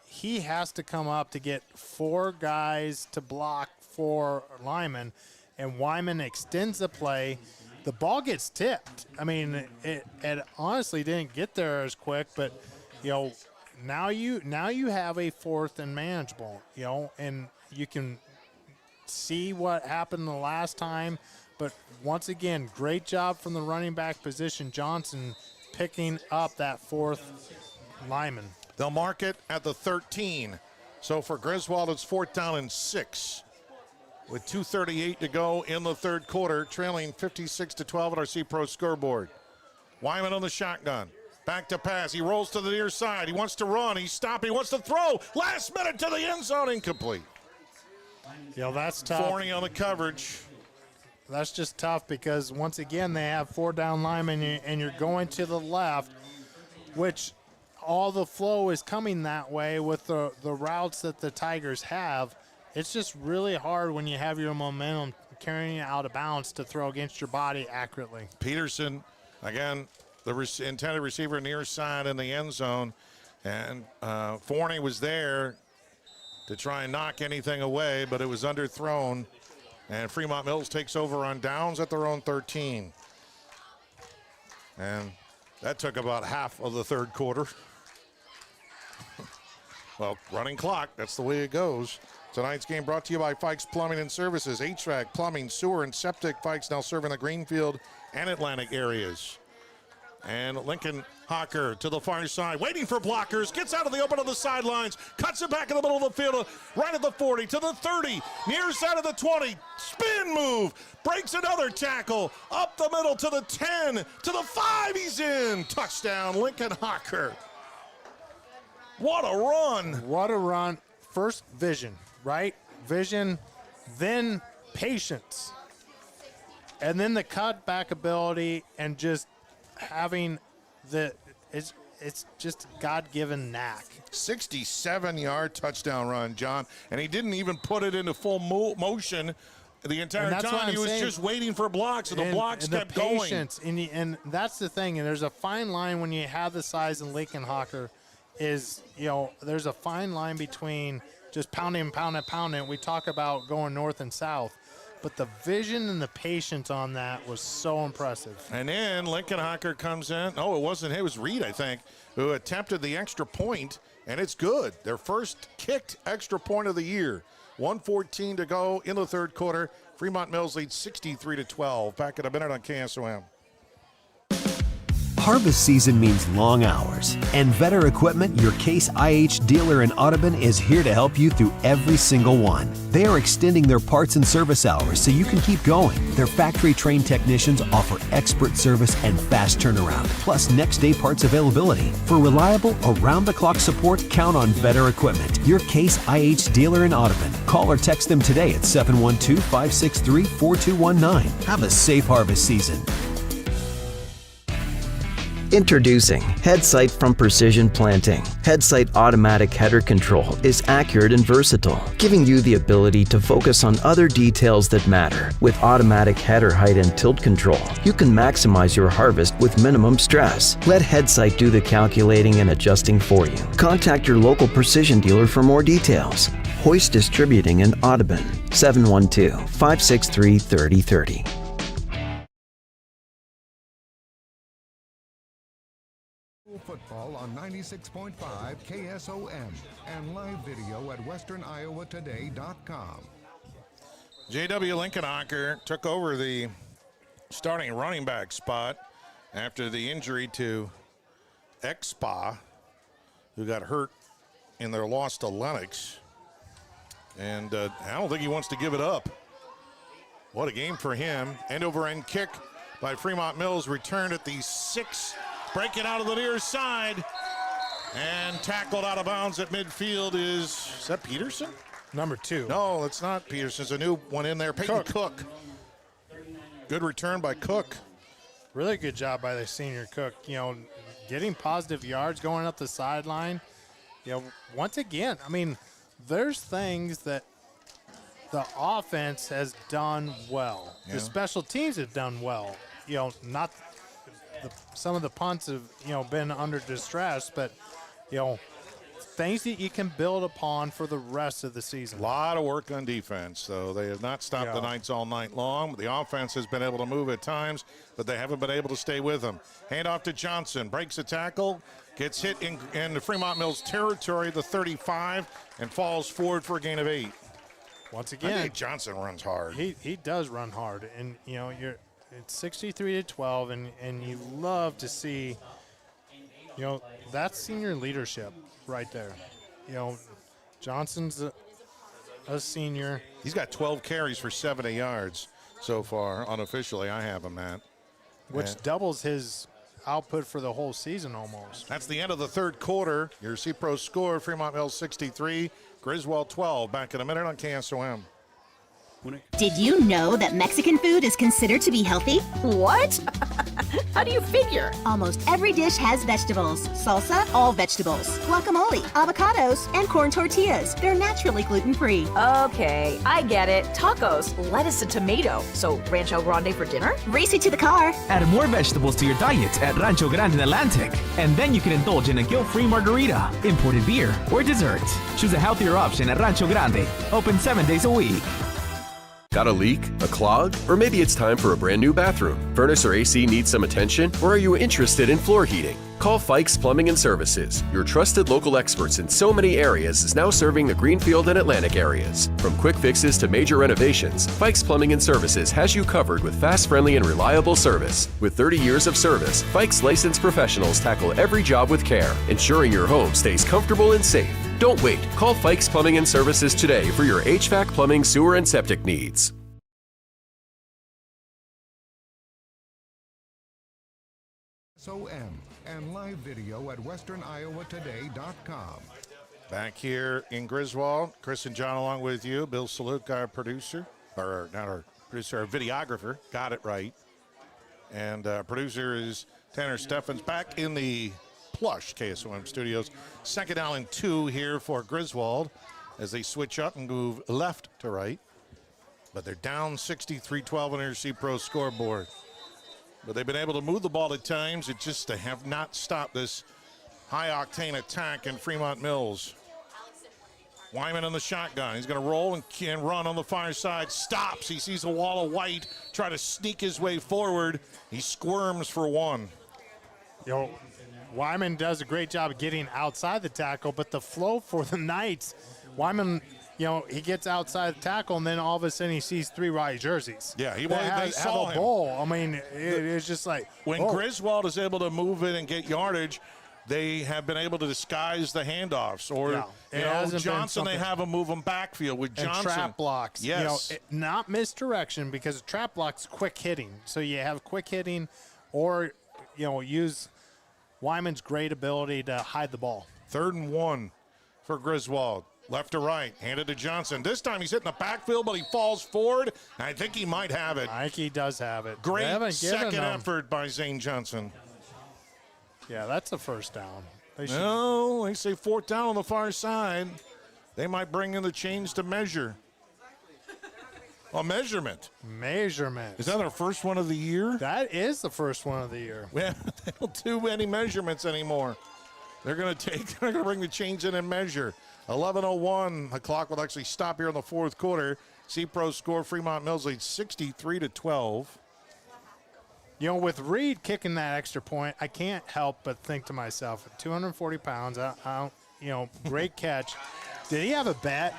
he has to come up to get 4 guys to block 4 linemen, and Wyman extends the play. The ball gets tipped. I mean, it honestly didn't get there as quick, but now you have a 4th and manageable, and you can see what happened the last time. But once again, great job from the running back position, Johnson, picking up that 4th lineman. They'll mark it at the 13. So for Griswold, it's 4th down and 6. With 2:38 to go in the 3rd quarter, trailing 56-12 at our C-Pro scoreboard. Wyman on the shotgun. Back to pass. He rolls to the near side. He wants to run. He's stopping. He wants to throw. Last minute to the end zone. Incomplete. That's tough. Forney on the coverage. That's just tough because, once again, they have 4 down linemen, and you're going to the left, which all the flow is coming that way with the routes that the Tigers have. It's just really hard when you have your momentum carrying you out of bounds to throw against your body accurately. Peterson, again, the intended receiver near side in the end zone, and Forney was there to try and knock anything away, but it was underthrown. And Fremont-Mills takes over on downs at their own 13. And that took about half of the 3rd quarter. Well, running clock, that's the way it goes. Tonight's game brought to you by Fikes Plumbing and Services. HVAC, plumbing, sewer, and septic. Fikes now serving the Greenfield and Atlantic areas. And Lincoln Hawker to the far side, waiting for blockers, gets out of the open of the sidelines, cuts it back in the middle of the field, right at the 40, to the 30, near side of the 20, spin move, breaks another tackle, up the middle to the 10, to the 5, he's in. Touchdown, Lincoln Hawker. What a run. What a run. First vision, right? Vision, then patience. And then the cutback ability, and just having it's just God-given knack. 67-yard touchdown run, John, and he didn't even put it into full motion the entire time. He was just waiting for blocks, and the blocks kept going. And that's the thing, and there's a fine line when you have the size in Lincoln Hawker, is, there's a fine line between just pounding. We talk about going north and south. But the vision and the patience on that was so impressive. And then Lincoln Hawker comes in. Oh, it wasn't. It was Reed, I think, who attempted the extra point, and it's good. Their first kicked extra point of the year. 1:14 to go in the 3rd quarter. Fremont-Mills leads 63-12. Back in a minute on KSOM. Harvest season means long hours, and Vetter Equipment, your Case IH dealer in Audubon, is here to help you through every single one. They are extending their parts and service hours so you can keep going. Their factory-trained technicians offer expert service and fast turnaround, plus next-day parts availability. For reliable, around-the-clock support, count on Vetter Equipment, your Case IH dealer in Audubon. Call or text them today at 712-563-4219. Have a safe harvest season. Introducing HeadSight from Precision Planting. HeadSight automatic header control is accurate and versatile, giving you the ability to focus on other details that matter. With automatic header height and tilt control, you can maximize your harvest with minimum stress. Let HeadSight do the calculating and adjusting for you. Contact your local Precision dealer for more details. Hoist Distributing in Audubon, 712-563-3030. Football on 96.5 KSOM and live video at westerniowatoday.com. J.W. Lincoln took over the starting running back spot after the injury to Expa, who got hurt in their loss to Lennox. And I don't think he wants to give it up. What a game for him. End-over-end kick by Fremont-Mills, returned at the 6, breaking out of the near side. And tackled out of bounds at midfield is that Peterson? Number 2. No, it's not Peterson. There's a new one in there. Peyton Cook. Good return by Cook. Really good job by the senior Cook. You know, getting positive yards, going up the sideline. You know, once again, I mean, there's things that the offense has done well. Yeah. The special teams have done well. You know, not some of the punts have, you know, been under distress, but, you know, things that you can build upon for the rest of the season. A lot of work on defense, though. They have not stopped the Knights all night long. The offense has been able to move at times, but they haven't been able to stay with them. Hand off to Johnson, breaks a tackle, gets hit in the Fremont-Mills territory, the 35, and falls forward for a gain of 8. Once again, I think Johnson runs hard. He does run hard, and you know it's 63-12, and you love to see, you know, that's senior leadership right there. You know, Johnson's a senior. He's got 12 carries for 70 yards so far. Unofficially, I have him at. Which doubles his output for the whole season almost. That's the end of the third quarter. Your C-Pro score, Fremont-Mills 63, Griswold 12. Back in a minute on KSOM. Did you know that Mexican food is considered to be healthy? What? How do you figure? Almost every dish has vegetables. Salsa, all vegetables. Guacamole, avocados, and corn tortillas. They're naturally gluten-free. Okay, I get it. Tacos, lettuce and tomato. So Rancho Grande for dinner? Race it to the car. Add more vegetables to your diet at Rancho Grande in Atlantic, and then you can indulge in a guilt-free margarita, imported beer, or dessert. Choose a healthier option at Rancho Grande. Open 7 days a week. Got a leak? A clog? Or maybe it's time for a brand new bathroom. Furnace or AC needs some attention? Or are you interested in floor heating? Call Fikes Plumbing and Services. Your trusted local experts in so many areas is now serving the Greenfield and Atlantic areas. From quick fixes to major renovations, Fikes Plumbing and Services has you covered with fast, friendly, and reliable service. With 30 years of service, Fikes licensed professionals tackle every job with care, ensuring your home stays comfortable and safe. Don't wait. Call Fikes Plumbing and Services today for your HVAC, plumbing, sewer, and septic needs. KSOM and live video at westerniowatoday.com. Back here in Griswold, Chris and John along with you. Bill Saluk, our producer, or not our producer, our videographer, got it right. And producer is Tanner Steffens, back in the plush KSOM studios. Second down and 2 here for Griswold as they switch up and move left to right. But they're down 63-12 on their C-Pro scoreboard. But they've been able to move the ball at times. It's just they have not stopped this high-octane attack in Fremont-Mills. Wyman in the shotgun. He's going to roll and run on the far side. Stops. He sees a wall of white. Try to sneak his way forward. He squirms for 1. You know, Wyman does a great job of getting outside the tackle, but the flow for the Knights, Wyman, you know, he gets outside the tackle, and then all of a sudden he sees 3 white jerseys. Yeah, they saw have a him. bowl. I mean, it's just like when Griswold is able to move it and get yardage, they have been able to disguise the handoffs. Or Johnson, they have him move them backfield with Johnson. And trap blocks. Yes. You know, not misdirection, because trap blocks quick hitting. So you have quick hitting, or you know, use Wyman's great ability to hide the ball. 3rd and 1 for Griswold. Left to right, handed to Johnson. This time he's hitting the backfield, but he falls forward. I think he might have it. I think he does have it. Great second effort by Zane Johnson. Yeah, that's a first down. No, they say 4th down on the far side. They might bring in the chains to measure. A measurement. Measurement. Is that our first one of the year? That is the first one of the year. Yeah, they don't do any measurements anymore. They're going to bring the chains in and measure. 11:01. The clock will actually stop here in the 4th quarter. C-Pro score, Fremont-Mills leads 63-12. You know, with Reed kicking that extra point, I can't help but think to myself, at 240 pounds, I don't, you know, great catch. Did he have a bet?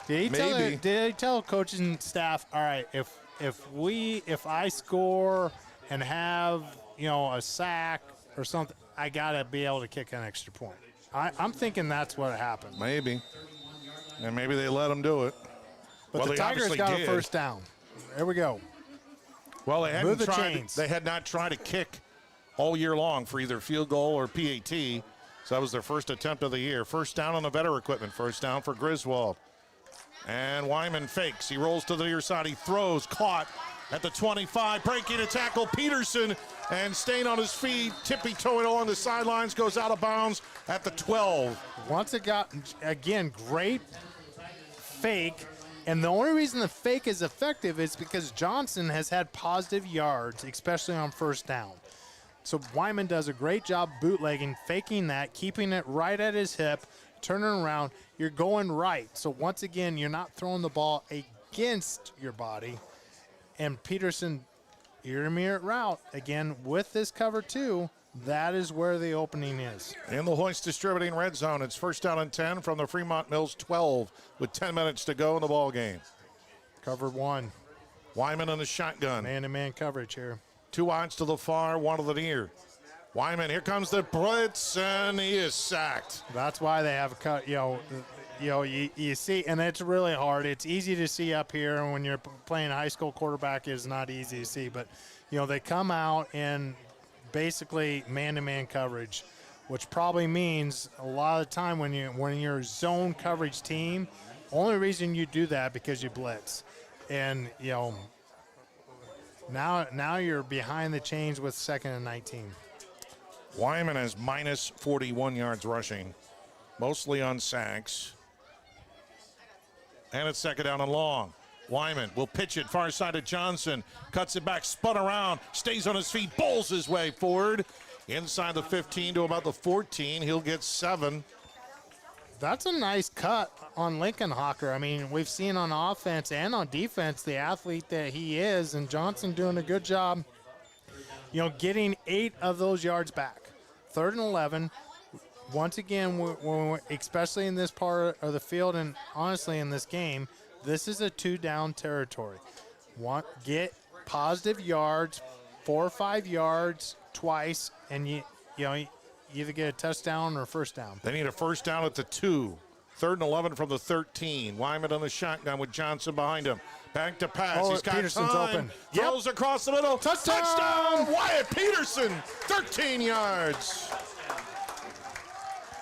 Did he tell coaching staff, all right, if I score and have, you know, a sack or something, I got to be able to kick an extra point. I'm thinking that's what happened. Maybe. And maybe they let him do it. But the Tigers got a first down. There we go. Well, they had not tried to kick all year long for either field goal or PAT. So that was their first attempt of the year. First down on the Becker equipment. First down for Griswold. And Wyman fakes. He rolls to the near side. He throws. Caught at the 25. Breaking a tackle. Peterson and staying on his feet. Tippy-toeing along the sidelines. Goes out of bounds at the 12. Once it got, again, great fake. And the only reason the fake is effective is because Johnson has had positive yards, especially on first down. So Wyman does a great job bootlegging, faking that, keeping it right at his hip, turning around. You're going right. So once again, you're not throwing the ball against your body. And Peterson, intermediate route, again, with this cover two, that is where the opening is. In the Hoist Distributing red zone, it's first down and 10 from the Fremont-Mills 12 with 10 minutes to go in the ball game. Cover one. Wyman on the shotgun. Man-to-man coverage here. 2 odds to the far, 1 to the near. Wyman, here comes the blitz, and he is sacked. That's why they have a cut. You see, and it's really hard. It's easy to see up here, and when you're playing high school quarterback, it's not easy to see. But, they come out in basically man-to-man coverage, which probably means a lot of the time when you're a zone coverage team, only reason you do that because you blitz. And, now you're behind the chains with 2nd and 19. Wyman has minus 41 yards rushing, mostly on sacks. And it's 2nd down and long. Wyman will pitch it far side to Johnson. Cuts it back, spun around, stays on his feet, bowls his way forward. Inside the 15 to about the 14. He'll get 7. That's a nice cut on Lincoln Hawker. I mean, we've seen on offense and on defense the athlete that he is, and Johnson doing a good job, getting 8 of those yards back. 3rd and 11. Once again, especially in this part of the field and honestly in this game, this is a 2-down territory. Get positive yards, 4 or 5 yards twice, and you either get a touchdown or a first down. They need a first down at the 2. 3rd and 11 from the 13. Wyman on the shotgun with Johnson behind him. Back to pass. He's got Peterson's time. open. Throws across the middle. Touchdown! Wyatt Peterson, 13 yards.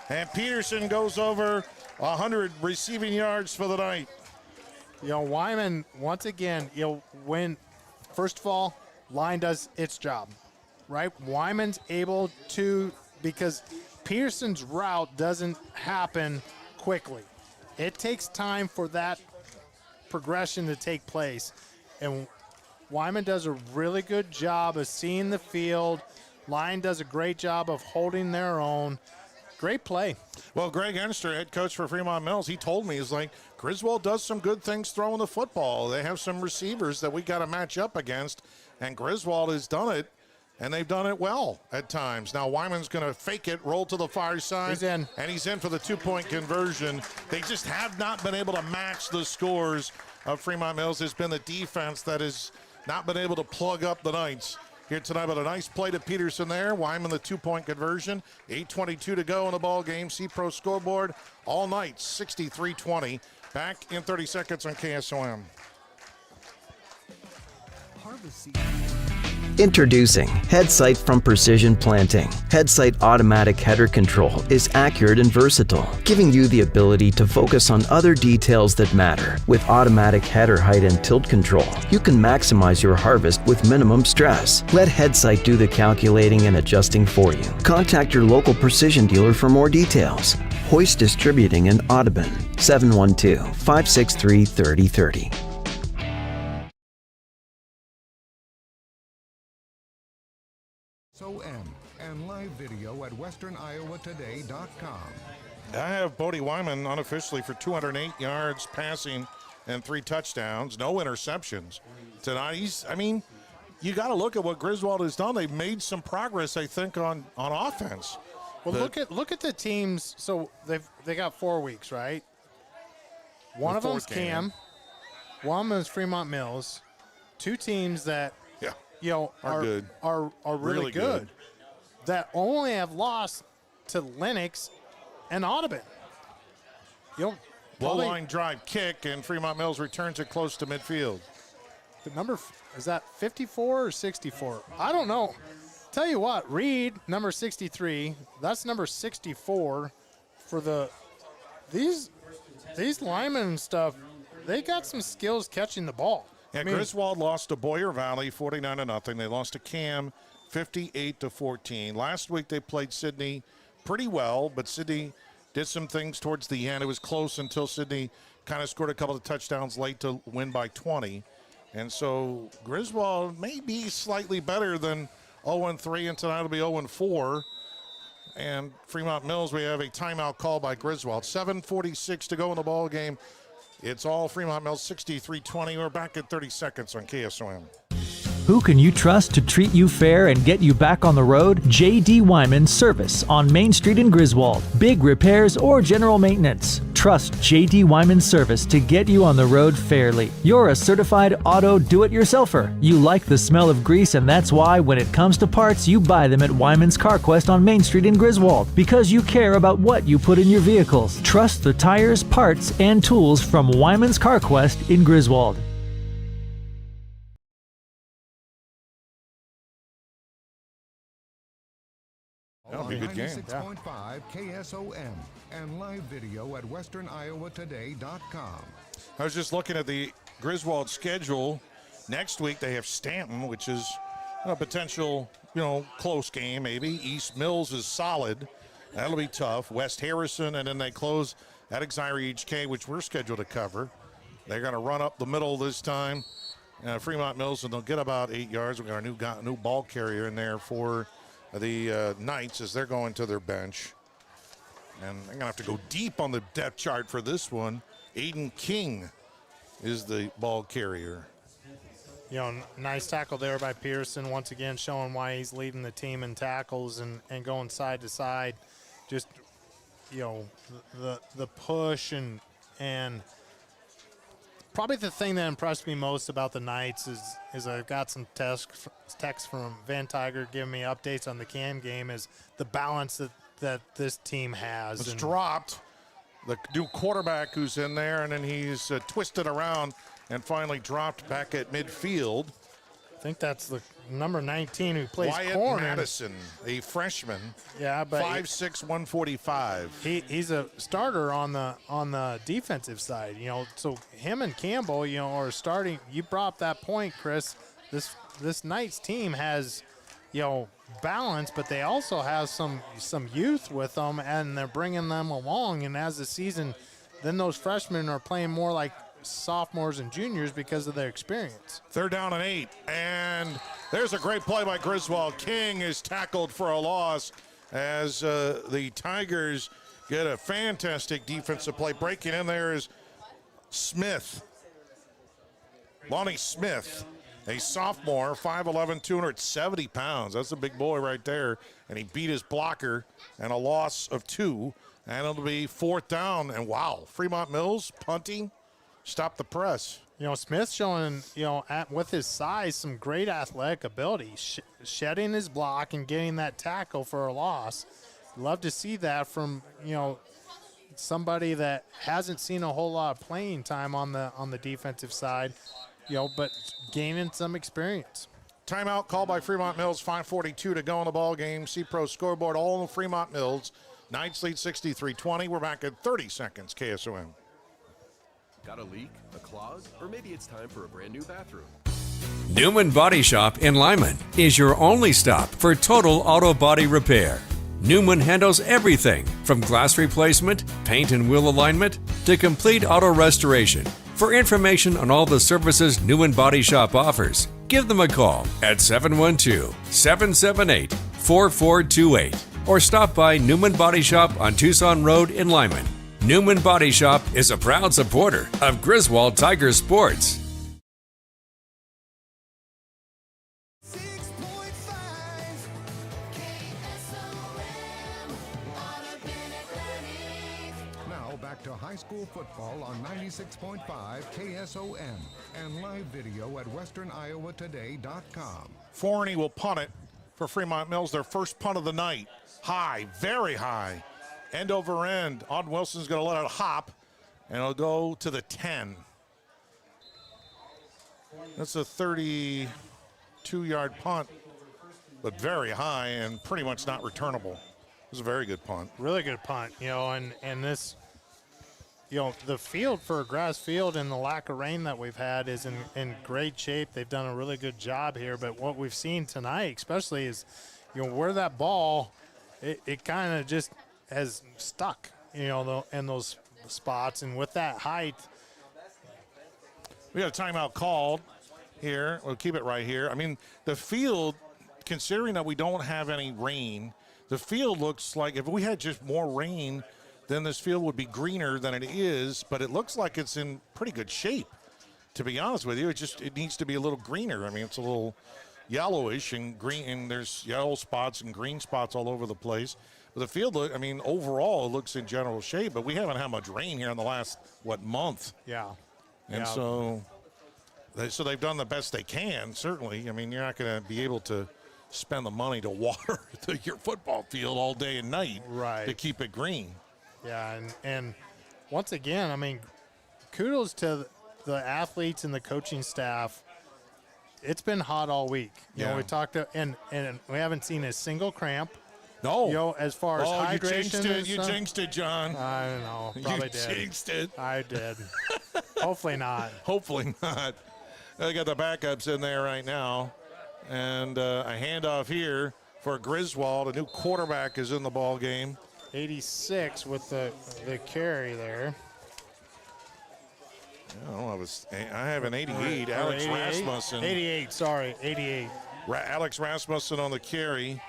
And Peterson goes over 100 receiving yards for the night. Wyman, once again, first of all, line does its job, right? Wyman's able to, because Peterson's route doesn't happen quickly. It takes time for that progression to take place. And Wyman does a really good job of seeing the field. Line does a great job of holding their own. Great play. Well, Greg Enster, head coach for Fremont-Mills, he told me, he's like, Griswold does some good things throwing the football. They have some receivers that we got to match up against, and Griswold has done it, and they've done it well at times. Now Wyman's going to fake it, roll to the far side. He's in. And he's in for the 2-point conversion. They just have not been able to match the scores of Fremont-Mills. It's been the defense that has not been able to plug up the Knights here tonight, but a nice play to Peterson there. Wyman the 2-point conversion. 8:22 to go in the ball game. C-Pro scoreboard all night, 63-20. Back in 30 seconds on KSOM. Harvest season. Introducing HeadSight from Precision Planting. HeadSight automatic header control is accurate and versatile, giving you the ability to focus on other details that matter. With automatic header height and tilt control, you can maximize your harvest with minimum stress. Let HeadSight do the calculating and adjusting for you. Contact your local precision dealer for more details. Hoist Distributing in Audubon, 712-563-3030. KSOM and live video at westerniowatoday.com. I have Bodie Wyman unofficially for 208 yards passing and 3 touchdowns, no interceptions tonight. You got to look at what Griswold has done. They've made some progress, I think, on offense. Well, look at the teams. So they got 4 weeks, right? One of them's Cam. One of them is Fremont-Mills. 2 teams that are good. Are really good. That only have lost to Lennox and Audubon. Low line drive kick, and Fremont-Mills returns it close to midfield. The number, is that 54 or 64? I don't know. Tell you what, Reed, number 63, that's number 64 for these linemen and stuff. They got some skills catching the ball. Yeah, Griswold lost to Boyer Valley 49-0. They lost to Cam 58-14. Last week they played Sidney pretty well, but Sidney did some things towards the end. It was close until Sidney kind of scored a couple of touchdowns late to win by 20. And so Griswold may be slightly better than 0-3, and tonight will be 0-4. And Fremont-Mills, we have a timeout call by Griswold. 7:46 to go in the ball game. It's all Fremont-Mills 63-20. We're back at 30 seconds on KSOM. Who can you trust to treat you fair and get you back on the road? J.D. Wyman Service on Main Street in Griswold. Big repairs or general maintenance. Trust J.D. Wyman Service to get you on the road fairly. You're a certified auto do-it-yourselfer. You like the smell of grease, and that's why when it comes to parts, you buy them at Wyman's Car Quest on Main Street in Griswold. Because you care about what you put in your vehicles. Trust the tires, parts, and tools from Wyman's Car Quest in Griswold. That'll be a good game. 96.5 KSOM and live video at westerniowatoday.com. I was just looking at the Griswold schedule. Next week they have Stanton, which is a potential, close game maybe. East Mills is solid. That'll be tough. West Harrison, and then they close at Exire HK, which we're scheduled to cover. They're going to run up the middle this time. Fremont-Mills, and they'll get about 8 yards. We've got a new ball carrier in there for the Knights as they're going to their bench. And I'm going to have to go deep on the depth chart for this one. Aiden King is the ball carrier. Nice tackle there by Pearson, once again showing why he's leading the team in tackles and going side to side. Just, the push and probably the thing that impressed me most about the Knights is I got some text from Van Tiger giving me updates on the Can game, is the balance that this team has. It's dropped. The new quarterback who's in there, and then he's twisted around and finally dropped back at midfield. I think that's the number 19 who plays Wyatt corner. Madison, a freshman. Yeah, but 5'6", 145. He's a starter on the defensive side. So him and Campbell, are starting. You brought up that point, Chris. This Knights team has, balance, but they also have some youth with them, and they're bringing them along. And as the season, then those freshmen are playing more like sophomores and juniors because of their experience. 3rd down and 8, and there's a great play by Griswold. King is tackled for a loss as the Tigers get a fantastic defensive play. Breaking in there is Smith, Lonnie Smith, a sophomore, 5'11", 270 pounds. That's a big boy right there, and he beat his blocker, and a loss of 2, and it'll be 4th down. And wow, Fremont-Mills punting. Stop the press. Smith showing, with his size, some great athletic ability, shedding his block and getting that tackle for a loss. Love to see that from, somebody that hasn't seen a whole lot of playing time on the defensive side, but gaining some experience. Timeout called by Fremont-Mills, 5:42 to go in the ball game. C-Pro scoreboard, all in Fremont-Mills. Knights lead 63-20. We're back at 30 seconds, KSOM. Got a leak, a clog, or maybe it's time for a brand new bathroom. Newman Body Shop in Lyman is your only stop for total auto body repair. Newman handles everything from glass replacement, paint and wheel alignment, to complete auto restoration. For information on all the services Newman Body Shop offers, give them a call at 712-778-4428 or stop by Newman Body Shop on Tucson Road in Lyman. Newman Body Shop is a proud supporter of Griswold Tiger Sports. Now back to high school football on 96.5 KSOM and live video at westerniowatoday.com. Varney will punt it for Fremont-Mills, their first punt of the night. High, very high. End over end. Auden Wilson's going to let it hop, and it'll go to the 10. That's a 32-yard punt, but very high and pretty much not returnable. It was a very good punt. Really good punt, and this, the field for a grass field and the lack of rain that we've had is in great shape. They've done a really good job here, but what we've seen tonight especially is, where that ball, it kind of just has stuck, in those spots. And with that height. We got a timeout called here. We'll keep it right here. I mean, the field, considering that we don't have any rain, the field looks like if we had just more rain, then this field would be greener than it is, but it looks like it's in pretty good shape, to be honest with you. It needs to be a little greener. I mean, it's a little yellowish and green, and there's yellow spots and green spots all over the place. But the field, overall, it looks in general shape, but we haven't had much rain here in the last, month? Yeah. And so they've done the best they can, certainly. I mean, you're not going to be able to spend the money to water your football field all day and night to keep it green. Yeah, and once again, kudos to the athletes and the coaching staff. It's been hot all week. We talked to, and we haven't seen a single cramp. No. As far as hydration. You jinxed it, John. I don't know. Probably did. You jinxed it. I did. Hopefully not. Hopefully not. They got the backups in there right now. And a handoff here for Griswold. A new quarterback is in the ball game. 86 with the carry there. I have an 88. Alex 88? Rasmussen. 88, sorry. 88. Alex Rasmussen on the carry.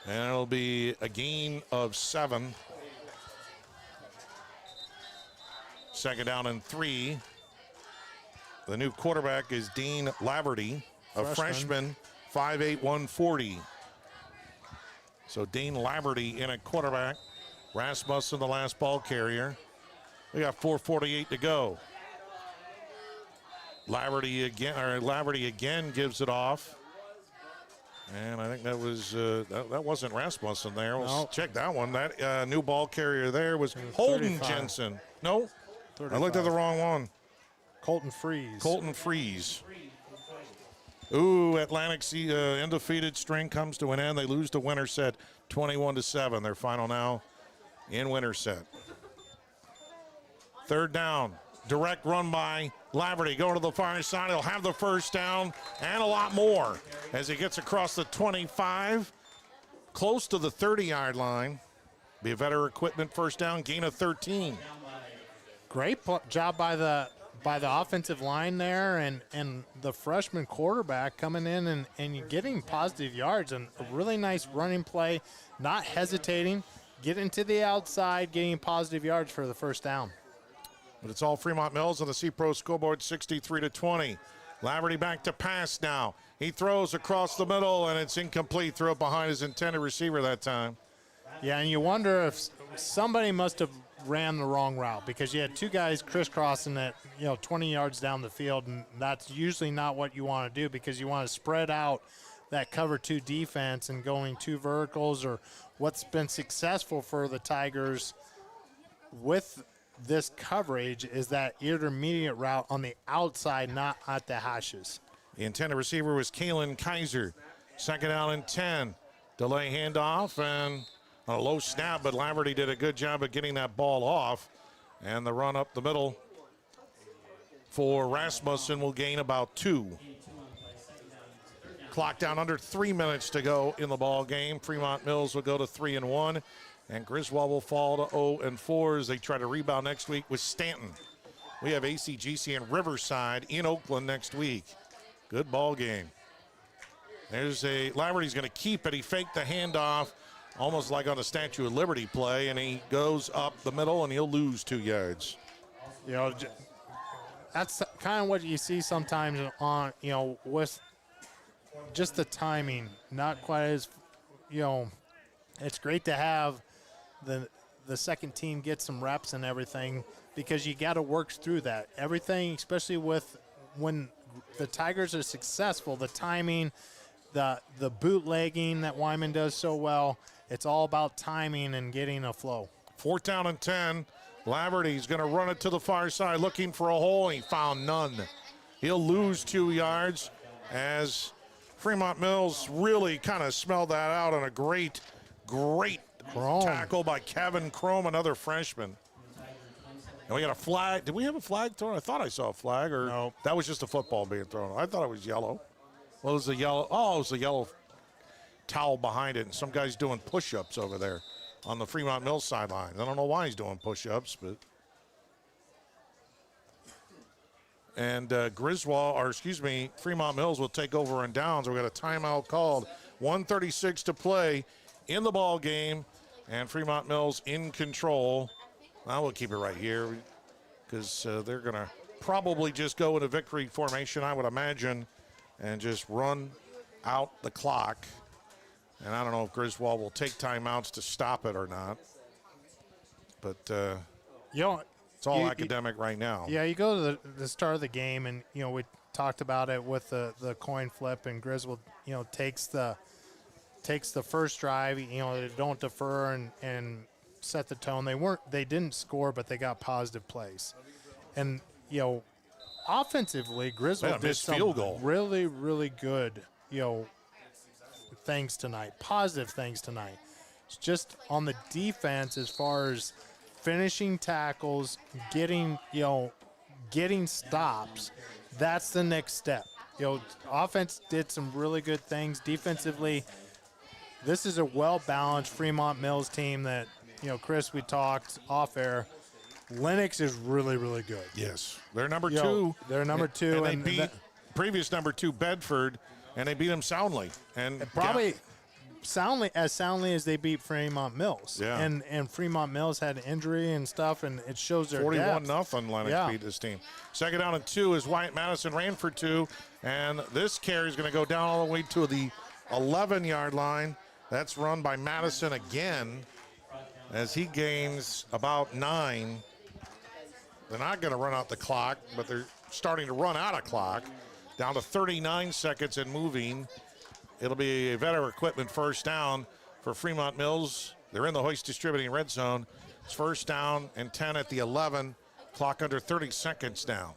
And it'll be a gain of 7. Second down and 3. The new quarterback is Dean Laverty, a freshman, 5'8", 140. So Dean Laverty in at quarterback. Rasmussen, the last ball carrier. We got 4:48 to go. Laverty again gives it off. And I think that was that wasn't Rasmussen there. Let's check that one. That new ball carrier there was Holden 35. Jensen. No, 35. I looked at the wrong one. Colton Freeze. Ooh, Atlantic's undefeated string comes to an end. They lose to Winterset 21-7. Their final now in Winterset. Third down. Direct run by Laverty going to the far side. He'll have the first down and a lot more as he gets across the 25, close to the 30-yard line. Be a Better Equipment first down, gain of 13. Great job by the offensive line there, and the freshman quarterback coming in and getting positive yards, and a really nice running play, not hesitating, getting to the outside, getting positive yards for the first down. But it's all Fremont-Mills on the C-Pro scoreboard, 63-20. Laverty back to pass now. He throws across the middle, and it's incomplete. Throw it behind his intended receiver that time. Yeah, and you wonder if somebody must have ran the wrong route, because you had two guys crisscrossing that 20 yards down the field, and that's usually not what you want to do, because you want to spread out that cover 2 defense and going 2 verticals, or what's been successful for the Tigers with this coverage is that intermediate route on the outside, not at the hashes. The intended receiver was Kalen Kaiser. Second down and 10. Delay handoff and a low snap, but Laverty did a good job of getting that ball off. And the run up the middle for Rasmussen will gain about 2. Clock down under 3 minutes to go in the ball game. Fremont-Mills will go to 3-1, and Griswold will fall to 0-4 as they try to rebound next week with Stanton. We have ACGC and Riverside in Oakland next week. Good ball game. There's Laverty's going to keep it. He faked the handoff almost like on a Statue of Liberty play, and he goes up the middle, and he'll lose 2 yards. You know, that's kind of what you see sometimes on, you know, with just the timing, not quite as, you know, it's great to have the second team get some reps and everything because you got to work through that. Everything, especially with when the Tigers are successful, the timing, the bootlegging that Wyman does so well, it's all about timing and getting a flow. 4th down and 10. Laverty's going to run it to the far side looking for a hole. He found none. He'll lose 2 yards as Fremont-Mills really kind of smelled that out on a great tackle by Kevin Chrome, another freshman. And we got a flag. Did we have a flag thrown? I thought I saw a flag, or no. That was just a football being thrown. I thought it was yellow. Well, it was the yellow. Oh, it was the yellow towel behind it, and some guy's doing push-ups over there on the Fremont-Mills sideline. I don't know why he's doing push-ups, but. And Fremont-Mills will take over in downs. We've got a timeout called. 1:36 to play in the ball game, and Fremont-Mills in control. Now we'll keep it right here because they're going to probably just go into victory formation, I would imagine, and just run out the clock. And I don't know if Griswold will take timeouts to stop it or not. But it's all academic right now. Yeah, you go to the start of the game, and, you know, we talked about it with the coin flip, and Griswold, you know, takes the first drive. You know, they don't defer and set the tone. They didn't score, but they got positive plays. And, you know, offensively, Griswold did some field goal. Really, really good, you know, things tonight, positive things tonight. It's just on the defense as far as finishing tackles, getting stops. That's the next step. You know, offense did some really good things defensively. This is a well-balanced Fremont-Mills team that, you know, Chris, we talked off air. Lennox is really, really good. Yes, they're number 2. They're number 2, and they beat previous number 2 Bedford, and they beat them soundly. And probably soundly as they beat Fremont-Mills. Yeah. And Fremont-Mills had injury and stuff, and it shows their 41-0 Lennox beat this team. 2nd down and 2 is Wyatt Madison ran for 2, and this carry is going to go down all the way to the 11-yard line. That's run by Madison again as he gains about 9. They're not going to run out the clock, but they're starting to run out of clock. Down to 39 seconds and moving. It'll be a Becker equipment first down for Fremont-Mills. They're in the Hoist Distributing red zone. It's 1st down and 10 at the 11. Clock under 30 seconds now.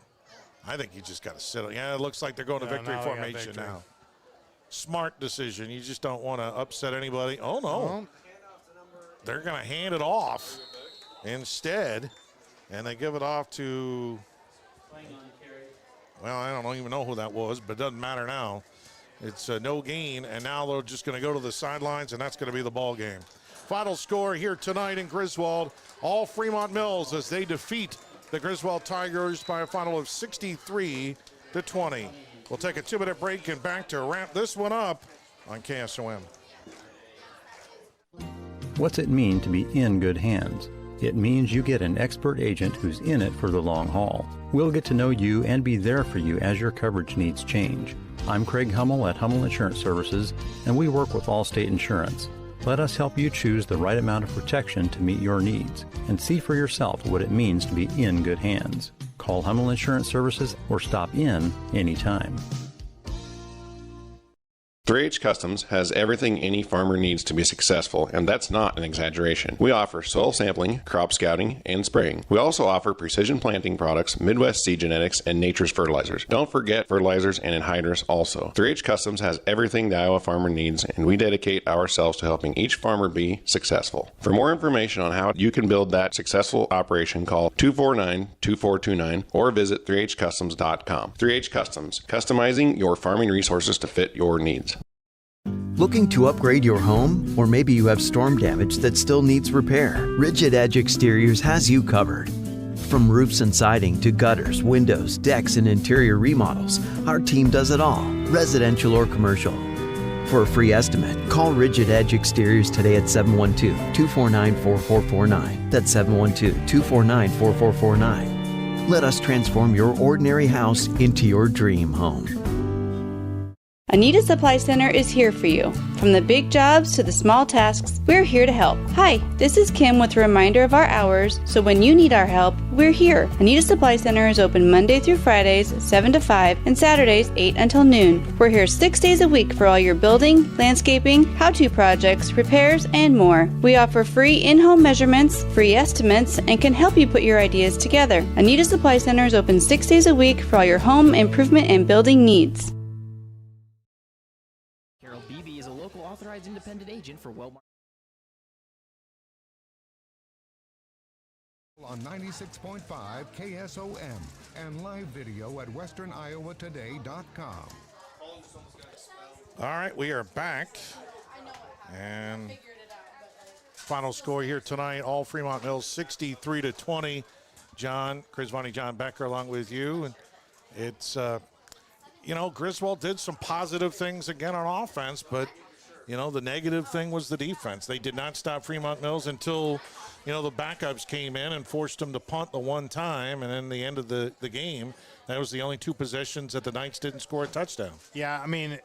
I think you just got to sit. Yeah, it looks like they're going to victory formation now. Smart decision. You just don't want to upset anybody. Oh, no. They're going to hand it off instead, and they give it off to, well, I don't even know who that was, but it doesn't matter now. It's no gain, and now they're just going to go to the sidelines, and that's going to be the ball game. Final score here tonight in Griswold, all Fremont-Mills as they defeat the Griswold Tigers by a final of 63-20. We'll take a 2-minute break and back to wrap this one up on KSOM. What's it mean to be in good hands? It means you get an expert agent who's in it for the long haul. We'll get to know you and be there for you as your coverage needs change. I'm Craig Hummel at Hummel Insurance Services, and we work with Allstate Insurance. Let us help you choose the right amount of protection to meet your needs and see for yourself what it means to be in good hands. Call Hummel Insurance Services or stop in anytime. 3H Customs has everything any farmer needs to be successful, and that's not an exaggeration. We offer soil sampling, crop scouting, and spraying. We also offer precision planting products, Midwest seed genetics, and nature's fertilizers. Don't forget fertilizers and anhydrous also. 3H Customs has everything the Iowa farmer needs, and we dedicate ourselves to helping each farmer be successful. For more information on how you can build that successful operation, call 249-2429 or visit 3hcustoms.com. 3H Customs, customizing your farming resources to fit your needs. Looking to upgrade your home? Or maybe you have storm damage that still needs repair? Rigid Edge Exteriors has you covered. From roofs and siding to gutters, windows, decks, and interior remodels, our team does it all, residential or commercial. For a free estimate, call Rigid Edge Exteriors today at 712-249-4449. That's 712-249-4449. Let us transform your ordinary house into your dream home. Anita Supply Center is here for you. From the big jobs to the small tasks, we're here to help. Hi, this is Kim with a reminder of our hours, so when you need our help, we're here. Anita Supply Center is open Monday through Fridays, 7 to 5, and Saturdays, 8 until noon. We're here 6 days a week for all your building, landscaping, how-to projects, repairs, and more. We offer free in-home measurements, free estimates, and can help you put your ideas together. Anita Supply Center is open 6 days a week for all your home improvement and building needs. Authorized independent agent for Wellmark. On 96.5 KSOM and live video at westerniowatoday.com. All right, we are back. And final score here tonight, all Fremont-Mills 63-20. Chris Varney, John Becker along with you. And it's, Griswold did some positive things again on offense, but the negative thing was the defense. They did not stop Fremont-Mills until, the backups came in and forced them to punt the one time. And then the end of the game, that was the only two possessions that the Knights didn't score a touchdown. Yeah, I mean,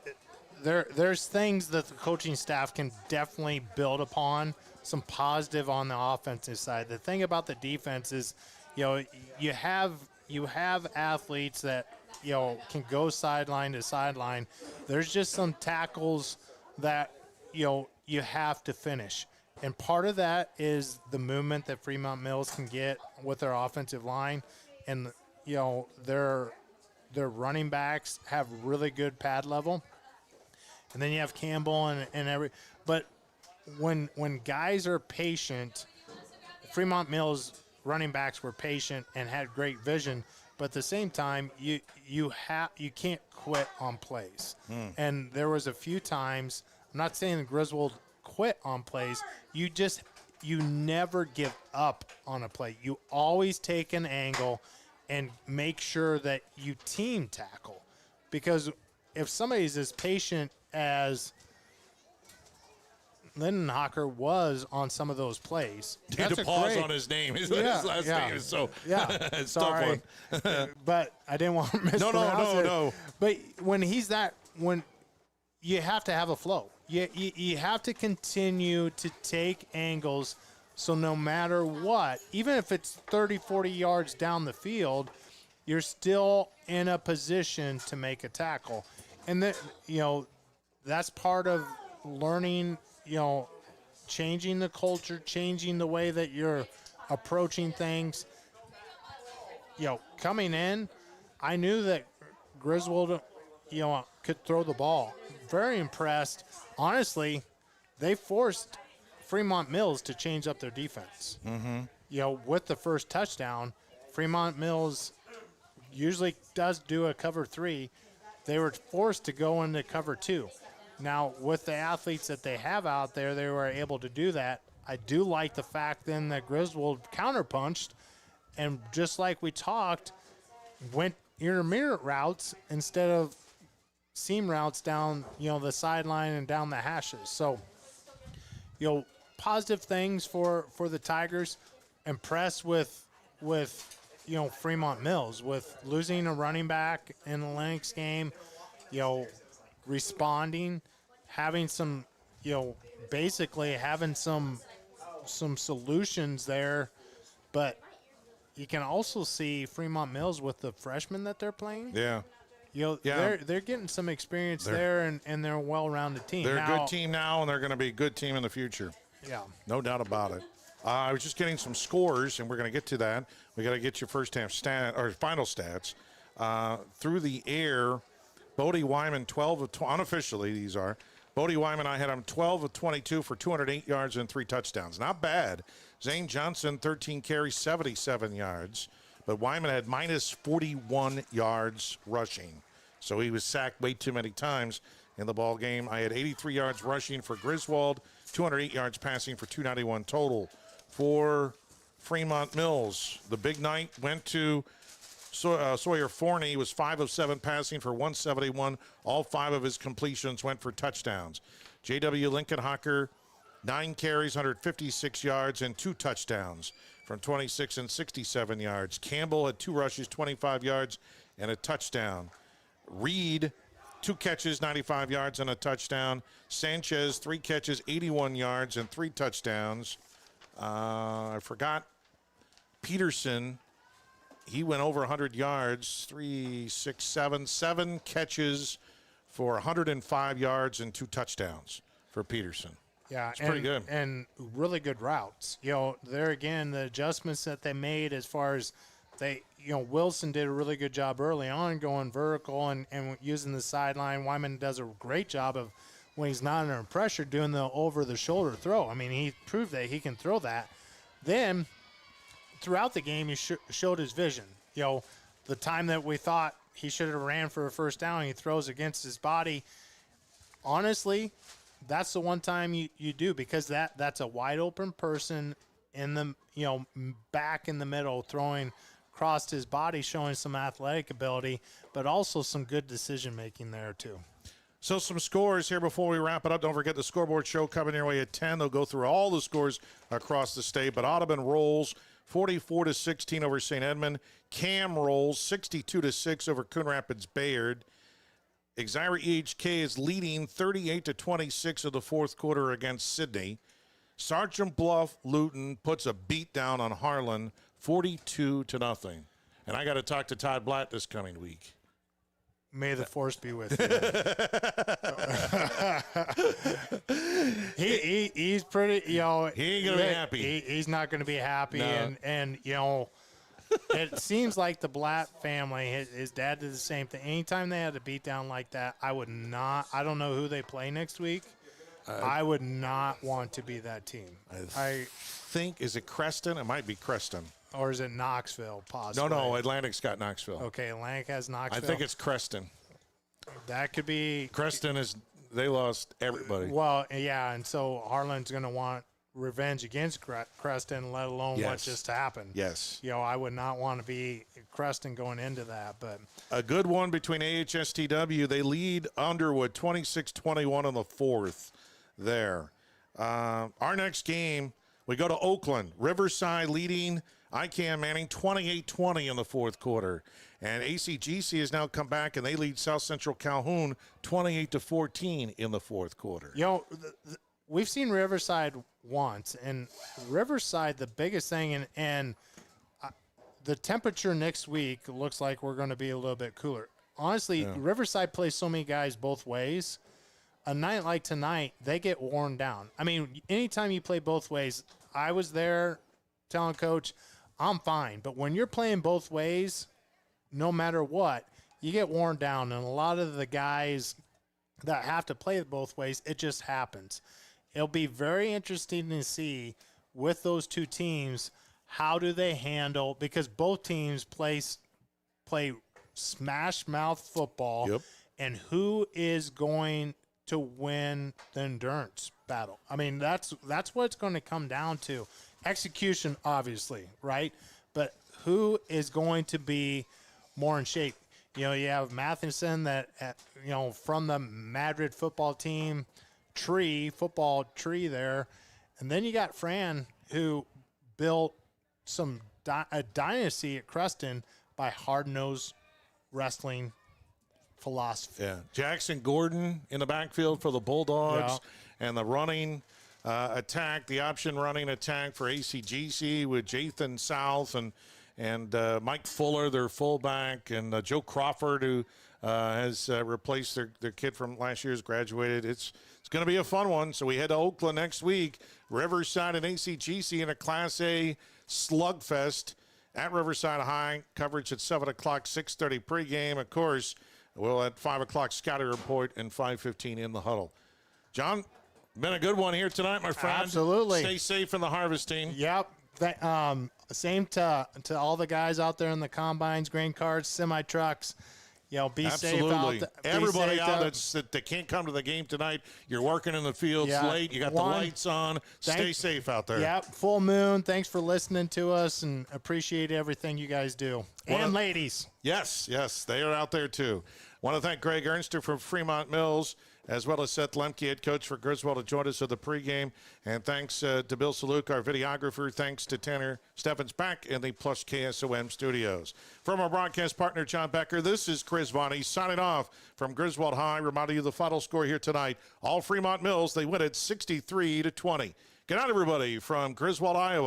there's things that the coaching staff can definitely build upon, some positive on the offensive side. The thing about the defense is, you have athletes that, can go sideline to sideline. There's just some tackles that you have to finish, and part of that is the movement that Fremont-Mills can get with their offensive line, and their running backs have really good pad level, and then you have Campbell but when guys are patient, Fremont-Mills running backs were patient and had great vision, but at the same time you can't quit on plays. And there was a few times, I'm not saying that Griswold quit on plays, you never give up on a play. You always take an angle and make sure that you team tackle, because if somebody's as patient as Lindenhocker was on some of those plays. He had to pause on his name. His last name is so it's sorry. Tough one. But I didn't want to mispronounce it. No. But when you have to have a flow. You have to continue to take angles, so no matter what, even if it's 30, 40 yards down the field, you're still in a position to make a tackle. And that's part of learning, changing the culture, changing the way that you're approaching things. Coming in, I knew that Griswold, could throw the ball. Very impressed. Honestly, they forced Fremont-Mills to change up their defense. With the first touchdown, Fremont-Mills usually does do a cover 3. They were forced to go into cover 2. Now, with the athletes that they have out there, they were able to do that. I do like the fact then that Griswold counterpunched, and just like we talked, went intermediate routes instead of seam routes down, the sideline and down the hashes. So, positive things for the Tigers. Impressed with Fremont-Mills with losing a running back in the Lennox game, responding, having some, basically having some solutions there. But you can also see Fremont-Mills with the freshmen that they're playing. Yeah. They're getting some experience there, and they're a well-rounded team. They're a good team now, and they're going to be a good team in the future. Yeah. No doubt about it. I was just getting some scores, and we're going to get to that. We got to get your first half final stats. Through the air, Bodie Wyman, 12 of unofficially these are. Bodie Wyman, I had him 12 of 22 for 208 yards and 3 touchdowns. Not bad. Zane Johnson, 13 carries, 77 yards. But Wyman had minus 41 yards rushing. So he was sacked way too many times in the ball game. I had 83 yards rushing for Griswold, 208 yards passing for 291 total. For Fremont-Mills, the big night went to Sawyer Forney. He was 5 of 7 passing for 171. All 5 of his completions went for touchdowns. J.W. Lincoln-Hocker, 9 carries, 156 yards, and 2 touchdowns from 26 and 67 yards. Campbell had 2 rushes, 25 yards, and a touchdown. Reed, 2 catches, 95 yards, and a touchdown. Sanchez, 3 catches, 81 yards, and 3 touchdowns. I forgot Peterson. He went over 100 yards, 7 catches for 105 yards and 2 touchdowns for Peterson. Yeah, it's pretty good. And really good routes. There again, the adjustments that they made as far as Wilson did a really good job early on going vertical and using the sideline. Wyman does a great job of, when he's not under pressure, doing the over-the-shoulder throw. I mean, he proved that he can throw that. Then, throughout the game, he showed his vision. The time that we thought he should have ran for a first down, he throws against his body. Honestly, that's the one time you do, because that's a wide-open person in the back in the middle throwing across his body, showing some athletic ability, but also some good decision-making there too. So some scores here before we wrap it up. Don't forget the scoreboard show coming your way at 10. They'll go through all the scores across the state. But Audubon rolls 44-16 over St. Edmund. Cam rolls 62-6 over Coon Rapids Bayard. Exira EHK is leading 38-26 of the fourth quarter against Sydney. Sergeant Bluff Luton puts a beat down on Harlan 42-0. And I got to talk to Todd Blatt this coming week. May the force be with you. He's pretty, he ain't gonna be happy. He's not gonna be happy, no. and it seems like the Blatt family, his dad did the same thing. Anytime they had a beat down like that, I don't know who they play next week. I would not want to be that team. I think, is it Creston? It might be Creston. Or is it Knoxville, possibly? No, Atlantic's got Knoxville. Okay, Atlantic has Knoxville. I think it's Creston. That could be. Creston they lost everybody. Well, yeah, and so Harlan's going to want revenge against Creston, let alone what just happened. Yes. I would not want to be Creston going into that. But a good one between AHSTW. They lead Underwood 26-21 in the fourth there. Our next game, we go to Oakland. Riverside leading ICAM Manning 28-20 in the fourth quarter. And ACGC has now come back, and they lead South Central Calhoun 28-14 in the fourth quarter. We've seen Riverside once, and Riverside, the biggest thing, and the temperature next week looks like we're going to be a little bit cooler. Honestly, Riverside plays so many guys both ways. A night like tonight, they get worn down. I mean, anytime you play both ways, I was there telling Coach, I'm fine. But when you're playing both ways, no matter what, you get worn down. And a lot of the guys that have to play it both ways, it just happens. It'll be very interesting to see with those two teams, how do they handle, because both teams play smash mouth football, and who is going to win the endurance battle. I mean, that's what it's going to come down to. Execution, obviously, right? But who is going to be more in shape? You have Matheson that, from the Madrid football team football tree there. And then you got Fran, who built a dynasty at Creston by hard-nosed wrestling philosophy. Yeah, Jackson Gordon in the backfield for the Bulldogs, and the running attack, the option running attack for ACGC with Jathan South and Mike Fuller, their fullback, and Joe Crawford, who has replaced their kid from last year's graduated. It's going to be a fun one. So we head to Oakland next week. Riverside and ACGC in a Class A slugfest at Riverside High. Coverage at 7 o'clock, 6:30 pregame. Of course, we'll at 5 o'clock scouting report and 5:15 in the huddle. John, been a good one here tonight, my friend. Absolutely. Stay safe in the harvest team. Yep. Same to all the guys out there in the combines, grain carts, semi-trucks. Be Absolutely. safe out there. Everybody out that can't come to the game tonight, you're working in the fields late, you got the lights on. Stay safe out there. Yep, full moon. Thanks for listening to us and appreciate everything you guys do. And ladies. Yes, they are out there too. Want to thank Greg Ernster from Fremont-Mills, as well as Seth Lemke, head coach for Griswold, to join us at the pregame. And thanks to Bill Saluk, our videographer. Thanks to Tanner Steffens back in the Plus KSOM studios. From our broadcast partner, John Becker, this is Chris Varney signing off from Griswold High, reminding you the final score here tonight. All Fremont-Mills, they win it 63-20. Good night, everybody, from Griswold, Iowa.